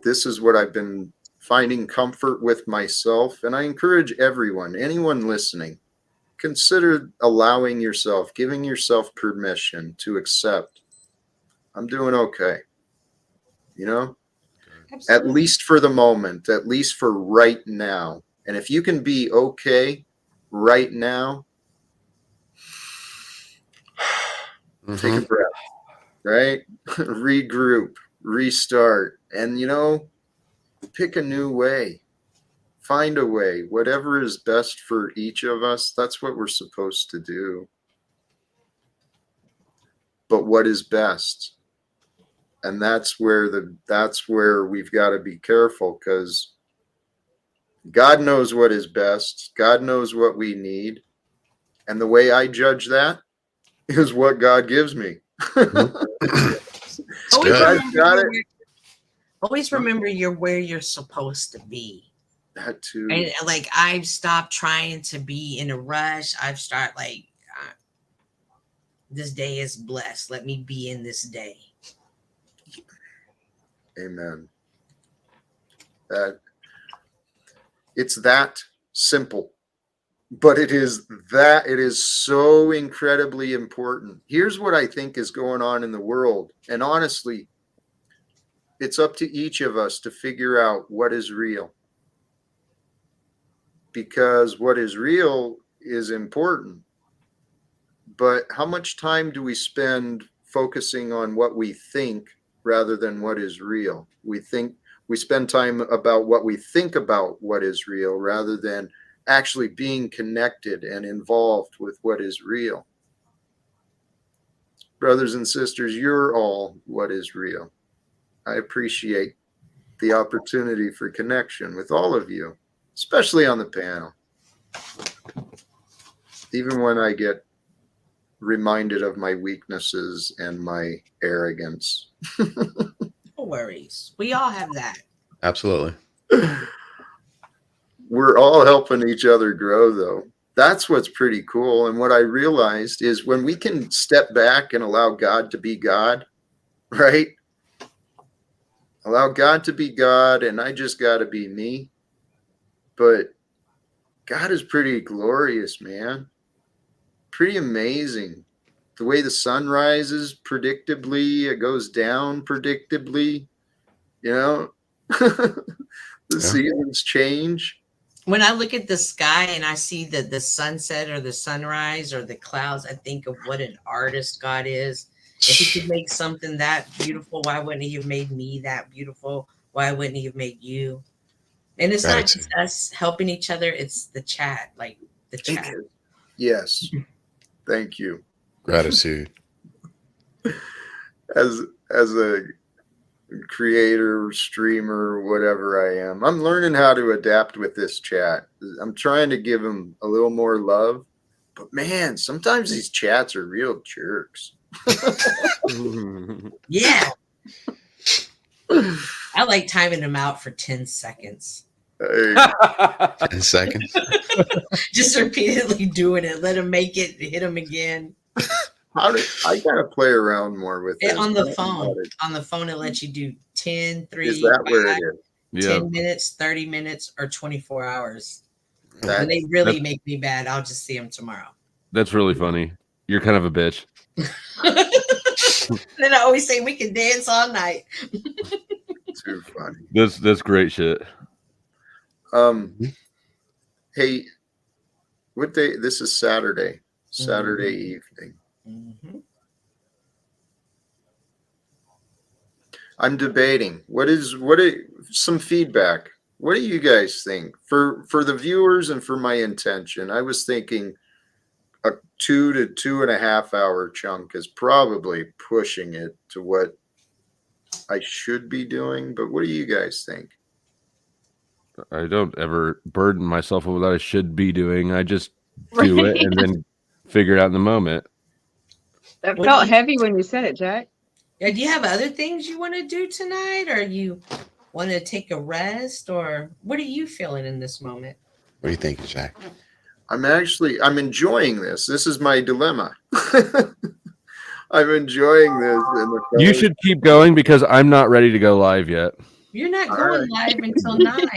This is what I've been finding comfort with myself, and I encourage everyone, anyone listening, consider allowing yourself, giving yourself permission to accept, I'm doing okay. You know, Absolutely. at least for the moment, at least for right now. And if you can be okay right now, take a breath, right? Regroup, restart, and, you know, pick a new way. Find a way. Whatever is best for each of us, that's what we're supposed to do. But what is best? And that's where we've got to be careful, because God knows what is best. God knows what we need. And the way I judge that is what God gives me. Always remember you're where you're supposed to be. That too. And like, I've stopped trying to be in a rush. I've started like, this day is blessed. Let me be in this day. Amen. It's that simple, but it is so incredibly important. Here's what I think is going on in the world. And honestly, it's up to each of us to figure out what is real. Because what is real is important. But how much time do we spend focusing on what we think rather than what is real? We spend time about what we think about what is real rather than actually being connected and involved with what is real. Brothers and sisters, you're all what is real. I appreciate the opportunity for connection with all of you, especially on the panel. Even when I get reminded of my weaknesses and my arrogance. No worries. We all have that. Absolutely. We're all helping each other grow, though. That's what's pretty cool. And what I realized is when we can step back and allow God to be God, right? Allow God to be God, and I just got to be me. But God is pretty glorious, man. Pretty amazing. The way the sun rises predictably, it goes down predictably, you know, the seasons change. When I look at the sky and I see the sunset or the sunrise or the clouds, I think of what an artist God is. If he could make something that beautiful, why wouldn't he have made me that beautiful? Why wouldn't he have made you? And it's not just us helping each other, it's the chat, like the chat. Yes. Thank you. Gratitude. As a creator, streamer, whatever I am, I'm learning how to adapt with this chat. I'm trying to give them a little more love, but man, sometimes these chats are real jerks. Yeah. I like timing them out for 10 seconds. 10 seconds. Just repeatedly doing it. Let them make it, hit them again. I gotta play around more with it On the phone. On the phone, it lets you do 10, 3, Is that 5. where it is? Yeah, 10 minutes, 30 minutes, or 24 hours. That- When they really That's- make me bad, I'll just see them tomorrow. that's really funny. You're kind of a bitch. Then I always say we can dance all night. Too funny. That's great shit. Hey, what day? This is Saturday evening. Mm-hmm. I'm debating. What is some feedback? What do you guys think for the viewers and for my intention? I was thinking a 2 to 2.5 hour chunk is probably pushing it to what I should be doing. But what do you guys think? I don't ever burden myself with what I should be doing. I just do it and then figure it out in the moment. That What felt do you- heavy when you said it, Jack. Yeah, do you have other things you want to do tonight, or you want to take a rest, or what are you feeling in this moment? What do you think, Jack? I'm enjoying this. This is my dilemma. I'm enjoying this. You should keep going because I'm not ready to go live yet. You're not All going live until 9.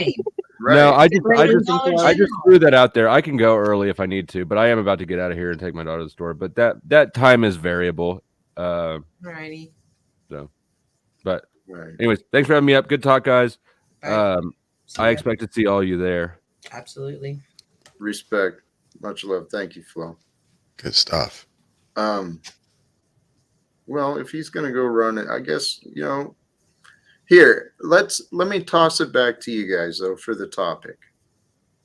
Right. No, I Dollar just General. threw that out there. I can go early if I need to, but I am about to get out of here and take my daughter to the store. But that time is variable. Alrighty. But Right. anyways, thanks for having me up. Good talk, guys. Bye. See I ya. expect to see all you there. Absolutely. Respect. Much love. Thank you, Flo. Good stuff. Well, if he's going to go run it, I guess, here, let me toss it back to you guys, though, for the topic.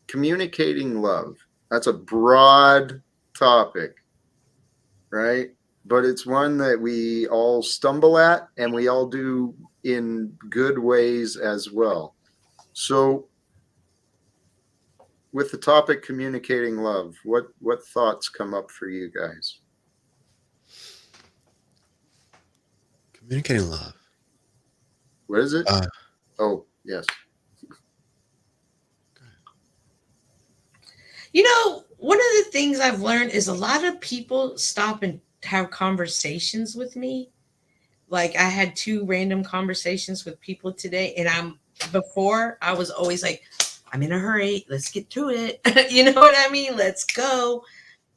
Communicating love. That's a broad topic, right? But it's one that we all stumble at, and we all do in good ways as well. So, with the topic communicating love, what thoughts come up for you guys? Communicating love. What is it? Oh, yes. One of the things I've learned is a lot of people stop and have conversations with me. Like I had 2 random conversations with people today, and before I was always like, I'm in a hurry. Let's get to it. You know what I mean? Let's go.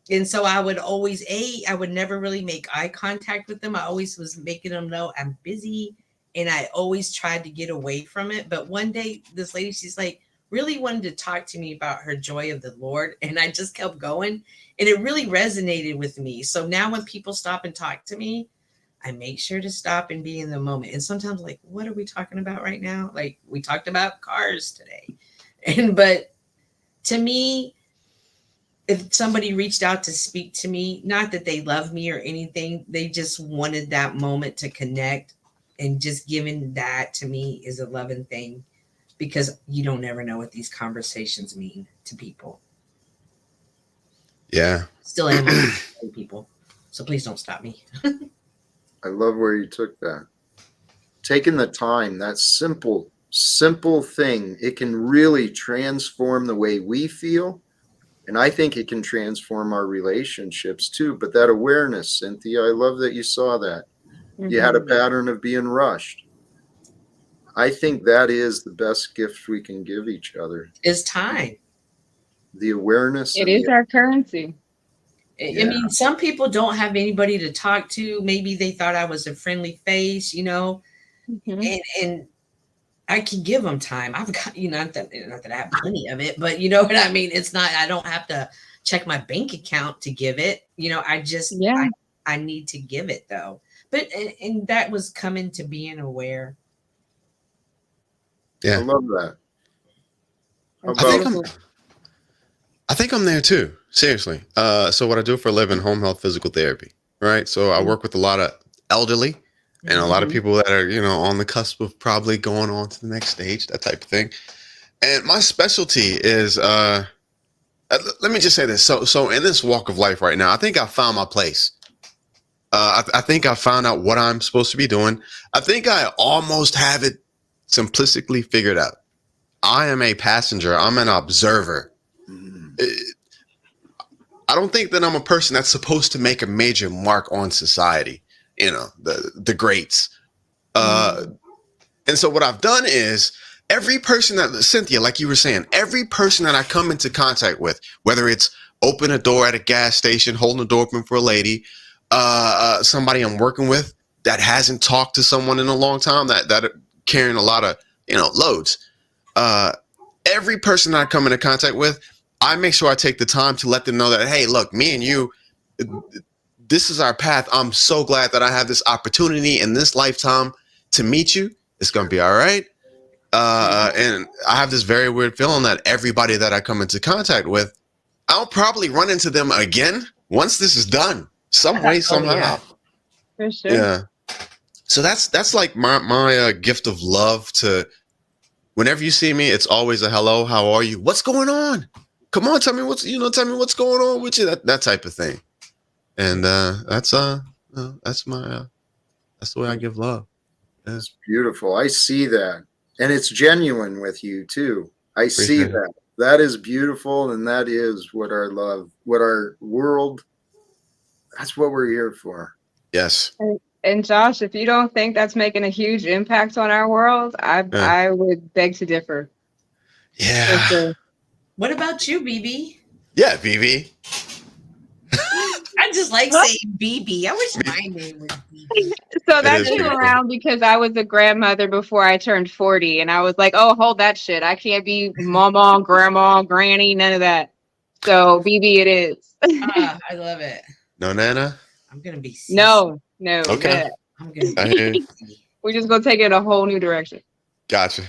And so I would always, I would never really make eye contact with them. I always was making them know I'm busy. And I always tried to get away from it. But one day, this lady, she's like, really wanted to talk to me about her joy of the Lord. And I just kept going. And it really resonated with me. So now when people stop and talk to me, I make sure to stop and be in the moment. And sometimes like, what are we talking about right now? Like we talked about cars today. But to me, if somebody reached out to speak to me, not that they love me or anything, they just wanted that moment to connect, and just giving that to me is a loving thing, because you don't ever know what these conversations mean to people. Yeah. Still am on people. So please don't stop me. I love where you took that. Taking the time, that simple thing, it can really transform the way we feel. And I think it can transform our relationships too. But that awareness, Cynthia, I love that you saw that. Mm-hmm. You had a pattern of being rushed. I think that is the best gift we can give each other. Is time. The awareness. It is our currency. I mean, some people don't have anybody to talk to. Maybe they thought I was a friendly face, mm-hmm. and I can give them time. I've got, not that I have plenty of it, but you know what I mean? It's not, I don't have to check my bank account to give it. I just, I need to give it though. But, and that was coming to being aware. Yeah. I love that. I think I'm there too. Seriously. So what I do for a living, home health physical therapy, right? So I work with a lot of elderly and a lot of people that are, on the cusp of probably going on to the next stage, that type of thing. And my specialty is, let me just say this. So in this walk of life right now, I think I found my place. I think I found out what I'm supposed to be doing. I think I almost have it simplistically figured out. I am a passenger. I'm an observer. I don't think that I'm a person that's supposed to make a major mark on society, the greats. And so what I've done is Every person that, Cynthia, like you were saying, every person that I come into contact with, whether it's open a door at a gas station, holding the door open for a lady, somebody I'm working with that hasn't talked to someone in a long time, that are carrying a lot of, loads. Every person that I come into contact with, I make sure I take the time to let them know that, hey, look, me and you, this is our path. I'm so glad that I have this opportunity in this lifetime to meet you. It's going to be all right. And I have this very weird feeling that everybody that I come into contact with, I'll probably run into them again once this is done, some way, somehow. yeah. For sure. Yeah. So that's like my gift of love. To whenever you see me, it's always a hello, how are you? What's going on? Come on, tell me what's going on with you. That type of thing. And that's the way I give love. Yeah. It's beautiful. I see that. And it's genuine with you too. I see Appreciate it. that. That is beautiful, and that is what our love, what our world, that's what we're here for. Yes. And Josh, if you don't think that's making a huge impact on our world, I would beg to differ. Yeah. For sure. What about you, BB? Yeah, BB. I just like saying BB. I wish my name was BB. So that is came beautiful. around because I was a grandmother before I turned 40, and I was like, oh, hold that shit. I can't be mama, grandma, granny, none of that. So BB it is. I love it. No, Nana. I'm gonna be CC. No. Okay. Yeah. I'm gonna I be hear you. CC. We're just gonna take it in a whole new direction. Gotcha.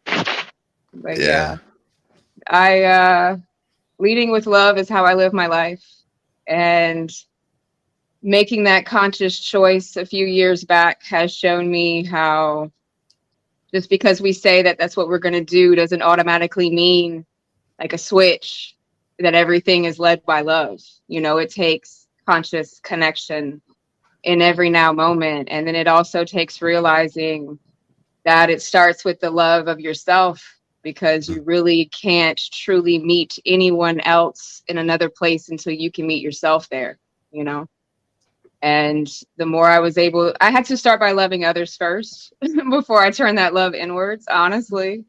But Yeah. I leading with love is how I live my life. And making that conscious choice a few years back has shown me how just because we say that that's what we're going to do doesn't automatically mean like a switch, that everything is led by love. It takes conscious connection in every now moment. And then it also takes realizing that it starts with the love of yourself, because you really can't truly meet anyone else in another place until you can meet yourself there, And the more I had to start by loving others first before I turned that love inwards, honestly.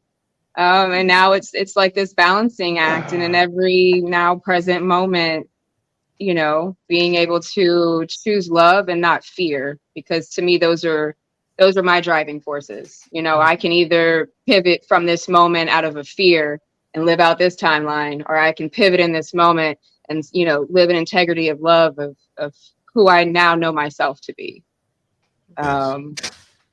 And now it's like this balancing act. And in every now present moment, being able to choose love and not fear, because to me, those are my driving forces. I can either pivot from this moment out of a fear and live out this timeline, or I can pivot in this moment and, live in integrity of love of who I now know myself to be. And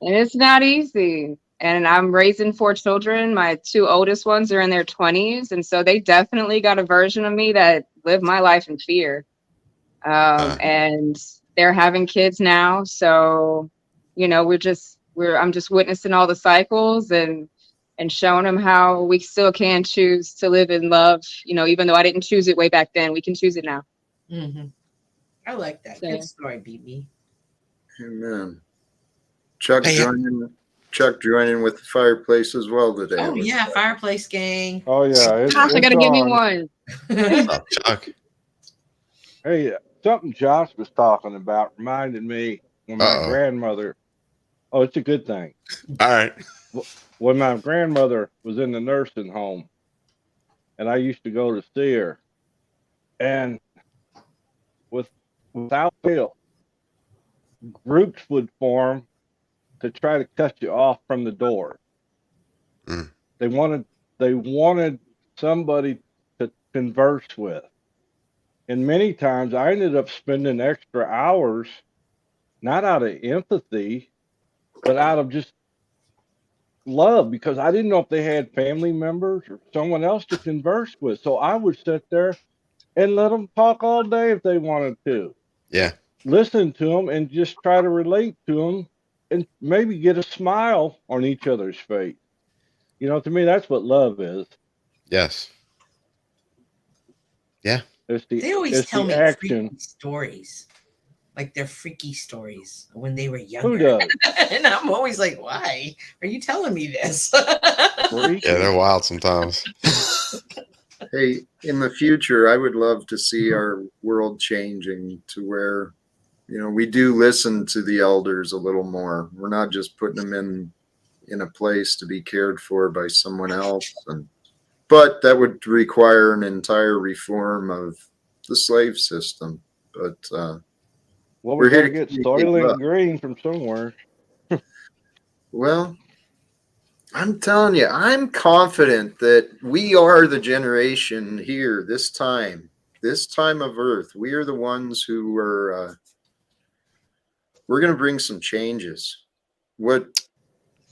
it's not easy. And I'm raising 4 children. My 2 oldest ones are in their 20s. And so they definitely got a version of me that lived my life in fear. And they're having kids now. So, I'm just witnessing all the cycles and showing them how we still can choose to live in love. Even though I didn't choose it way back then, we can choose it now. Mm-hmm. I like that. So, Good story, BB. Amen. Chuck Hey, joining with the fireplace as well today. Oh yeah, fireplace gang. Oh yeah, it's Josh, I gotta give me on. one. What's up, Chuck? Hey, something Josh was talking about reminded me when my grandmother. Oh, it's a good thing. All right. When my grandmother was in the nursing home, and I used to go to see her, and without fail, groups would form to try to cut you off from the door. Mm. They wanted somebody to converse with. And many times I ended up spending extra hours, not out of empathy, but out of just love, because I didn't know if they had family members or someone else to converse with. So I would sit there and let them talk all day if they wanted to. Yeah. Listen to them and just try to relate to them and maybe get a smile on each other's face. To me, that's what love is. Yes. Yeah. They always tell me action. freaky stories. Like they're freaky stories when they were younger. Who does? And I'm always like, why are you telling me this? Yeah, they're wild sometimes. Hey, in the future, I would love to see our world changing to where, we do listen to the elders a little more. We're not just putting them in a place to be cared for by someone else. But that would require an entire reform of the slave system. But Well, we're we here got to to get communicate Soylent love. Green from somewhere. Well, I'm telling you, I'm confident that we are the generation here, this time of Earth. We are the ones who are, we're going to bring some changes. What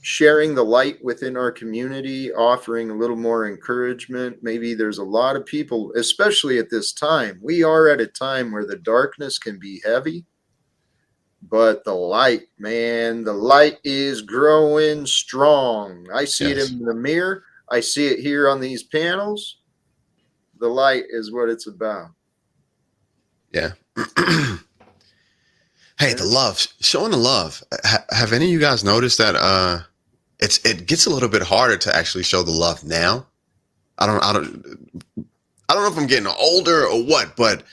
sharing the light within our community, offering a little more encouragement. Maybe there's a lot of people, especially at this time. We are at a time where the darkness can be heavy. But the light, man, the light is growing strong. I see it Yes. in the mirror. I see it here on these panels. The light is what it's about. Yeah. Hey, the love, showing the love. Have any of you guys noticed that it gets a little bit harder to actually show the love now? I don't know if I'm getting older or what, but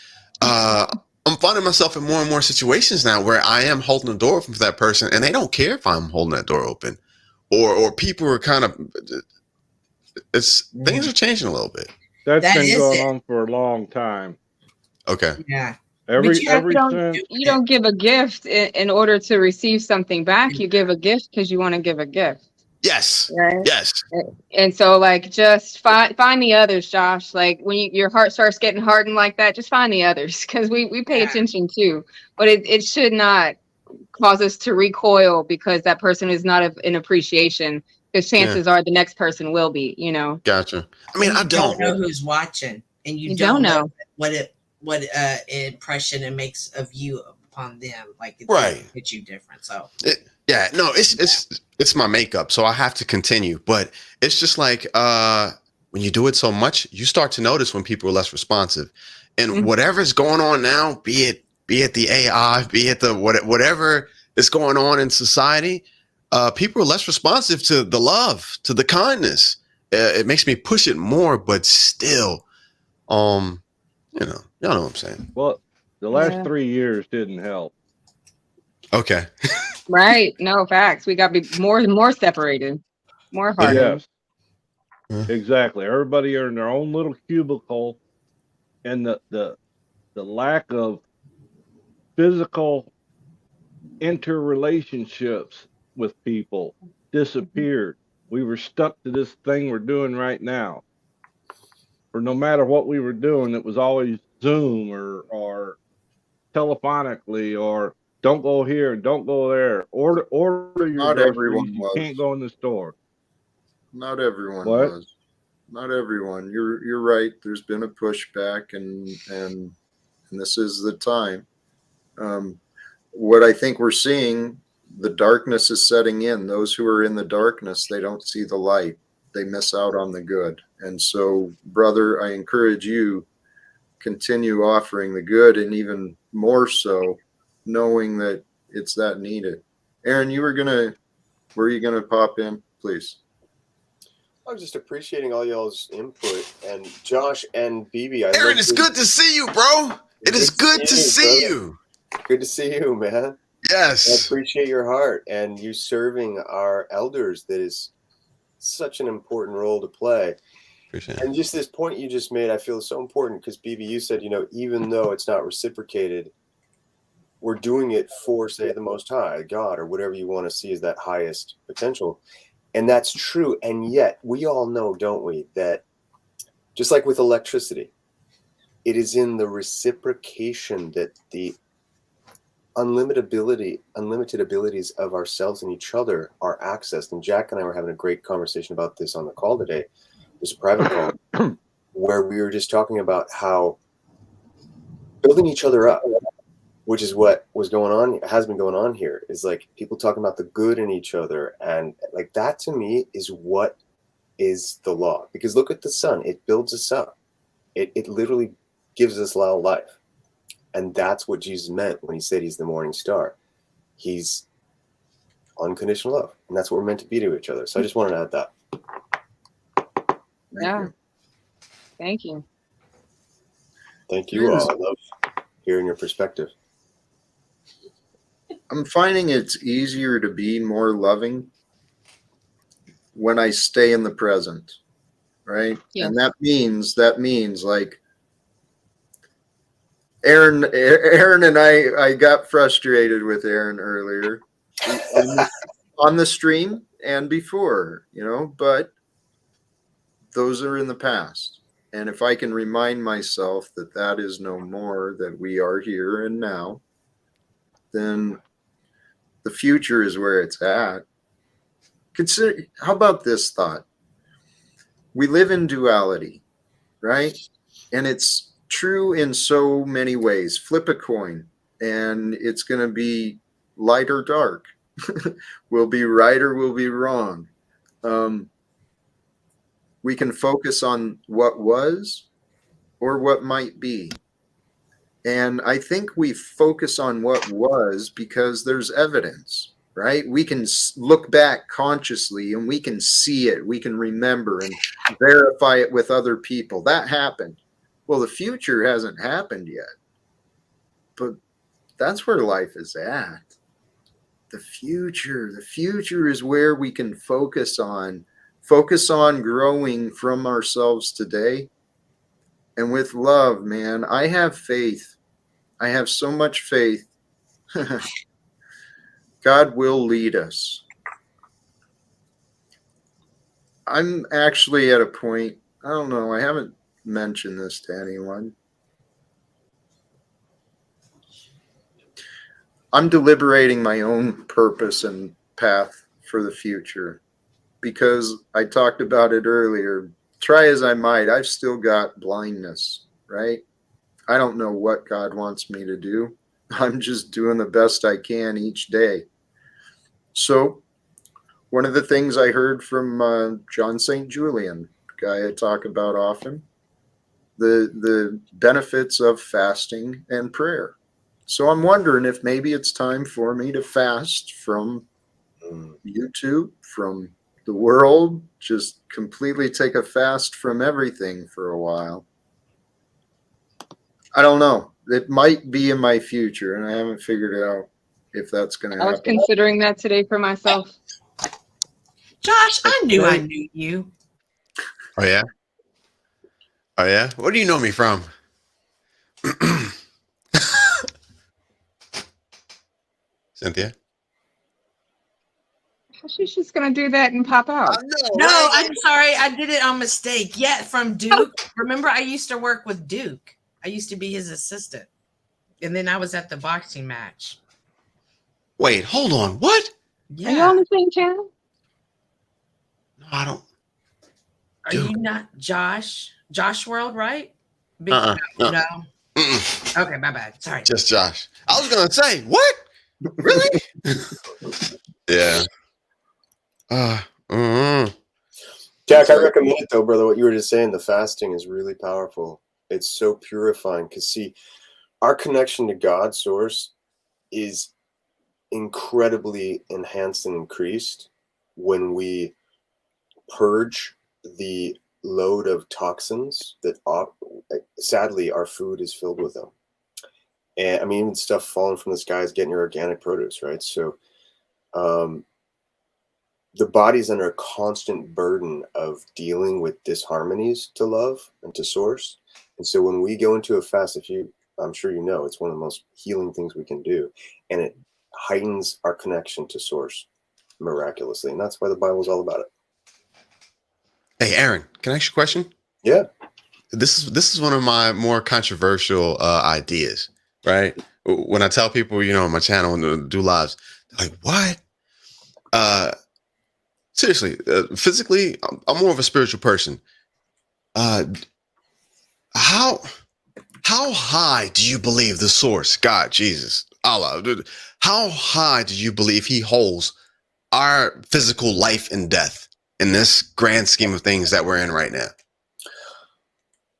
I'm finding myself in more and more situations now where I am holding the door open for that person, and they don't care if I'm holding that door open, or people are kind of. Things are changing a little bit. That's That been is going it. on for a long time. Okay. Yeah. Every you have every to since You don't give a gift in order to receive something back. You give a gift because you want to give a gift, Yes. right? Yes. And so, like, just find the others, Josh. Like, when your heart starts getting hardened like that, just find the others, because we pay Yeah. attention too. But it should not cause us to recoil because that person is not in appreciation. Because chances are the next person will be. You know. Gotcha. I mean, And I you don't know don't. who's watching, and you You don't don't know know. what impression it makes of you upon them. Like it's Right. gonna hit you different. So Yeah, no, it's my makeup, so I have to continue. But it's just like when you do it so much, you start to notice when people are less responsive, and Mhm. whatever's going on now, be it the AI, be it the whatever is going on in society, people are less responsive to the love, to the kindness. It makes me push it more, but still, y'all know what I'm saying. Well, the last Yeah. 3 years didn't help. Okay. Right. No facts. We got to be more separated, more hardened. Yes, exactly. Everybody are in their own little cubicle, and the lack of physical interrelationships with people disappeared. We were stuck to this thing we're doing right now. Or no matter what we were doing, it was always Zoom or telephonically, or don't go here and don't go there. Order your Not groceries. everyone You was. can't go in the store. Not everyone What? was. Not everyone. You're right. There's been a pushback, and this is the time. What I think we're seeing, the darkness is setting in. Those who are in the darkness, they don't see the light. They miss out on the good. And so, brother, I encourage you, continue offering the good, and even more so, knowing that it's that needed. Aaron, were you gonna pop in, please? I was just appreciating all y'all's input, and Josh and BB. Aaron, it's good to see you, bro. It is good to see brother. you. Good to see you, man. Yes. I appreciate your heart and you serving our elders. That is such an important role to play. Appreciate And just this point you just made, I feel is so important because BB, you said, even though it's not reciprocated, we're doing it for, say, the Most High, God, or whatever you want to see as that highest potential. And that's true. And yet we all know, don't we, that just like with electricity, it is in the reciprocation that the unlimited abilities of ourselves and each other are accessed. And Jack and I were having a great conversation about this on the call today. It was a private call where we were just talking about how building each other up, which is what was going on, has been going on here, is like people talking about the good in each other. And like that to me is what is the law. Because look at the sun, it builds us up. It literally gives us life. And that's what Jesus meant when he said he's the morning star. He's unconditional love. And that's what we're meant to be to each other. So I just wanted to add that. Yeah. Thank you. Thank you all. I love hearing your perspective. I'm finding it's easier to be more loving when I stay in the present, right? Yes. And that means like Aaron and I got frustrated with Aaron earlier on the stream and before, but those are in the past. And if I can remind myself that that is no more, that we are here and now, then the future is where it's at. How about this thought? We live in duality, right? And it's true in so many ways. Flip a coin and it's going to be light or dark. We'll be right or we'll be wrong. We can focus on what was or what might be. And I think we focus on what was because there's evidence, right? We can look back consciously and we can see it. We can remember and verify it with other people. That happened. Well, the future hasn't happened yet. But that's where life is at. The future is where we can focus on growing from ourselves today. And with love, man, I have faith. I have so much faith. God will lead us. I'm actually at a point, I don't know, I haven't mentioned this to anyone. I'm deliberating my own purpose and path for the future because I talked about it earlier. Try as I might, I've still got blindness, right? I don't know what God wants me to do. I'm just doing the best I can each day. So one of the things I heard from John St. Julian, guy I talk about often, the benefits of fasting and prayer. So I'm wondering if maybe it's time for me to fast from YouTube, from the world, just completely take a fast from everything for a while. I don't know. It might be in my future, and I haven't figured out if that's going to happen. I was considering that today for myself. Josh, I knew you. Oh yeah. Oh yeah. Where do you know me from? Cynthia. She's just gonna do that and pop out. No, I'm sorry. I did it on mistake. Yeah, from Duke. Remember, I used to work with Duke. I used to be his assistant. And then I was at the boxing match. Wait, hold on. What? Yeah. Are you on the same channel? No, I don't. Are Duke. you not Josh? Josh World, right? No. Okay, my bad. Sorry. Just Josh. I was gonna say, what? Really? Yeah. Jack, I recommend it though, brother. What you were just saying, the fasting is really powerful. It's so purifying because, see, our connection to God's source is incredibly enhanced and increased when we purge the load of toxins that sadly our food is filled with them. And I mean, even stuff falling from the sky is getting your organic produce, right? So the body's under a constant burden of dealing with disharmonies to love and to source. And so when we go into a fast, I'm sure you know, it's one of the most healing things we can do. And it heightens our connection to source miraculously. And that's why the Bible is all about it. Hey, Aaron, can I ask you a question? Yeah. This is one of my more controversial ideas, right? When I tell people, on my channel and do lives, they're like, what? Seriously, physically, I'm more of a spiritual person. How high do you believe the source, God, Jesus, Allah? How high do you believe He holds our physical life and death in this grand scheme of things that we're in right now?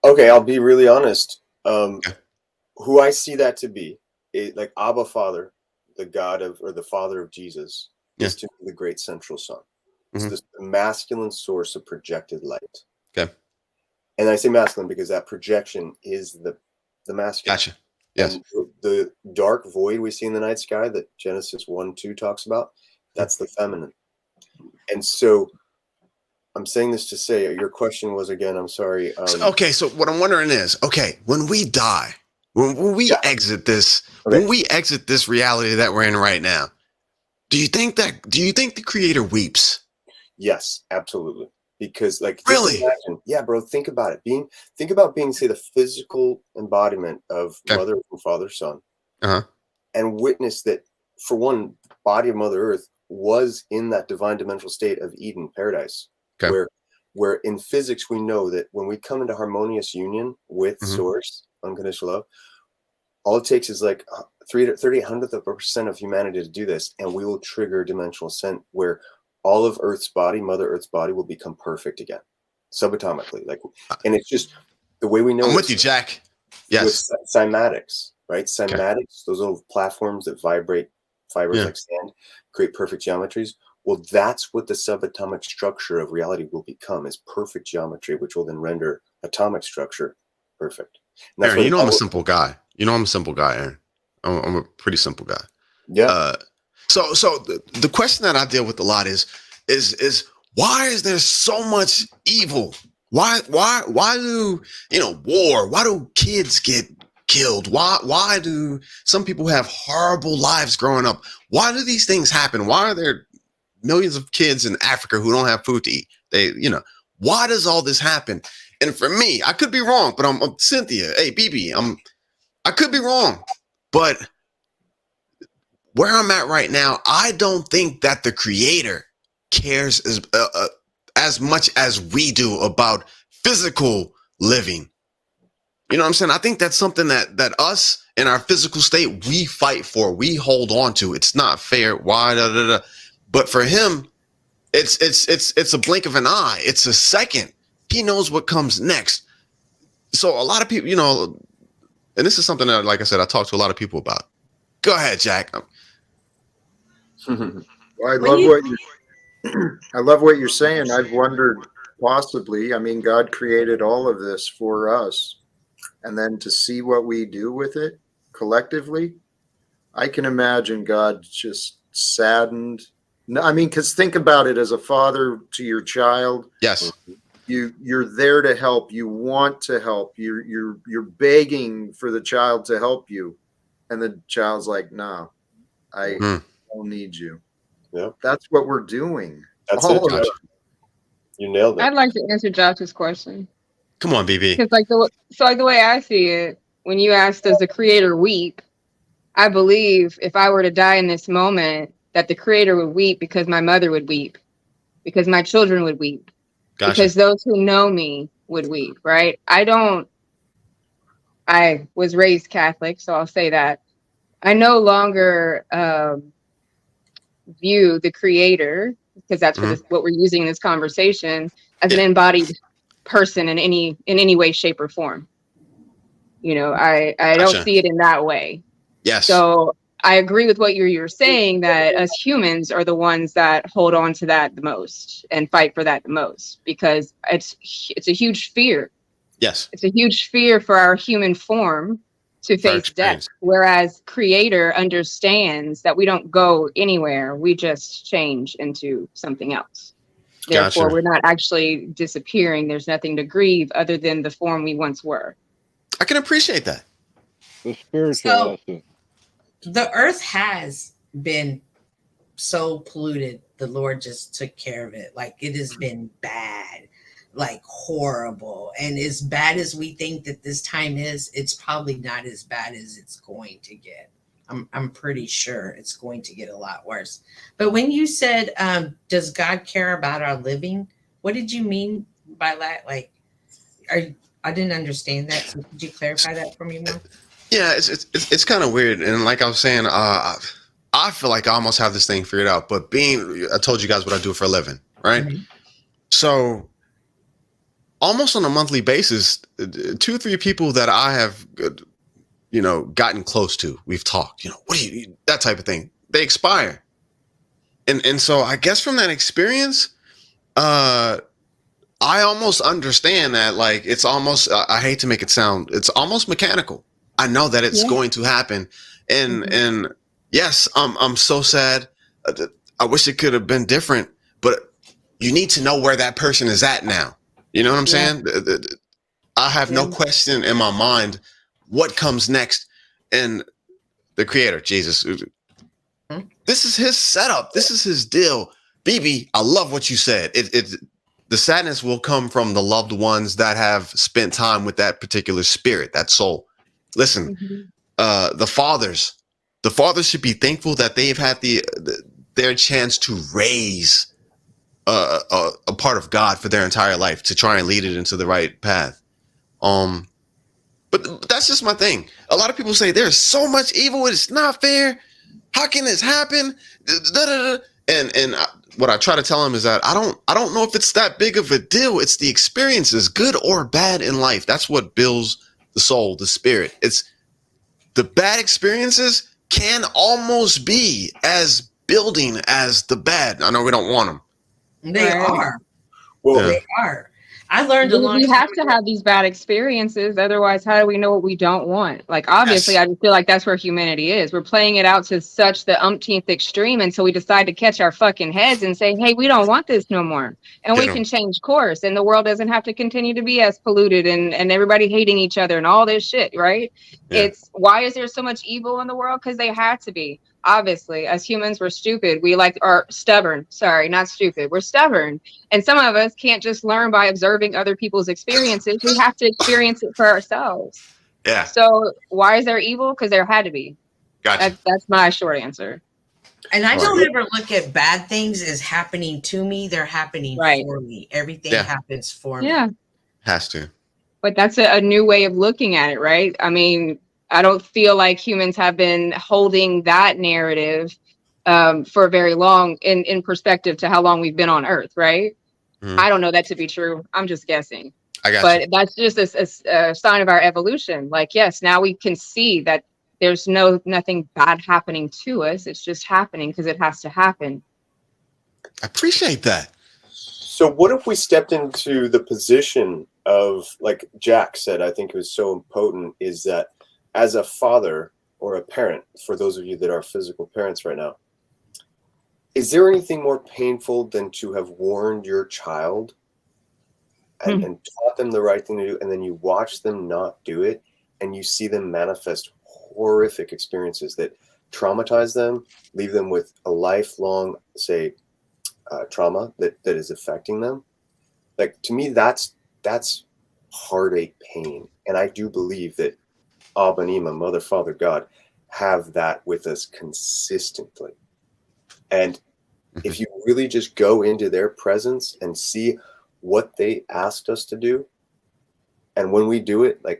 Okay, I'll be really honest. Who I see that to be, like Abba Father, the God of, or the Father of Jesus, is to be the great central sun. It's this masculine source of projected light. Okay. And I say masculine because that projection is the masculine. Gotcha. Yes. And the dark void we see in the night sky that Genesis 1:2 talks about, that's the feminine. And so I'm saying this to say your question was again. I'm sorry. Okay, so what I'm wondering is, okay, when we die, when we exit this, when we exit this reality that we're in right now, do you think the Creator weeps? Yes, absolutely. Because like, just really, imagine, yeah, bro. Think about it. Think about being, say, the physical embodiment of Mother and Father, Son, and witness that, for one, body of Mother Earth was in that divine dimensional state of Eden, paradise, where in physics we know that when we come into harmonious union with Source, unconditional love, all it takes is like 3/300% of humanity to do this, and we will trigger dimensional ascent where all of Earth's body, Mother Earth's body, will become perfect again, subatomically. Like, and it's just the way we know. I'm with you, Jack. Yes. With cymatics, right? Cymatics, those little platforms that vibrate fibers like sand, create perfect geometries. Well, that's what the subatomic structure of reality will become, is perfect geometry, which will then render atomic structure perfect. Aaron, you know I'm a simple guy. Aaron. I'm a pretty simple guy. Yeah. So the question that I deal with a lot is why is there so much evil? Why do, war? Why do kids get killed? Why do some people have horrible lives growing up? Why do these things happen? Why are there millions of kids in Africa who don't have food to eat? Why does all this happen? And for me, I could be wrong, but I'm Cynthia. Hey, BB, I could be wrong, but where I'm at right now, I don't think that the Creator cares as much as we do about physical living. You know what I'm saying? I think that's something that us in our physical state, we fight for, we hold on to. It's not fair. Why? But for him, it's a blink of an eye. It's a second. He knows what comes next. So a lot of people, and this is something that, like I said, I talk to a lot of people about. Go ahead, Jack. Well, I love what you're saying. I've wondered, possibly, I mean, God created all of this for us, and then to see what we do with it collectively, I can imagine God just saddened. No, I mean, because think about it, as a father to your child. Yes. You're there to help. You want to help. You're begging for the child to help you, and the child's like, "No, I don't need you." Yeah, that's what we're doing. That's it. You nailed it. I'd like to answer Josh's question. Come on, BB. Because the way I see it, when you asked, does the Creator weep? I believe if I were to die in this moment, that the Creator would weep because my mother would weep, because my children would weep. Gotcha. Because those who know me would weep, right? I was raised Catholic, so I'll say that. I no longer view the Creator, because that's what we're using in this conversation, as an embodied person in any way, shape, or form. I don't see it in that way. Yes. So I agree with what you're saying, that us humans are the ones that hold on to that the most and fight for that the most, because it's a huge fear. Yes. It's a huge fear for our human form to face death, whereas Creator understands that we don't go anywhere. We just change into something else. Therefore, we're not actually disappearing. There's nothing to grieve other than the form we once were. I can appreciate that. The spiritual lesson. The earth has been so polluted. The Lord just took care of it. Like, it has been bad, like horrible. And as bad as we think that this time is, it's probably not as bad as it's going to get. I'm pretty sure it's going to get a lot worse. But when you said, does God care about our living? What did you mean by that? Like, I didn't understand that. So could you clarify that for me more? Yeah, it's kind of weird. And like I was saying, I feel like I almost have this thing figured out. But I told you guys what I do for a living, right? Mm-hmm. So almost on a monthly basis, 2-3 people that I have, gotten close to, we've talked, what do you, that type of thing, they expire. And so I guess from that experience, I almost understand that, like, it's almost, I hate to make it sound, it's almost mechanical. I know that it's going to happen. And yes, I'm so sad. I wish it could have been different, but you need to know where that person is at now. You know what I'm saying? I have no question in my mind what comes next. And the creator, Jesus, this is his setup. This is his deal. BB, I love what you said. The sadness will come from the loved ones that have spent time with that particular spirit, that soul. Listen, the fathers should be thankful that they've had their chance to raise a part of God for their entire life, to try and lead it into the right path. But that's just my thing. A lot of people say there's so much evil, it's not fair. How can this happen? And what I try to tell them is that I don't know if it's that big of a deal. It's the experiences, good or bad in life. That's what builds the soul, the spirit. It's the bad experiences can almost be as building as the bad. I know we don't want them. They are. Well, They are. I learned a long We time have to have these bad experiences. Otherwise, how do we know what we don't want? Like, obviously, I just feel like that's where humanity is. We're playing it out to such the umpteenth extreme until we decide to catch our fucking heads and say, hey, we don't want this no more. And we can change course. And the world doesn't have to continue to be as polluted and everybody hating each other and all this shit, right? It's why is there so much evil in the world? Because they had to be. Obviously, as humans, we're stupid. We are stubborn. Sorry, not stupid. We're stubborn. And some of us can't just learn by observing other people's experiences. We have to experience it for ourselves. Yeah. So why is there evil? Because there had to be. Gotcha. That's my short answer. And I don't ever look at bad things as happening to me. They're happening for me. Everything happens for me. Yeah. Has to. But that's a new way of looking at it, right? I mean, I don't feel like humans have been holding that narrative for very long in perspective to how long we've been on Earth, right? I don't know that to be true. I'm just guessing. But that's just a sign of our evolution. Like, yes, now we can see that there's nothing bad happening to us. It's just happening because it has to happen. I appreciate that. So what if we stepped into the position of, like Jack said, I think it was so potent, is that as a father or a parent, for those of you that are physical parents right now, is there anything more painful than to have warned your child and taught them the right thing to do, and then you watch them not do it, and you see them manifest horrific experiences that traumatize them, leave them with a lifelong, say, trauma that is affecting them? Like, to me, that's heartache, pain. And I do believe that Abba and Ima, Mother, Father, God, have that with us consistently. And if you really just go into their presence and see what they asked us to do, and when we do it, like,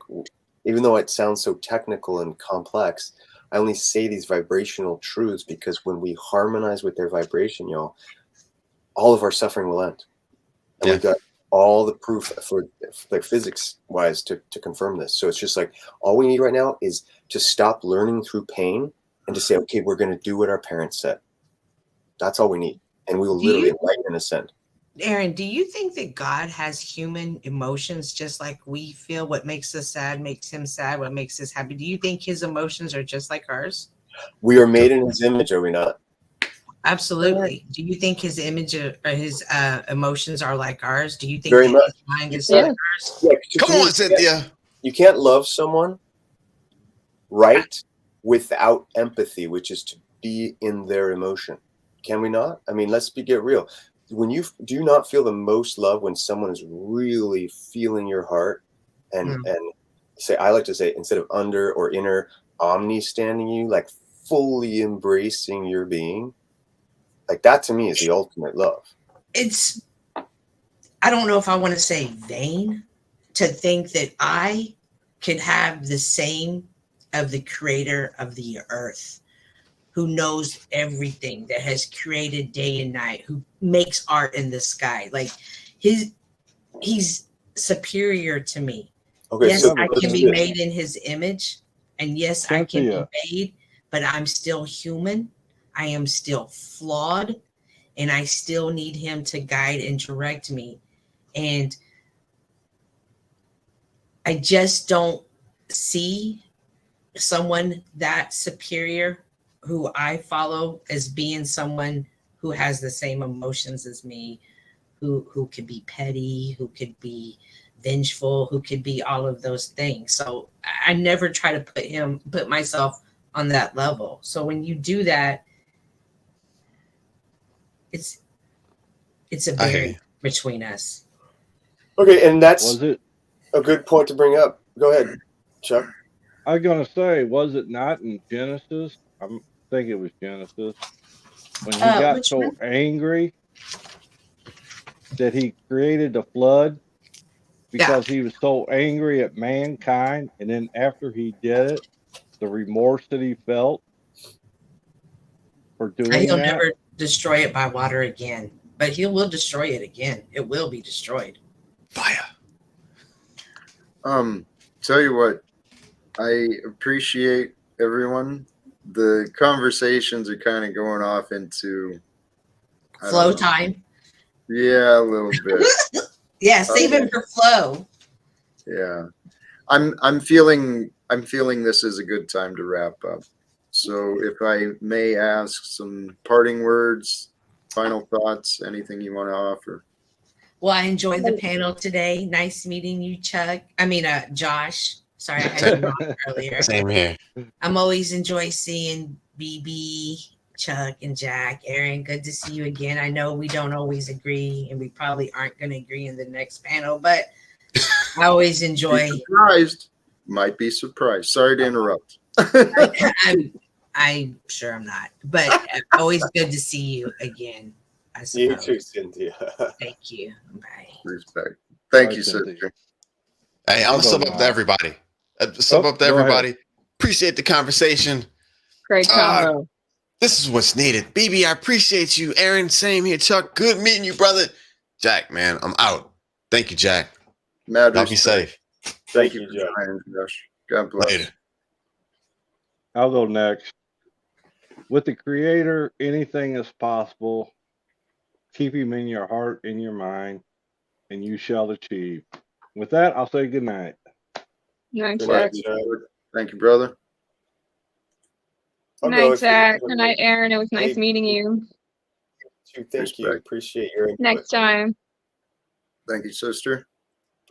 even though it sounds so technical and complex, I only say these vibrational truths because when we harmonize with their vibration, y'all, all of our suffering will end. And we've got all the proof for, like, physics wise to confirm this. So it's just like, all we need right now is to stop learning through pain and to say, okay, we're going to do what our parents said. That's all we need. And we will literally enlighten and ascend. Aaron, do you think that God has human emotions just like we feel? What makes us sad makes him sad. What makes us happy? Do you think his emotions are just like ours? We are made in his image, are we not? Absolutely. Do you think his image or his emotions are like ours? Do you think Very that much. his mind is like ours? Yeah, Come on, Cynthia. You can't love someone right without empathy, which is to be in their emotion. Can we not? I mean, let's get real. When you do not feel the most love when someone is really feeling your heart and say, I like to say, instead of under or inner, omni standing you, like fully embracing your being, like that to me is the ultimate love. It's, I don't know if I want to say vain to think that I could have the same of the creator of the earth, who knows everything, that has created day and night, who makes art in the sky. Like he's superior to me. Okay, yes, so I can be made in his image, and yes, I can be made, but I'm still human. I am still flawed, and I still need him to guide and direct me. And I just don't see someone that superior who I follow as being someone who has the same emotions as me, who could be petty, who could be vengeful, who could be all of those things. So I never try to put myself on that level. So when you do that, it's a I hear you. barrier between us. Okay, and that's Was it? a good point to bring up. Go ahead, Chuck. I was gonna say, was it not in Genesis? I think it was Genesis when he got Which so one? angry that he created the flood because he was so angry at mankind, and then after he did it, the remorse that he felt for And doing he'll that. never destroy it by water again, but he will destroy it again. It will be destroyed. Fire. Tell you what, I appreciate everyone. The conversations are kind of going off into Flow time. Yeah, a little bit. Yeah, save it for flow. Yeah. I'm feeling this is a good time to wrap up. So if I may ask some parting words, final thoughts, anything you want to offer? Well, I enjoyed the panel today. Nice meeting you, Chuck. I mean, Josh. Sorry, I had you wrong earlier. Same here. I'm always enjoy seeing BB, Chuck, and Jack. Aaron, good to see you again. I know we don't always agree, and we probably aren't going to agree in the next panel, but I always enjoy. Be surprised. Might be surprised. Sorry to interrupt. I'm sure I'm not, but always good to see you again. I You suppose. too, Cynthia. Thank you. Bye. Respect. Thank Bye, you, Cynthia. sister. Hey, I'm I'll gonna go sub up now. to everybody. Sub Oh, up to go ahead. everybody. Appreciate the conversation. Great combo. This is what's needed. BB, I appreciate you. Aaron, same here. Chuck, good meeting you, brother. Jack, man, I'm out. Thank you, Jack. Mad Y'all be respect. safe. Thank you Jack. for trying, Josh. God bless. Later. I'll go next. With the Creator, anything is possible. Keep Him in your heart, in your mind, and you shall achieve. With that, I'll say good night. Night, Good Jack. night, Chuck. Thank you, brother. I'll go Night, if you- Jack. Good night, Aaron. It was nice Hey, meeting you. Thank you. Respect. Appreciate your input. Next time. Thank you, sister.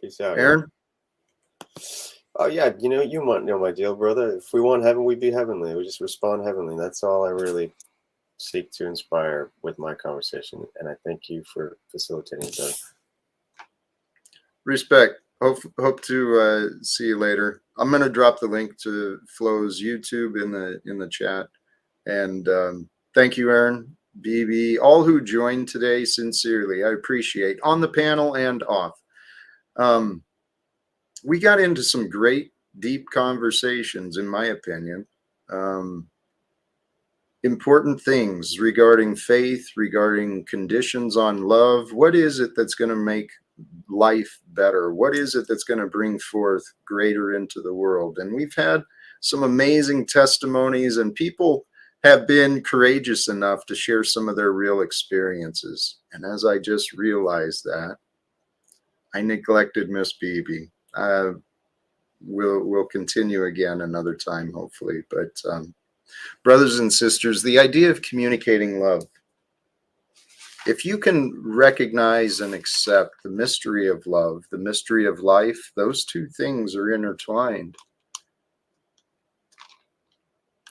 Peace out. Aaron? Oh yeah, you want know my deal, brother. If we want heaven, we be heavenly. We just respond heavenly. That's all I really seek to inspire with my conversation. And I thank you for facilitating it, brother. Respect. Hope to see you later. I'm gonna drop the link to Flo's YouTube in the chat. And thank you, Aaron, BB, all who joined today. Sincerely, I appreciate on the panel and off. We got into some great, deep conversations, in my opinion. Important things regarding faith, regarding conditions on love. What is it that's going to make life better? What is it that's going to bring forth greater into the world? And we've had some amazing testimonies, and people have been courageous enough to share some of their real experiences. And as I just realized that, I neglected Miss BB. We'll continue again another time, hopefully. But brothers and sisters, the idea of communicating love. If you can recognize and accept the mystery of love, the mystery of life, those two things are intertwined.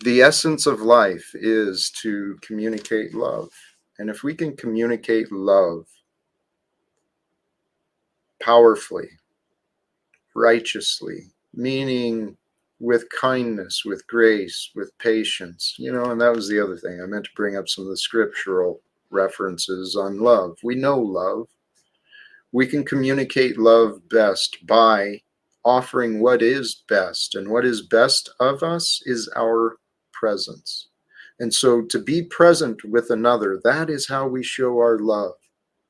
The essence of life is to communicate love. And if we can communicate love powerfully, righteously, meaning with kindness, with grace, with patience, and that was the other thing. I meant to bring up some of the scriptural references on love. We know love. We can communicate love best by offering what is best. And what is best of us is our presence. And so to be present with another, that is how we show our love.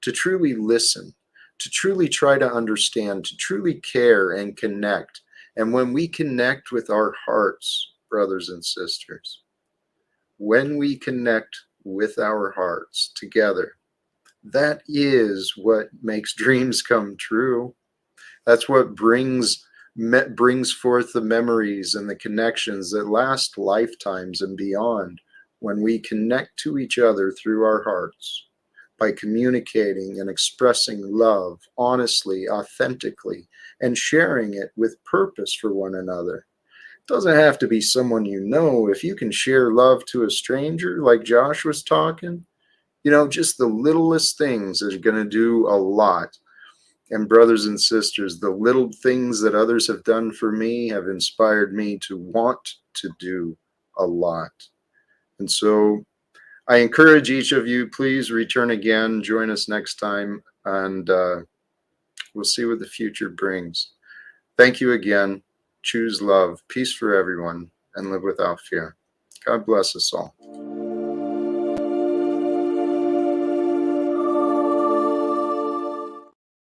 To truly listen, to truly try to understand, to truly care and connect. And when we connect with our hearts, brothers and sisters, when we connect with our hearts together, that is what makes dreams come true. That's what brings forth the memories and the connections that last lifetimes and beyond. When we connect to each other through our hearts, by communicating and expressing love honestly, authentically, and sharing it with purpose for one another. It doesn't have to be someone you know. If you can share love to a stranger, like Josh was talking, just the littlest things are going to do a lot. And brothers and sisters, the little things that others have done for me have inspired me to want to do a lot. And so I encourage each of you, please return again, join us next time, and we'll see what the future brings. Thank you again. Choose love, peace for everyone, and live without fear. God bless us all.